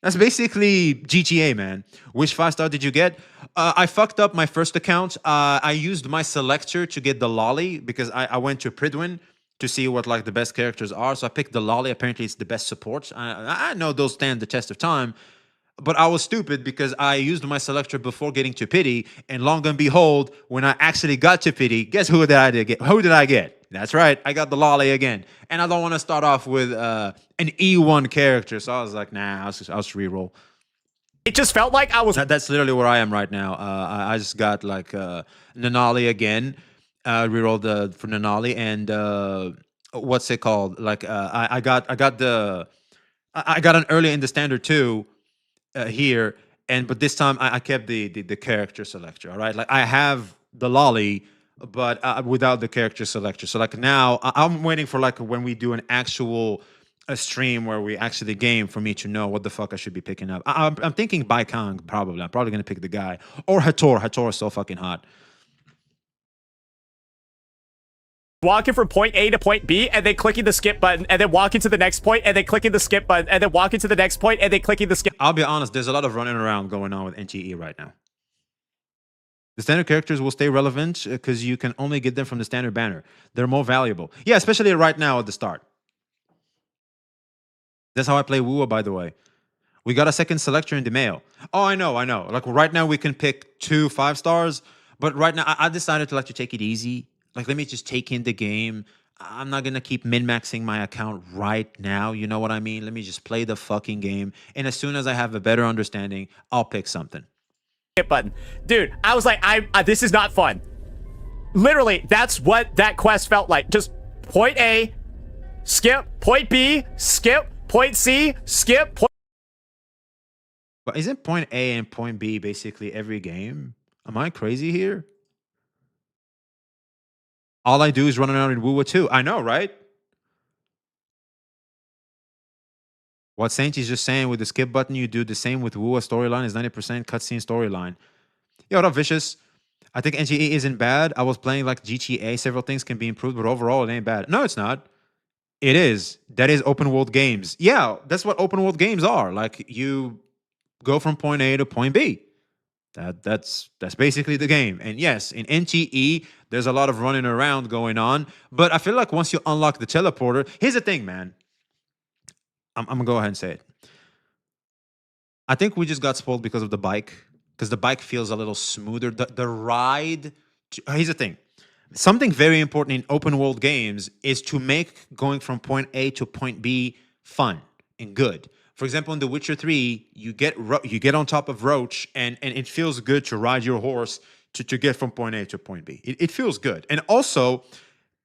[SPEAKER 1] That's basically GTA, man. Which 5-star did you get? I fucked up my first account. I used my selector to get the lolly because I went to Pridwin to see what like the best characters are. So I picked the lolly. Apparently it's the best support. I know those stand the test of time. But I was stupid because I used my selector before getting to Pity, and long and behold, when I actually got to Pity, guess who did I get? Who did I get? That's right, I got the lolly again. And I don't want to start off with an E1 character, so I was like, nah, I'll just reroll.
[SPEAKER 5] It just felt like I was...
[SPEAKER 1] That's literally where I am right now. I just got like Nanali again, rerolled for Nanali, and what's it called? Like I got an early in the standard too. here, but this time I kept the character selector. All right, like I have the lolly, but without the character selector. So like now I'm waiting for like when we do an actual a stream where we actually game for me to know what the fuck I should be picking up. I'm thinking Baikang probably. I'm probably gonna pick the guy or Hator. Hator is so fucking hot.
[SPEAKER 5] Walking from point A to point B and then clicking the skip button and then walking to the next point and then clicking the skip button and then walking to the next point and then clicking the skip.
[SPEAKER 1] I'll be honest, there's a lot of running around going on with NTE right now. The standard characters will stay relevant because you can only get them from the standard banner. They're more valuable. Yeah, especially right now at the start. That's how I play Wua, by the way. We got a second selector in the mail. Oh, I know. Like right now we can pick 2 5-stars, but right now I decided to like to take it easy. Like, let me just take in the game. I'm not going to keep min-maxing my account right now. You know what I mean? Let me just play the fucking game. And as soon as I have a better understanding, I'll pick something.
[SPEAKER 5] Skip button. Dude, I was like, this is not fun. Literally, that's what that quest felt like. Just point A, skip, point B, skip, point C, skip, point...
[SPEAKER 1] But isn't point A and point B basically every game? Am I crazy here? All I do is run around in Wua too. I know, right? What Saint is just saying with the skip button, you do the same with Wua storyline is 90% cutscene storyline. Yo, what up, Vicious? I think NGE isn't bad. I was playing like GTA. Several things can be improved, but overall it ain't bad. No, it's not. It is. That is open world games. Yeah, that's what open world games are. Like you go from point A to point B. That's basically the game. And yes, in NTE, there's a lot of running around going on. But I feel like once you unlock the teleporter, here's the thing, man. I'm gonna go ahead and say it. I think we just got spoiled because of the bike. Because the bike feels a little smoother. The ride. Here's the thing. Something very important in open world games is to make going from point A to point B fun and good. For example, in The Witcher 3, you get on top of Roach, and it feels good to ride your horse to get from point A to point B. It feels good. And also,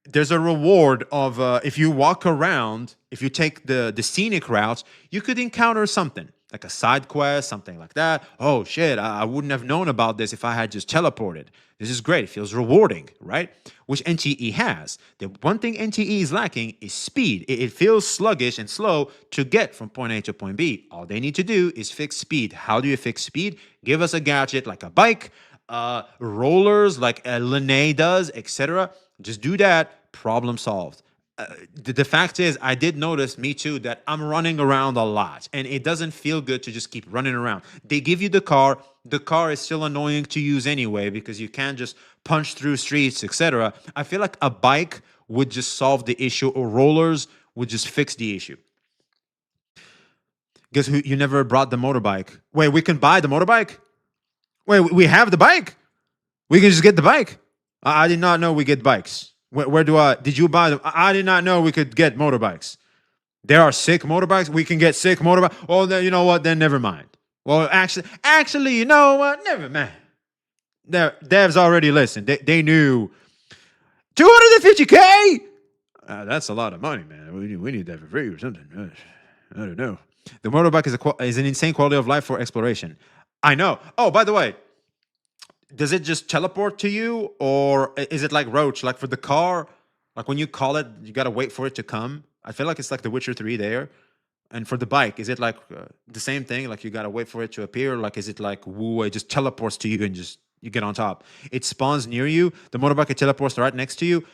[SPEAKER 1] there's a reward of if you walk around, if you take the scenic routes, you could encounter something, like a side quest, something like that. Oh, shit, I wouldn't have known about this if I had just teleported. This is great. It feels rewarding, right? Which NTE has. The one thing NTE is lacking is speed. It feels sluggish and slow to get from point A to point B. All they need to do is fix speed. How do you fix speed? Give us a gadget like a bike, rollers like Linnae does, etc. Just do that. Problem solved. The fact is, I did notice, me too, that I'm running around a lot. And it doesn't feel good to just keep running around. They give you the car. The car is still annoying to use anyway because you can't just punch through streets, etc. I feel like a bike would just solve the issue, or rollers would just fix the issue. Guess who? You never brought the motorbike. Wait, we can buy the motorbike? Wait, we have the bike? We can just get the bike? I did not know we get bikes. Where did you buy them? I did not know we could get motorbikes. There are sick motorbikes. We can get sick motorbikes. Oh, then you know what? Then never mind. Well, actually, you know what? Never mind. Devs already listened. They knew 250K. That's a lot of money, man. We need that for free or something. I don't know. The motorbike is an insane quality of life for exploration. I know. Oh, by the way, does it just teleport to you, or is it like Roach? Like for the car, like when you call it, you gotta wait for it to come. I feel like it's like The Witcher 3 there. And for the bike, is it like the same thing? Like you gotta wait for it to appear? Like is it like woo? It just teleports to you and just you get on top. It spawns near you. The motorbike it teleports right next to you.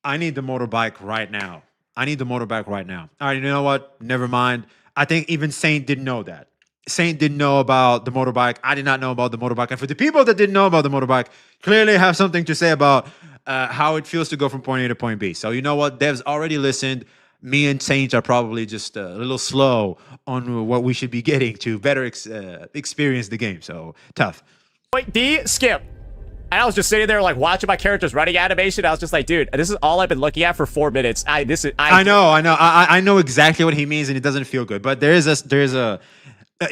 [SPEAKER 1] I need the motorbike right now. I need the motorbike right now. All right, you know what? Never mind. I think even Saint didn't know that. Saint didn't know about the motorbike. I did not know about the motorbike. And for the people that didn't know about the motorbike, clearly have something to say about how it feels to go from point A to point B. So you know what? Devs already listened. Me and Saint are probably just a little slow on what we should be getting to better experience the game. So tough.
[SPEAKER 5] Point D, skip. And I was just sitting there like watching my characters running animation. I was just like, dude, this is all I've been looking at for 4 minutes. I
[SPEAKER 1] know. I know exactly what he means, and it doesn't feel good. But there's a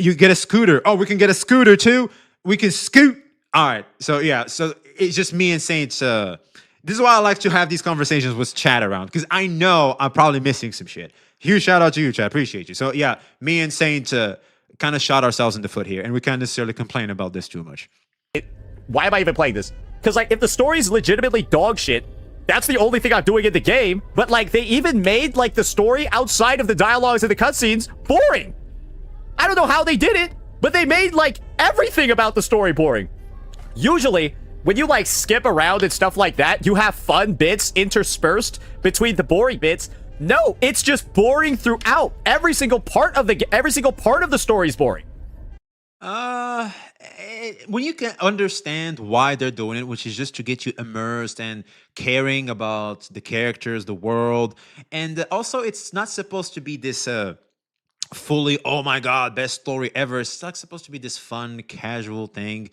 [SPEAKER 1] you get a scooter. Oh, we can get a scooter too. We can scoot. All right. So yeah. So it's just me and Saints. This is why I like to have these conversations with chat around, because I know I'm probably missing some shit. Huge shout out to you, chat. Appreciate you. So yeah, me and Saint kind of shot ourselves in the foot here, and we can't necessarily complain about this too much.
[SPEAKER 5] Why am I even playing this? Because, like, if the story's legitimately dog shit, that's the only thing I'm doing in the game. But, like, they even made, like, the story outside of the dialogues and the cutscenes boring. I don't know how they did it, but they made, like, everything about the story boring. Usually, when you, like, skip around and stuff like that, you have fun bits interspersed between the boring bits. No, it's just boring throughout. Every single part of the story is boring.
[SPEAKER 1] When you can understand why they're doing it, which is just to get you immersed and caring about the characters, the world, and also it's not supposed to be this fully, oh my god, best story ever. It's not supposed to be this fun, casual thing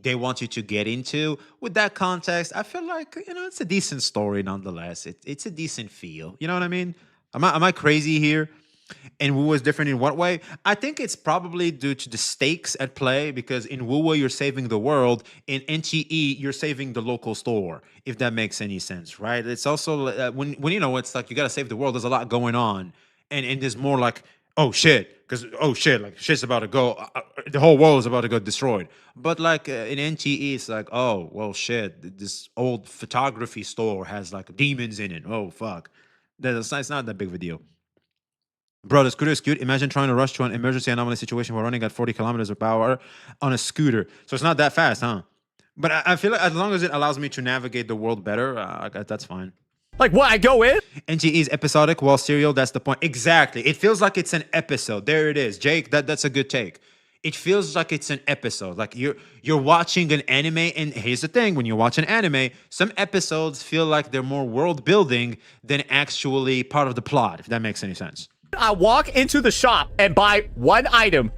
[SPEAKER 1] they want you to get into. With that context, I feel like, it's a decent story nonetheless. It's a decent feel. You know what I mean? Am I crazy here? And Wu is different in what way? I think it's probably due to the stakes at play, because in Wu you're saving the world, in NTE you're saving the local store, if that makes any sense, right? It's also when it's like you gotta save the world, there's a lot going on, and there's more like, oh shit, because like shit's about to go, the whole world is about to go destroyed. But like in NTE, it's like, oh well, shit, this old photography store has like demons in it. Oh fuck, it's not that big of a deal. Bro, the scooter is cute. Imagine trying to rush to an emergency anomaly situation while running at 40 kilometers per hour on a scooter. So it's not that fast, huh? But I feel like as long as it allows me to navigate the world better, that's fine.
[SPEAKER 5] Like, what? I go in?
[SPEAKER 1] NGE is episodic, while serial, that's the point. Exactly. It feels like it's an episode. There it is. Jake, that's a good take. It feels like it's an episode. Like you're watching an anime, and here's the thing, when you watch an anime, some episodes feel like they're more world building than actually part of the plot, if that makes any sense.
[SPEAKER 5] I walk into the shop and buy one item,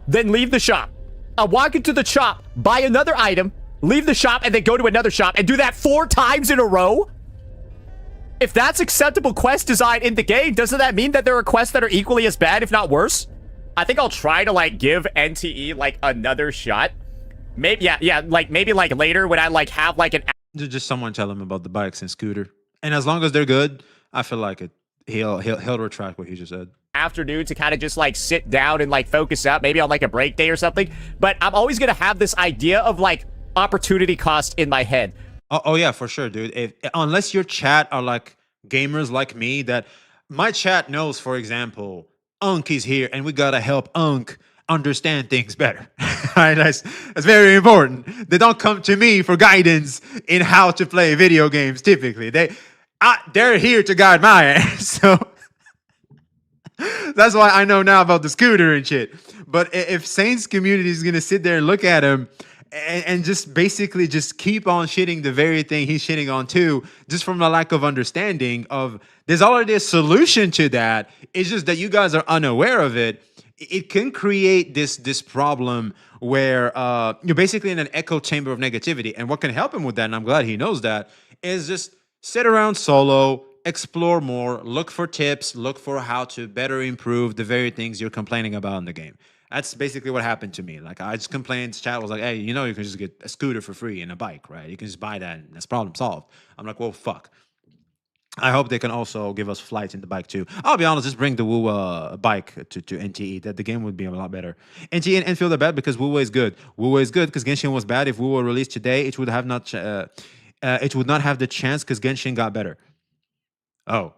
[SPEAKER 5] then leave the shop. I walk into the shop, buy another item, leave the shop, and then go to another shop and do that 4 times in a row? If that's acceptable quest design in the game, doesn't that mean that there are quests that are equally as bad, if not worse? I think I'll try to, like, give NTE, like, another shot. Maybe, maybe later when I, like, have, like, an...
[SPEAKER 1] Just someone tell him about the bikes and scooter. And as long as they're good, I feel like it. He'll retract what he just said.
[SPEAKER 5] Afternoon to kind of just like sit down and like focus up, maybe on like a break day or something. But I'm always gonna have this idea of like opportunity cost in my head.
[SPEAKER 1] Oh yeah, for sure, dude. Unless your chat are like gamers like me, that my chat knows, for example, Unk is here and we gotta help Unk understand things better. Right? That's very important. They don't come to me for guidance in how to play video games. Typically, they're here to guide my ass. So that's why I know now about the scooter and shit. But if Saints community is gonna sit there and look at him and just basically just keep on shitting the very thing he's shitting on too, just from a lack of understanding of, there's already a solution to that. It's just that you guys are unaware of it. It can create this problem where you're basically in an echo chamber of negativity. And what can help him with that, and I'm glad he knows that, is just sit around solo, explore more, look for tips, look for how to better improve the very things you're complaining about in the game. That's basically what happened to me. Like, I just complained, chat was like, hey, you can just get a scooter for free and a bike, right? You can just buy that and that's problem solved. I'm like, well, fuck. I hope they can also give us flights in the bike too. I'll be honest, just bring the Wu bike to NTE. That the game would be a lot better. NTE and Enfield are bad because Wu is good. Wu is good because Genshin was bad. If Wu were released today, it would not have the chance because Genshin got better. Oh.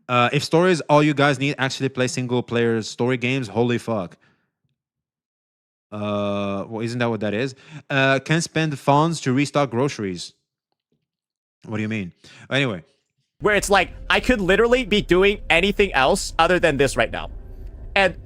[SPEAKER 1] If story is all you guys need, actually play single player story games. Holy fuck. Well, isn't that what that is? Can spend funds to restock groceries. What do you mean? Anyway.
[SPEAKER 5] Where it's like, I could literally be doing anything else other than this right now. And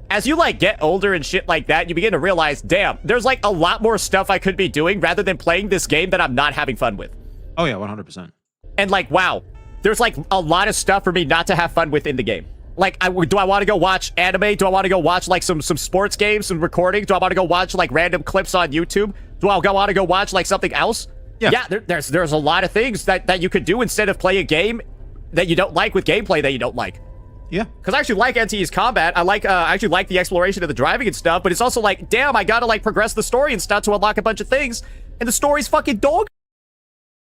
[SPEAKER 5] as you like get older and shit like that, you begin to realize, damn, there's like a lot more stuff I could be doing rather than playing this game that I'm not having fun with.
[SPEAKER 1] Oh yeah, 100%.
[SPEAKER 5] And like, wow, there's like a lot of stuff for me not to have fun with in the game. Like, do I want to go watch anime? Do I want to go watch like some sports games, some recordings? Do I want to go watch like random clips on YouTube? Do I want to go watch like something else? Yeah, there's a lot of things that you could do instead of play a game that you don't like with gameplay that you don't like.
[SPEAKER 1] Yeah.
[SPEAKER 5] Because I actually like NTE's combat. I actually like the exploration of the driving and stuff, but it's also like, damn, I gotta like progress the story and stuff to unlock a bunch of things, and the story's fucking dog.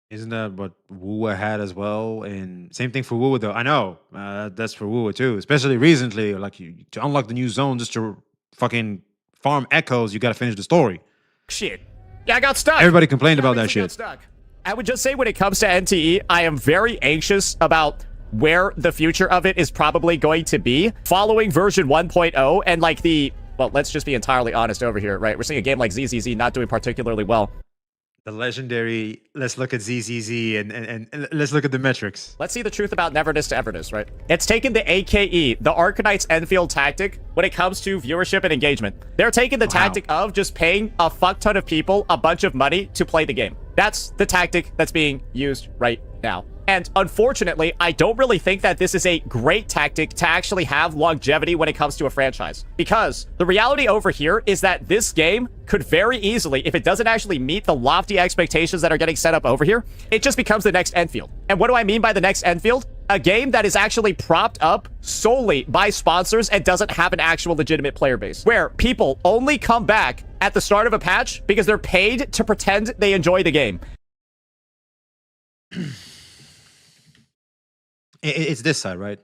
[SPEAKER 1] Isn't that what Wu had as well? And same thing for Wu though. I know that's for Wu too, especially recently. Like to unlock the new zone just to fucking farm echoes, you gotta finish the story.
[SPEAKER 5] Shit. Yeah, I got stuck.
[SPEAKER 1] Everybody complained about that
[SPEAKER 5] Basically
[SPEAKER 1] shit.
[SPEAKER 5] got stuck. I would just say when it comes to NTE, I am very anxious about where the future of it is probably going to be following version 1.0 and like well, let's just be entirely honest over here, right? We're seeing a game like ZZZ not doing particularly well.
[SPEAKER 1] The legendary, let's look at ZZZ and let's look at the metrics.
[SPEAKER 5] Let's see the truth about Neverness to Everness, right? It's taken the AKE, the Arcanite's Enfield tactic, when it comes to viewership and engagement. They're taking the tactic of just paying a fuck ton of people a bunch of money to play the game. That's the tactic that's being used right now. And unfortunately, I don't really think that this is a great tactic to actually have longevity when it comes to a franchise. Because the reality over here is that this game could very easily, if it doesn't actually meet the lofty expectations that are getting set up over here, it just becomes the next Enfield. And what do I mean by the next Enfield? A game that is actually propped up solely by sponsors and doesn't have an actual legitimate player base. Where people only come back at the start of a patch because they're paid to pretend they enjoy the game.
[SPEAKER 1] It's this side, right?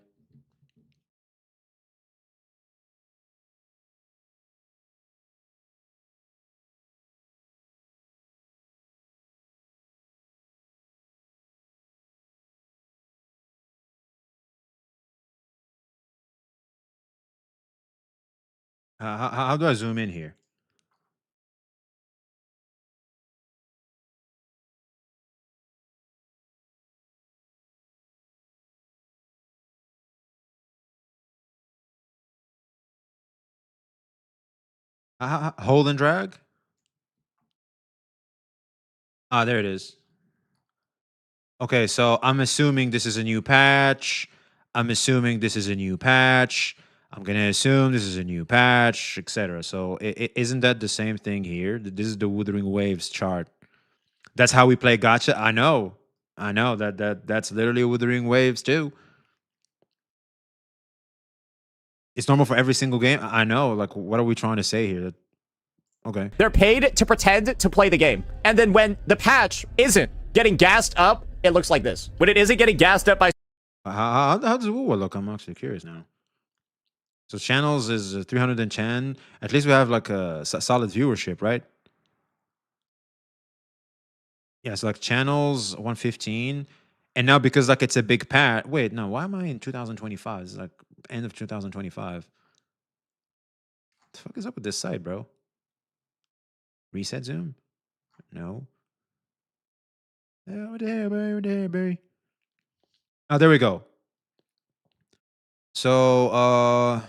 [SPEAKER 1] How do I zoom in here? Hold and drag? Ah, there it is. Okay, so I'm assuming this is a new patch. I'm assuming this is a new patch. I'm gonna assume this is a new patch, etc. So isn't that the same thing here? This is the Wuthering Waves chart. That's how we play gacha. I know that's literally Wuthering Waves too. It's normal for every single game. I know. Like, what are we trying to say here? Okay.
[SPEAKER 5] They're paid to pretend to play the game. And then when the patch isn't getting gassed up, it looks like this. When it isn't getting gassed up by...
[SPEAKER 1] How does Wuwa look? I'm actually curious now. So channels is 310. At least we have like a solid viewership, right? Yeah, so like channels 115. And now because like it's a big patch. Wait, no, why am I in 2025? It's like end of 2025. What the fuck is up with this site, bro? Reset zoom? No. Oh, there, Barry. Oh, there we go. So,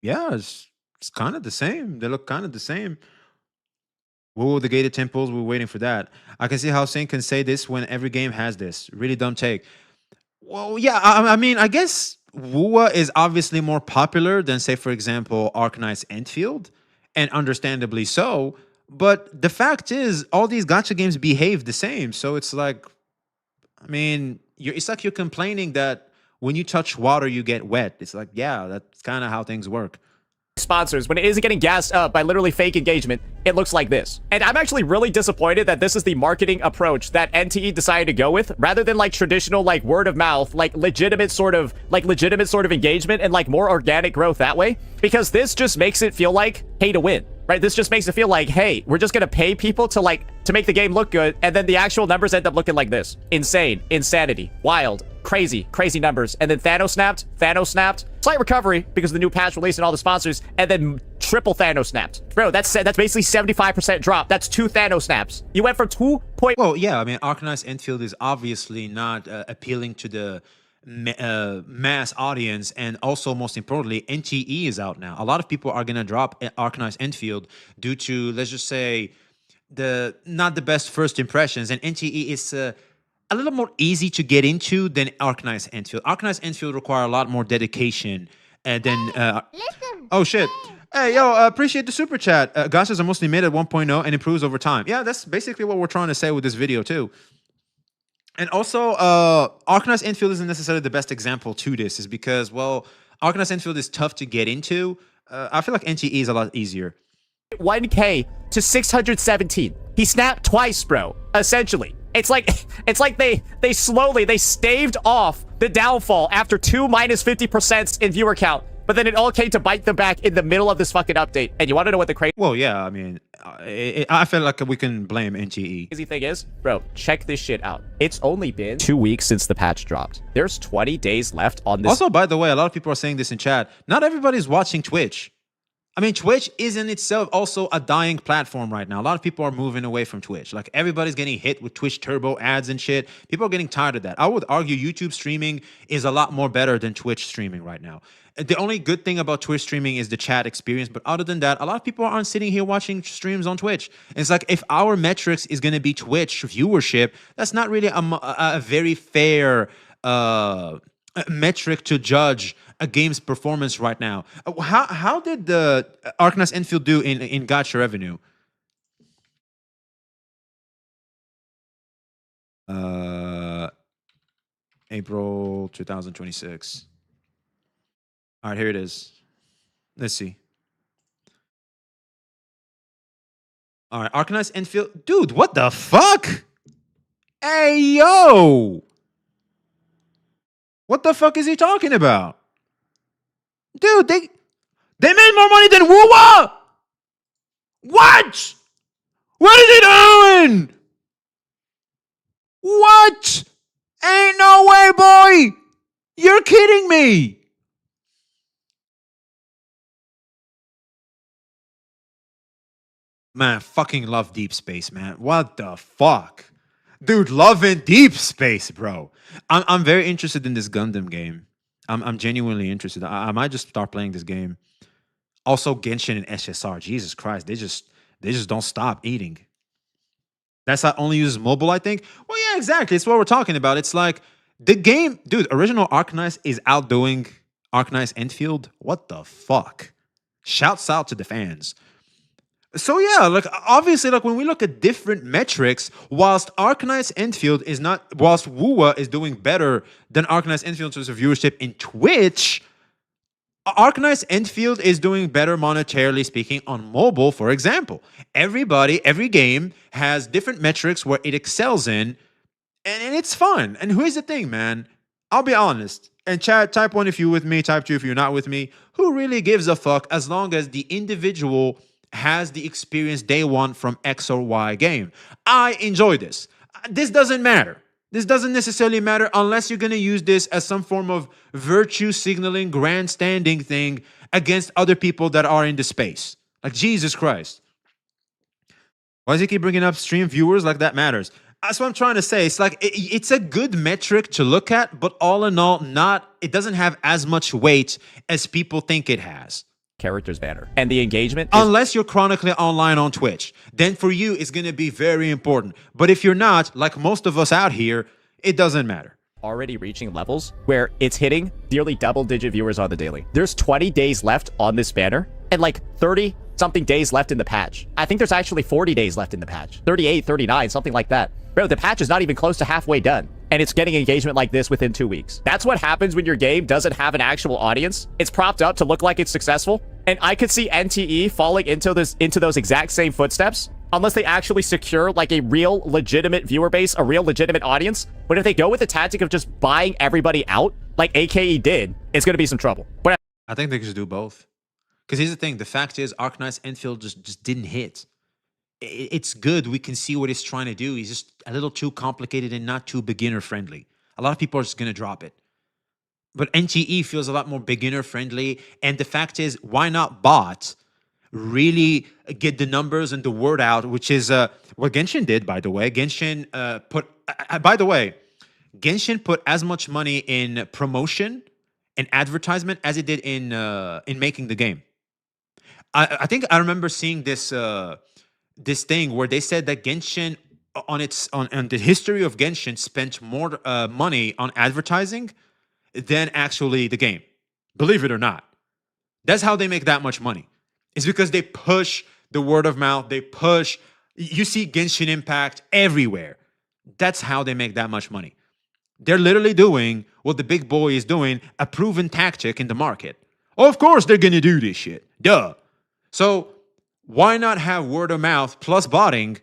[SPEAKER 1] yeah, it's kind of the same. They look kind of the same. Whoa, the gated temples, we're waiting for that. I can see how Saint can say this when every game has this. Really dumb take. Well, yeah, I mean, I guess Wuwa is obviously more popular than, say, for example, Arcanite's Enfield, and understandably so. But the fact is, all these gacha games behave the same. So it's like, I mean, it's like you're complaining that when you touch water, you get wet. It's like, yeah, that's kind of how things work.
[SPEAKER 5] Sponsors, when it isn't getting gassed up by literally fake engagement, it looks like this. And I'm actually really disappointed that this is the marketing approach that NTE decided to go with, rather than like traditional like word of mouth, like legitimate sort of engagement and like more organic growth that way. Because this just makes it feel like pay to win, right? This just makes it feel like, hey, we're just gonna pay people to make the game look good, and then the actual numbers end up looking like this. Insane, insanity, wild, crazy numbers. And then Thanos snapped, slight recovery because of the new patch release and all the sponsors, and then triple Thanos snapped. Bro, that's basically 75% drop. That's 2 Thanos snaps. You went from 2 point...
[SPEAKER 1] Well, yeah, I mean, Arcanite's Enfield is obviously not appealing to the mass audience, and also, most importantly, NTE is out now. A lot of people are going to drop Arcanite's Enfield due to, let's just say, not the best first impressions, and NTE is a little more easy to get into than Arcanite's Enfield. Arcanite's Enfield require a lot more dedication than... oh, shit. Hey, yo, appreciate the super chat. Gachas are mostly made at 1.0 and improves over time. Yeah, that's basically what we're trying to say with this video, too. And also, Arcanite's Enfield isn't necessarily the best example to this, is because, well, Arcanite's Enfield is tough to get into. I feel like NTE is a lot easier.
[SPEAKER 5] 1K to 617. He snapped twice, bro, essentially. It's like they staved off the downfall after 2 -50% in viewer count. But then it all came to bite them back in the middle of this fucking update. And you want to know what the crazy
[SPEAKER 1] Well, yeah, I mean, I feel like we can blame NTE.
[SPEAKER 5] thing is? Bro, check this shit out. It's only been 2 weeks since the patch dropped. There's 20 days left on this.
[SPEAKER 1] Also, by the way, a lot of people are saying this in chat. Not everybody's watching Twitch. I mean, Twitch is in itself also a dying platform right now. A lot of people are moving away from Twitch. Like, everybody's getting hit with Twitch Turbo ads and shit. People are getting tired of that. I would argue YouTube streaming is a lot more better than Twitch streaming right now. The only good thing about Twitch streaming is the chat experience. But other than that, a lot of people aren't sitting here watching streams on Twitch. And it's like, if our metrics is going to be Twitch viewership, that's not really a very fair metric to judge a game's performance right now. How did the Arknights Enfield do in gacha revenue? April 2026. All right, here it is. Let's see. All right, Arknights Enfield. Dude, what the fuck? Hey, yo! What the fuck is he talking about? Dude, they made more money than Woowa! What? What is he doing? What? Ain't no way, boy! You're kidding me! Man, fucking love Deep Space, man. What the fuck? Dude, loving Deep Space, bro. I'm very interested in this Gundam game. I'm genuinely interested. I might just start playing this game. Also, Genshin and SSR. Jesus Christ, they just don't stop eating. That's not only uses mobile, I think. Well, yeah, exactly. It's what we're talking about. It's like the game, dude. Original Arknights is outdoing Arknights Enfield. What the fuck? Shouts out to the fans. So yeah, like obviously, like when we look at different metrics, whilst Arknights Enfield is not, whilst Woowa is doing better than Arknights Enfield in terms of viewership in Twitch, Arknights Enfield is doing better monetarily speaking on mobile, for example. Every game has different metrics where it excels in, and it's fun. And here's the thing, man. I'll be honest. And chat, type 1 if you're with me, type 2 if you're not with me. Who really gives a fuck as long as the individual has the experience they want from X or Y game? I enjoy this. This doesn't matter. This doesn't necessarily matter unless you're going to use this as some form of virtue signaling, grandstanding thing against other people that are in the space. Like, Jesus Christ. Why does he keep bringing up stream viewers like that matters? That's what I'm trying to say. It's like, it's a good metric to look at, but all in all, it doesn't have as much weight as people think it has.
[SPEAKER 5] characters banner. And the engagement
[SPEAKER 1] unless you're chronically online on Twitch, then for you it's going to be very important. But if you're not, like most of us out here, it doesn't matter.
[SPEAKER 5] Already reaching levels where it's hitting nearly double-digit viewers on the daily. There's 20 days left on this banner and like 30 something days left in the patch. I think there's actually 40 days left in the patch. 38, 39, something like that. Bro, the patch is not even close to halfway done. And it's getting engagement like this within 2 weeks. That's what happens when your game doesn't have an actual audience. It's propped up to look like it's successful. And I could see NTE falling into those exact same footsteps unless they actually secure like a real legitimate viewer base, a real legitimate audience. But if they go with the tactic of just buying everybody out, like AKE did, it's going to be some trouble. But
[SPEAKER 1] I think they should do both. Because here's the thing. The fact is, Arknights Enfield just didn't hit. It's good. We can see what he's trying to do. He's just a little too complicated and not too beginner-friendly. A lot of people are just going to drop it. But NTE feels a lot more beginner-friendly. And the fact is, why not bot? Really get the numbers and the word out, which is what Genshin did, by the way. Genshin Genshin put as much money in promotion and advertisement as it did in making the game. I think I remember seeing this this thing where they said that Genshin on the history of Genshin spent more money on advertising than actually the game. Believe it or not. That's how they make that much money. It's because they push the word of mouth. They push. You see Genshin Impact everywhere. That's how they make that much money. They're literally doing what the big boy is doing, a proven tactic in the market. Of course they're going to do this shit. Duh. So why not have word of mouth plus botting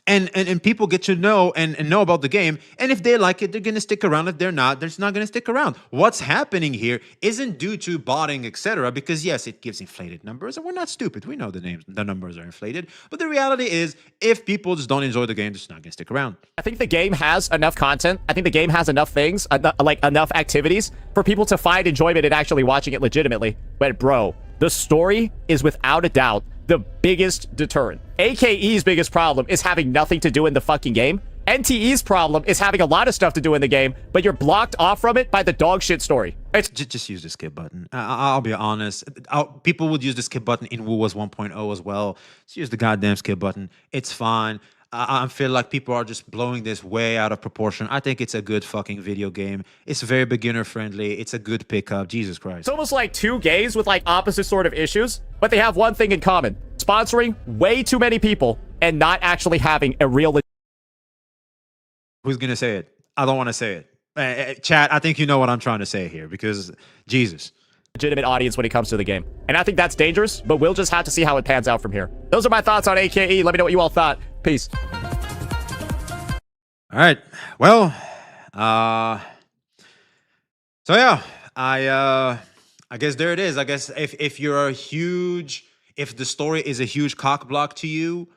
[SPEAKER 1] and people get to know and know about the game. And if they like it, they're gonna stick around. If they're not not gonna stick around. What's happening here isn't due to botting, etc. Because yes, it gives inflated numbers, and we're not stupid. We know the numbers are inflated. But the reality is, if people just don't enjoy the game, they're just not gonna stick around.
[SPEAKER 5] I think the game has enough content. I think the game has enough things, like enough activities for people to find enjoyment in actually watching it legitimately. But bro, the story is without a doubt the biggest deterrent. AKE's biggest problem is having nothing to do in the fucking game. NTE's problem is having a lot of stuff to do in the game, but you're blocked off from it by the dog shit story. It's
[SPEAKER 1] just use the skip button. I'll be honest. People would use the skip button in WoW 1.0 as well. Just use the goddamn skip button. It's fine. I feel like people are just blowing this way out of proportion. I think it's a good fucking video game. It's very beginner friendly. It's a good pickup. Jesus Christ.
[SPEAKER 5] It's almost like two games with like opposite sort of issues, but they have one thing in common: sponsoring way too many people and not actually having a real...
[SPEAKER 1] Who's gonna say it? I don't want to say it. Chat, I think you know what I'm trying to say here, because Jesus.
[SPEAKER 5] Legitimate audience when it comes to the game. And I think that's dangerous, but we'll just have to see how it pans out from here. Those are my thoughts on AKE. Let me know what you all thought. Peace.
[SPEAKER 1] All right. Well, so yeah, I guess there it is. I guess if you're if the story is a huge cock block to you,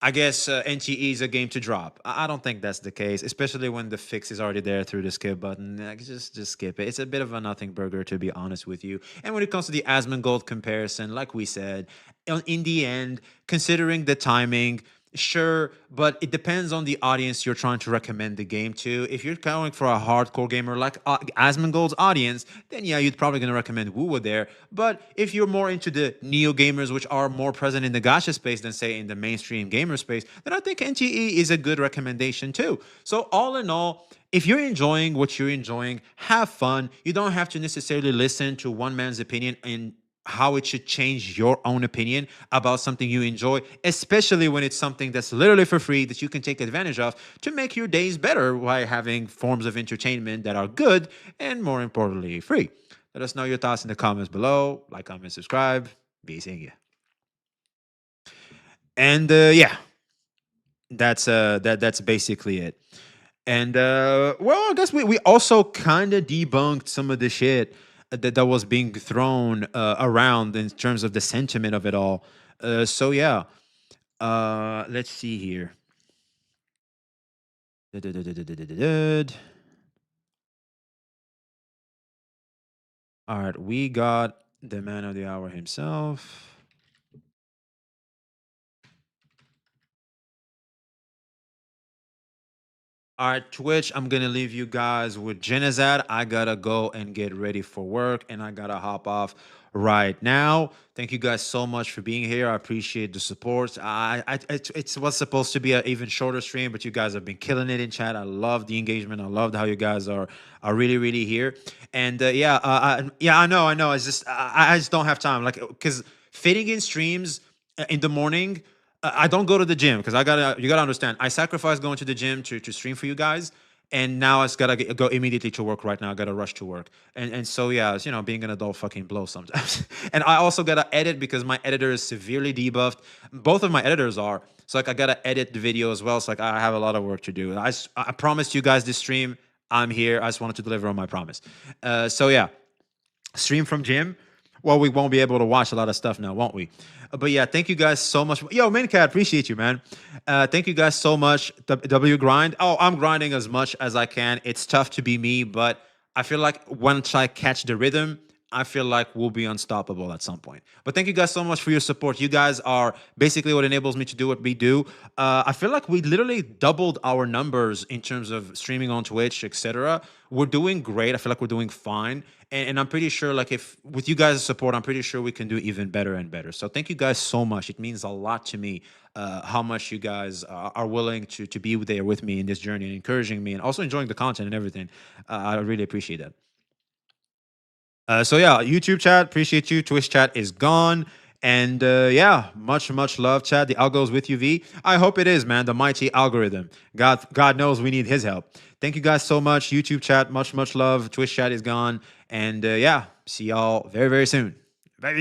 [SPEAKER 1] I guess NTE is a game to drop. I don't think that's the case, especially when the fix is already there through the skip button. Like, just skip it. It's a bit of a nothing burger, to be honest with you. And when it comes to the Asmongold comparison, like we said, in the end, considering the timing, sure, but it depends on the audience you're trying to recommend the game to. If you're going for a hardcore gamer like Asmongold's audience, then yeah, you're probably going to recommend WoW there. But if you're more into the neo gamers, which are more present in the gacha space than say in the mainstream gamer space, then I think NTE is a good recommendation too. So all in all, if you're enjoying what you're enjoying, have fun. You don't have to necessarily listen to one man's opinion and how it should change your own opinion about something you enjoy, especially when it's something that's literally for free that you can take advantage of to make your days better by having forms of entertainment that are good and, more importantly, free. Let us know your thoughts in the comments below. Like, comment, subscribe. Be seeing you. And yeah, that's basically it. And well, I guess we also kind of debunked some of the shit that was being thrown around in terms of the sentiment of it all. So yeah, let's see here. All right, we got the man of the hour himself. All right, Twitch, I'm going to leave you guys with Genazad. I got to go and get ready for work, and I got to hop off right now. Thank you guys so much for being here. I appreciate the support. It was supposed to be an even shorter stream, but you guys have been killing it in chat. I love the engagement. I love how you guys are really here. And yeah, I know. It's just I just don't have time, like, because fitting in streams in the morning. I don't go to the gym because you gotta understand. I sacrifice going to the gym to stream for you guys, and now I just gotta go immediately to work right now. I gotta rush to work, and so yeah, it's, being an adult fucking blows sometimes. And I also gotta edit because my editor is severely debuffed. Both of my editors are, so like I gotta edit the video as well. So like I have a lot of work to do. I promised you guys this stream. I'm here. I just wanted to deliver on my promise. So yeah, stream from gym. Well, we won't be able to watch a lot of stuff now, won't we? But yeah, thank you guys so much. Yo, Mincat, appreciate you, man. Thank you guys so much. W grind. Oh, I'm grinding as much as I can. It's tough to be me, but I feel like once I catch the rhythm, I feel like we'll be unstoppable at some point. But thank you guys so much for your support. You guys are basically what enables me to do what we do. I feel like we literally doubled our numbers in terms of streaming on Twitch, etc. We're doing great. I feel like we're doing fine. And I'm pretty sure, like, if with you guys' support, I'm pretty sure we can do even better and better. So thank you guys so much. It means a lot to me how much you guys are willing to be there with me in this journey and encouraging me and also enjoying the content and everything. I really appreciate that. So yeah, YouTube chat, appreciate you. Twitch chat is gone. And yeah, much love, chat. The algo is with you, V. I hope it is, man. The mighty algorithm. God knows we need his help. Thank you guys so much. YouTube chat, much love. Twitch chat is gone. And yeah, see y'all very soon. Bye.